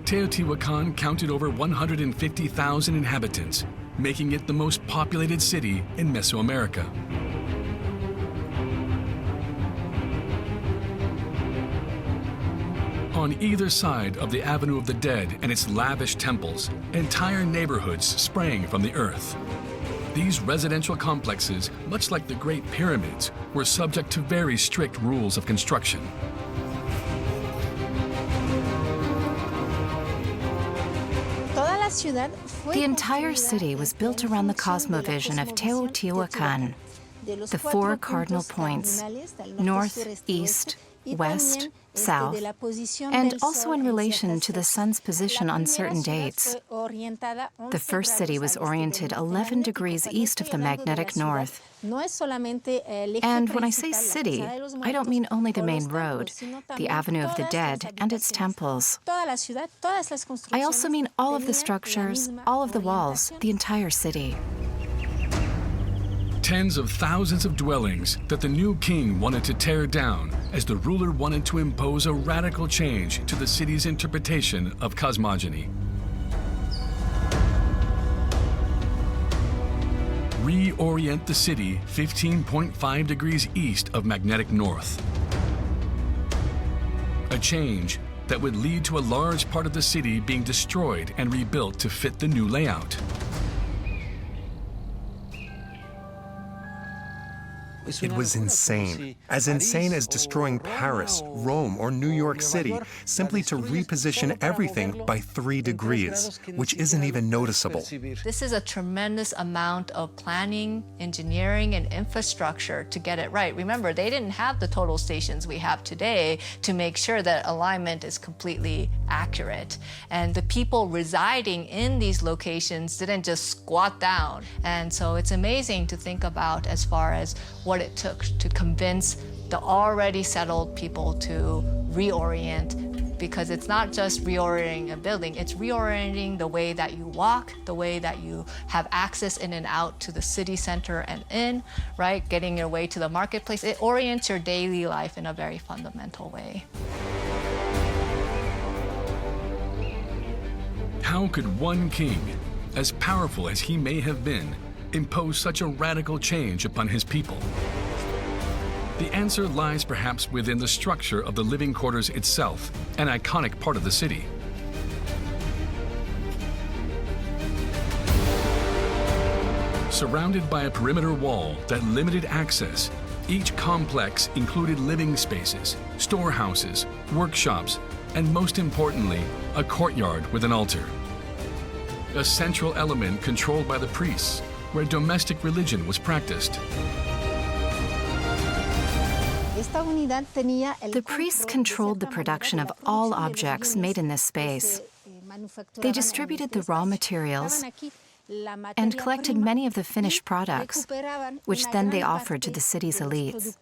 Teotihuacan counted over 150,000 inhabitants, making it the most populated city in Mesoamerica. On either side of the Avenue of the Dead and its lavish temples, entire neighborhoods sprang from the earth. These residential complexes, much like the Great Pyramids, were subject to very strict rules of construction. The entire city was built around the cosmovision of Teotihuacan. The 4 cardinal points, north, east, west, south, and also in relation to the sun's position on certain dates. The first city was oriented 11 degrees east of the magnetic north. And when I say city, I don't mean only the main road, the Avenue of the Dead, and its temples. I also mean all of the structures, all of the walls, the entire city. Tens of thousands of dwellings that the new king wanted to tear down as the ruler wanted to impose a radical change to the city's interpretation of cosmogony. Reorient the city 15.5 degrees east of magnetic north. A change that would lead to a large part of the city being destroyed and rebuilt to fit the new layout. It was insane as destroying Paris, Rome, or New York City, simply to reposition everything by 3 degrees, which isn't even noticeable. This is a tremendous amount of planning, engineering, and infrastructure to get it right. Remember, they didn't have the total stations we have today to make sure that alignment is completely accurate. And the people residing in these locations didn't just squat down. And so it's amazing to think about as far as what it took to convince the already settled people to reorient, because it's not just reorienting a building, it's reorienting the way that you walk, the way that you have access in and out to the city center and in, right? Getting your way to the marketplace. It orients your daily life in a very fundamental way. How could one king, as powerful as he may have been, impose such a radical change upon his people? The answer lies perhaps within the structure of the living quarters itself, an iconic part of the city. Surrounded by a perimeter wall that limited access, each complex included living spaces, storehouses, workshops, and most importantly, a courtyard with an altar. A central element controlled by the priests, where domestic religion was practiced. The priests controlled the production of all objects made in this space. They distributed the raw materials and collected many of the finished products, which then they offered to the city's elites.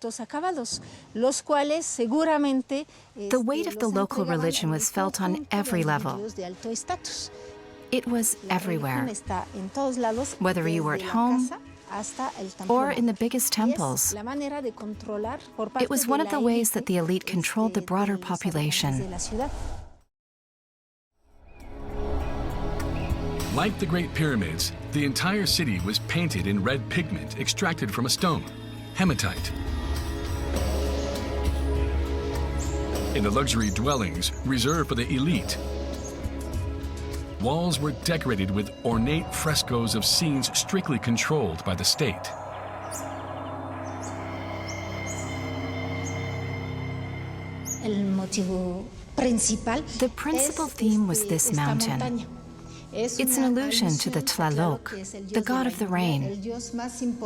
The weight of the local religion was felt on every level. It was everywhere, whether you were at home or in the biggest temples. It was one of the ways that the elite controlled the broader population. Like the Great Pyramids, the entire city was painted in red pigment extracted from a stone, hematite. In the luxury dwellings reserved for the elite, walls were decorated with ornate frescoes of scenes strictly controlled by the state. The principal theme was this mountain. It's an allusion to the Tlaloc, the god of the rain,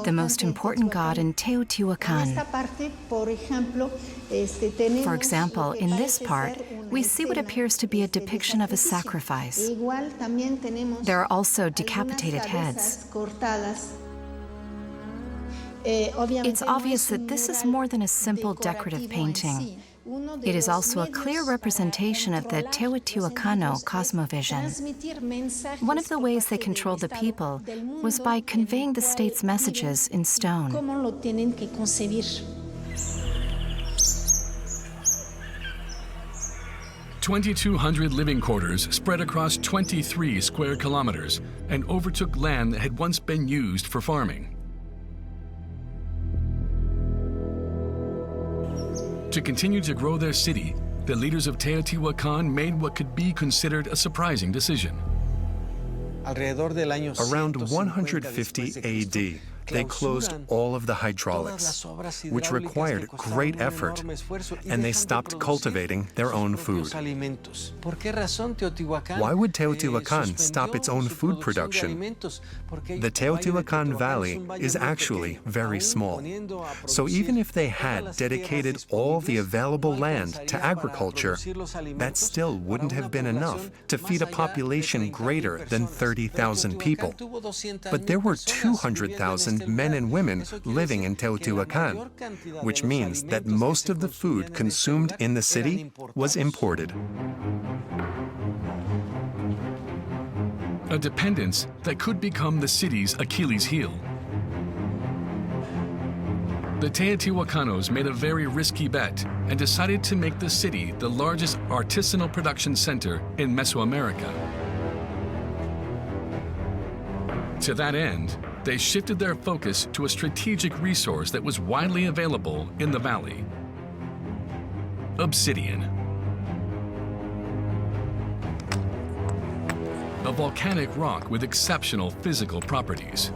the most important god in Teotihuacan. For example, in this part, we see what appears to be a depiction of a sacrifice. There are also decapitated heads. It's obvious that this is more than a simple decorative painting. It is also a clear representation of the Teotihuacano cosmovision. One of the ways they controlled the people was by conveying the state's messages in stone. 2,200 living quarters spread across 23 square kilometers and overtook land that had once been used for farming. To continue to grow their city, the leaders of Teotihuacan made what could be considered a surprising decision. Around 150 AD, they closed all of the hydraulics, which required great effort, and they stopped cultivating their own food. Why would Teotihuacan stop its own food production? The Teotihuacan Valley is actually very small, so even if they had dedicated all the available land to agriculture, that still wouldn't have been enough to feed a population greater than 30,000 people. But there were 200,000 men and women living in Teotihuacan, which means that most of the food consumed in the city was imported. A dependence that could become the city's Achilles heel. The Teotihuacanos made a very risky bet and decided to make the city the largest artisanal production center in Mesoamerica. To that end, they shifted their focus to a strategic resource that was widely available in the valley: obsidian. A volcanic rock with exceptional physical properties.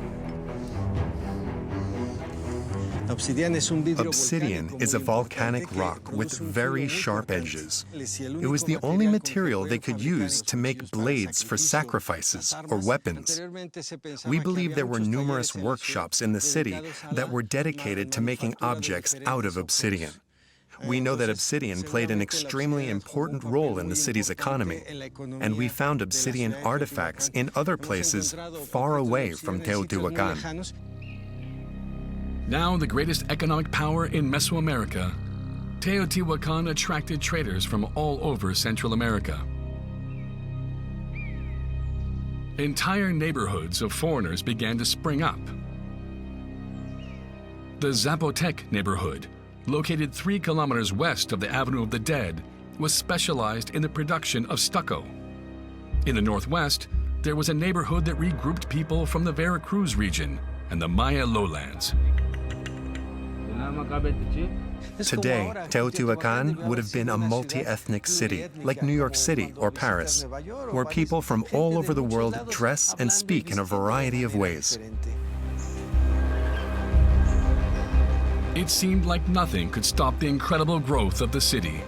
Obsidian is a volcanic rock with very sharp edges. It was the only material they could use to make blades for sacrifices or weapons. We believe there were numerous workshops in the city that were dedicated to making objects out of obsidian. We know that obsidian played an extremely important role in the city's economy, and we found obsidian artifacts in other places far away from Teotihuacan. Now the greatest economic power in Mesoamerica, Teotihuacan attracted traders from all over Central America. Entire neighborhoods of foreigners began to spring up. The Zapotec neighborhood, located 3 kilometers west of the Avenue of the Dead, was specialized in the production of stucco. In the northwest, there was a neighborhood that regrouped people from the Veracruz region and the Maya lowlands. Today, Teotihuacan would have been a multi-ethnic city, like New York City or Paris, where people from all over the world dress and speak in a variety of ways. It seemed like nothing could stop the incredible growth of the city.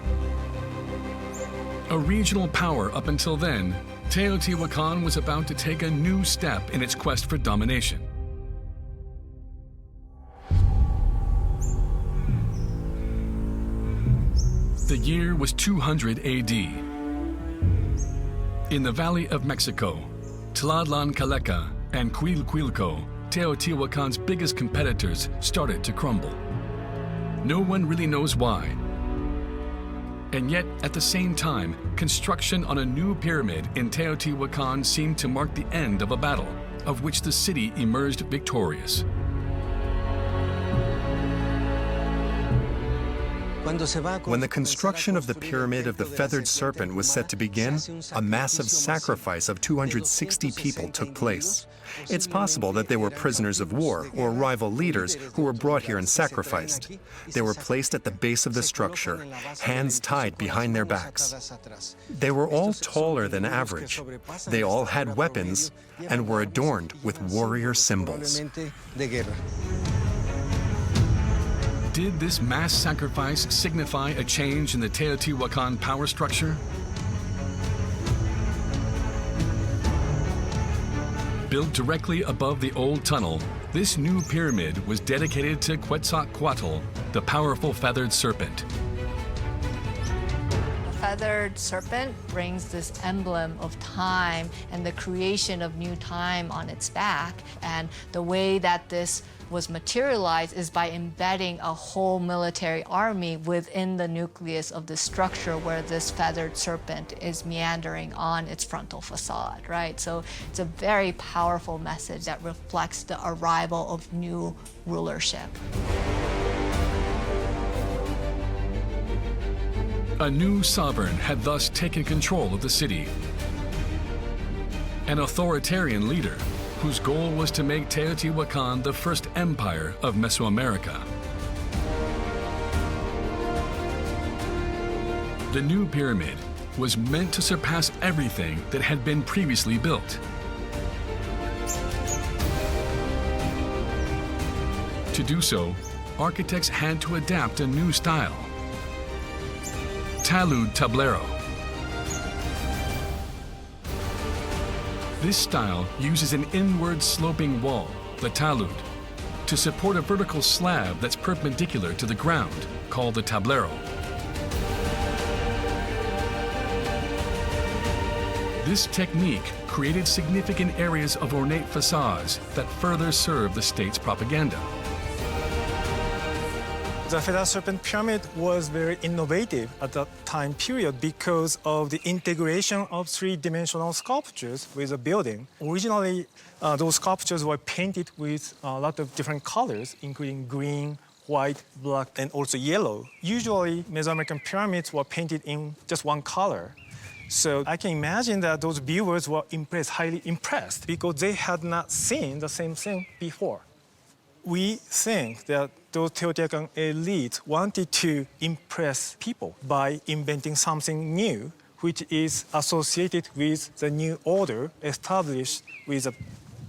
A regional power up until then, Teotihuacan was about to take a new step in its quest for domination. The year was 200 AD. In the Valley of Mexico, Tlalnacaleca and Cuilco, Teotihuacan's biggest competitors, started to crumble. No one really knows why. And yet, at the same time, construction on a new pyramid in Teotihuacan seemed to mark the end of a battle, of which the city emerged victorious. When the construction of the Pyramid of the Feathered Serpent was set to begin, a massive sacrifice of 260 people took place. It's possible that they were prisoners of war or rival leaders who were brought here and sacrificed. They were placed at the base of the structure, hands tied behind their backs. They were all taller than average. They all had weapons and were adorned with warrior symbols. Did this mass sacrifice signify a change in the Teotihuacan power structure? Built directly above the old tunnel, this new pyramid was dedicated to Quetzalcoatl, the powerful feathered serpent. The feathered serpent brings this emblem of time and the creation of new time on its back. And the way that this was materialized is by embedding a whole military army within the nucleus of the structure where this feathered serpent is meandering on its frontal facade, right? So it's a very powerful message that reflects the arrival of new rulership. A new sovereign had thus taken control of the city. An authoritarian leader whose goal was to make Teotihuacan the first empire of Mesoamerica. The new pyramid was meant to surpass everything that had been previously built. To do so, architects had to adapt a new style: talud tablero. This style uses an inward sloping wall, the talud, to support a vertical slab that's perpendicular to the ground, called the tablero. This technique created significant areas of ornate facades that further served the state's propaganda. The Feathered Serpent Pyramid was very innovative at that time period because of the integration of three-dimensional sculptures with the building. Originally, those sculptures were painted with a lot of different colors, including green, white, black, and also yellow. Usually, Mesoamerican pyramids were painted in just one color. So I can imagine that those viewers were highly impressed, because they had not seen the same thing before. We think that those Teotihuacan elites wanted to impress people by inventing something new, which is associated with the new order established with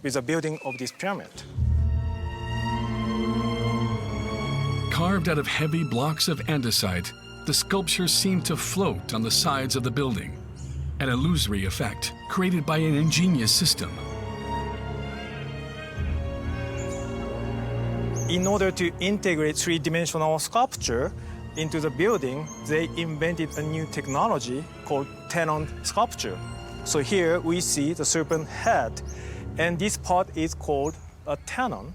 the building of this pyramid. Carved out of heavy blocks of andesite, the sculptures seem to float on the sides of the building, an illusory effect created by an ingenious system. In order to integrate three-dimensional sculpture into the building, they invented a new technology called tenon sculpture. So here we see the serpent head, and this part is called a tenon.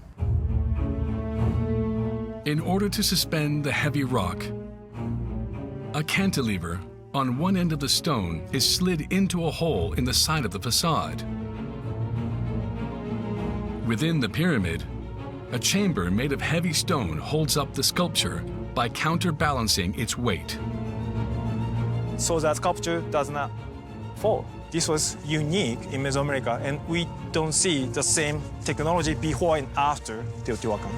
In order to suspend the heavy rock, a cantilever on one end of the stone is slid into a hole in the side of the facade. Within the pyramid, a chamber made of heavy stone holds up the sculpture by counterbalancing its weight. So that sculpture does not fall. This was unique in Mesoamerica, and we don't see the same technology before and after Teotihuacan.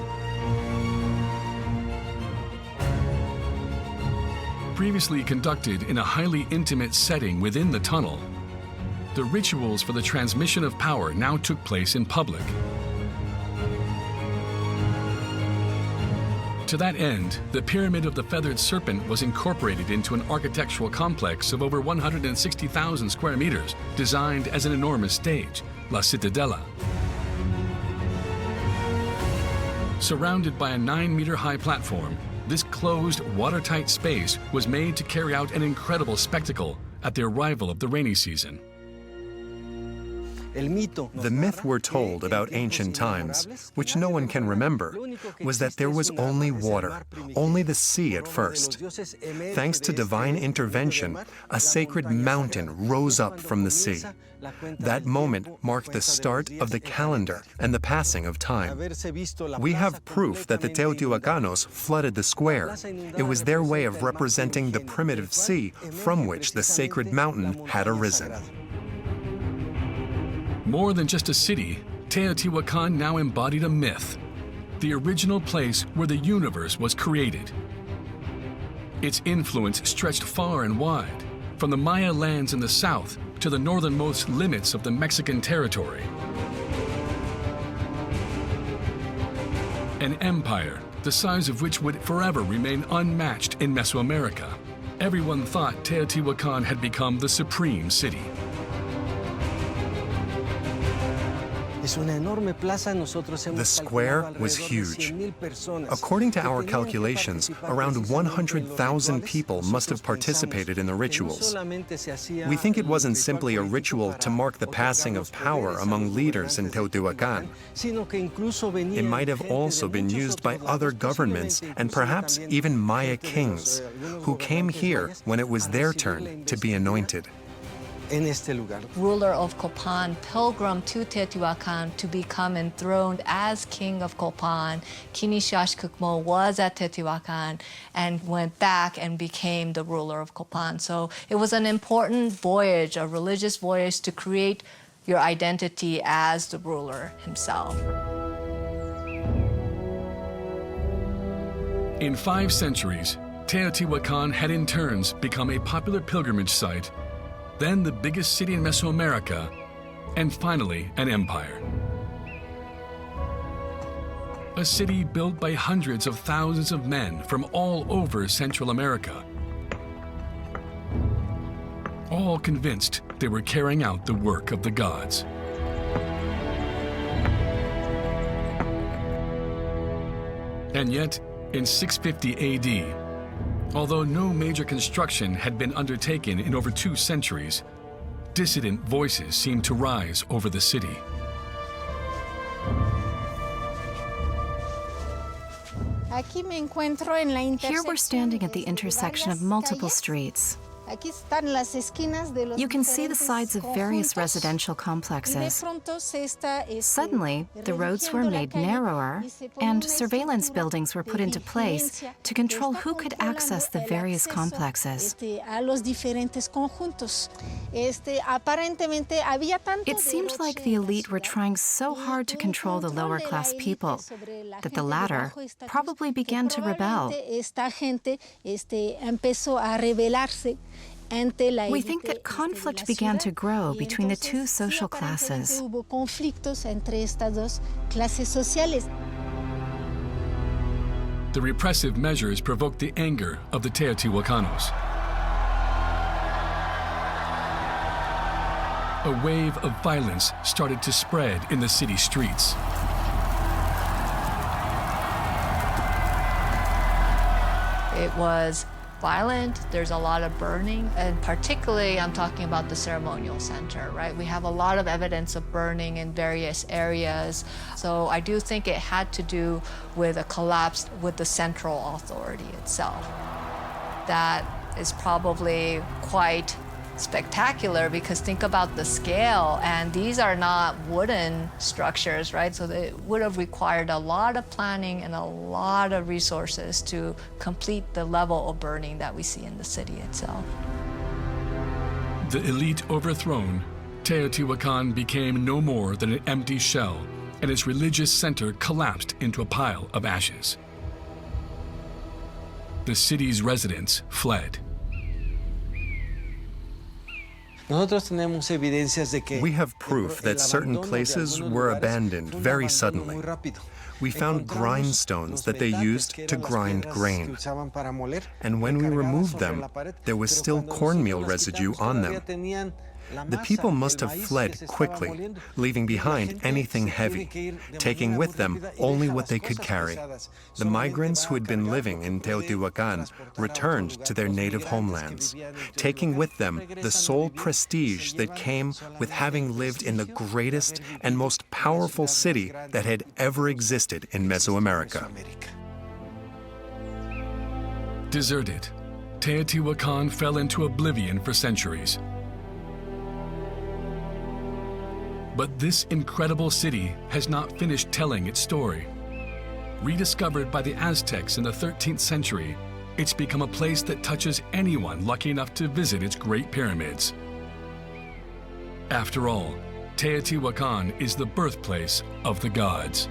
Previously conducted in a highly intimate setting within the tunnel, the rituals for the transmission of power now took place in public. To that end, the Pyramid of the Feathered Serpent was incorporated into an architectural complex of over 160,000 square meters, designed as an enormous stage, La Cittadella. Surrounded by a 9-meter-high platform, this closed, watertight space was made to carry out an incredible spectacle at the arrival of the rainy season. The myth we're told about ancient times, which no one can remember, was that there was only water, only the sea at first. Thanks to divine intervention, a sacred mountain rose up from the sea. That moment marked the start of the calendar and the passing of time. We have proof that the Teotihuacanos flooded the square. It was their way of representing the primitive sea from which the sacred mountain had arisen. More than just a city, Teotihuacan now embodied a myth, the original place where the universe was created. Its influence stretched far and wide, from the Maya lands in the south to the northernmost limits of the Mexican territory. An empire, the size of which would forever remain unmatched in Mesoamerica. Everyone thought Teotihuacan had become the supreme city. The square was huge. According to our calculations, around 100,000 people must have participated in the rituals. We think it wasn't simply a ritual to mark the passing of power among leaders in Teotihuacan. It might have also been used by other governments and perhaps even Maya kings, who came here when it was their turn to be anointed. Ruler of Copan pilgrimed to Teotihuacan to become enthroned as king of Copan. Kinishashkukmo was at Teotihuacan and went back and became the ruler of Copan. So it was an important voyage, a religious voyage, to create your identity as the ruler himself. In 5 centuries, Teotihuacan had in turns become a popular pilgrimage site, then the biggest city in Mesoamerica, and finally an empire. A city built by hundreds of thousands of men from all over Central America, all convinced they were carrying out the work of the gods. And yet, in 650 AD, although no major construction had been undertaken in over 2 centuries, dissident voices seemed to rise over the city. Here we're standing at the intersection of multiple streets. You can see the sides of various residential complexes. Suddenly, the roads were made narrower, and surveillance buildings were put into place to control who could access the various complexes. It seemed like the elite were trying so hard to control the lower-class people that the latter probably began to rebel. We think that conflict began to grow between the 2 social classes. The The repressive measures provoked the anger of the Teotihuacanos. A wave of violence started to spread in the city streets. It was violent, there's a lot of burning, and particularly I'm talking about the ceremonial center, right? We have a lot of evidence of burning in various areas. So I do think it had to do with a collapse with the central authority itself. That is probably quite spectacular because think about the scale, and these are not wooden structures, right? So it would have required a lot of planning and a lot of resources to complete the level of burning that we see in the city itself. The elite overthrown, Teotihuacan became no more than an empty shell, and its religious center collapsed into a pile of ashes. The city's residents fled. We have proof that certain places were abandoned very suddenly. We found grindstones that they used to grind grain. And when we removed them, there was still cornmeal residue on them. The people must have fled quickly, leaving behind anything heavy, taking with them only what they could carry. The migrants who had been living in Teotihuacan returned to their native homelands, taking with them the sole prestige that came with having lived in the greatest and most powerful city that had ever existed in Mesoamerica. Deserted, Teotihuacan fell into oblivion for centuries. But this incredible city has not finished telling its story. Rediscovered by the Aztecs in the 13th century, it's become a place that touches anyone lucky enough to visit its great pyramids. After all, Teotihuacan is the birthplace of the gods.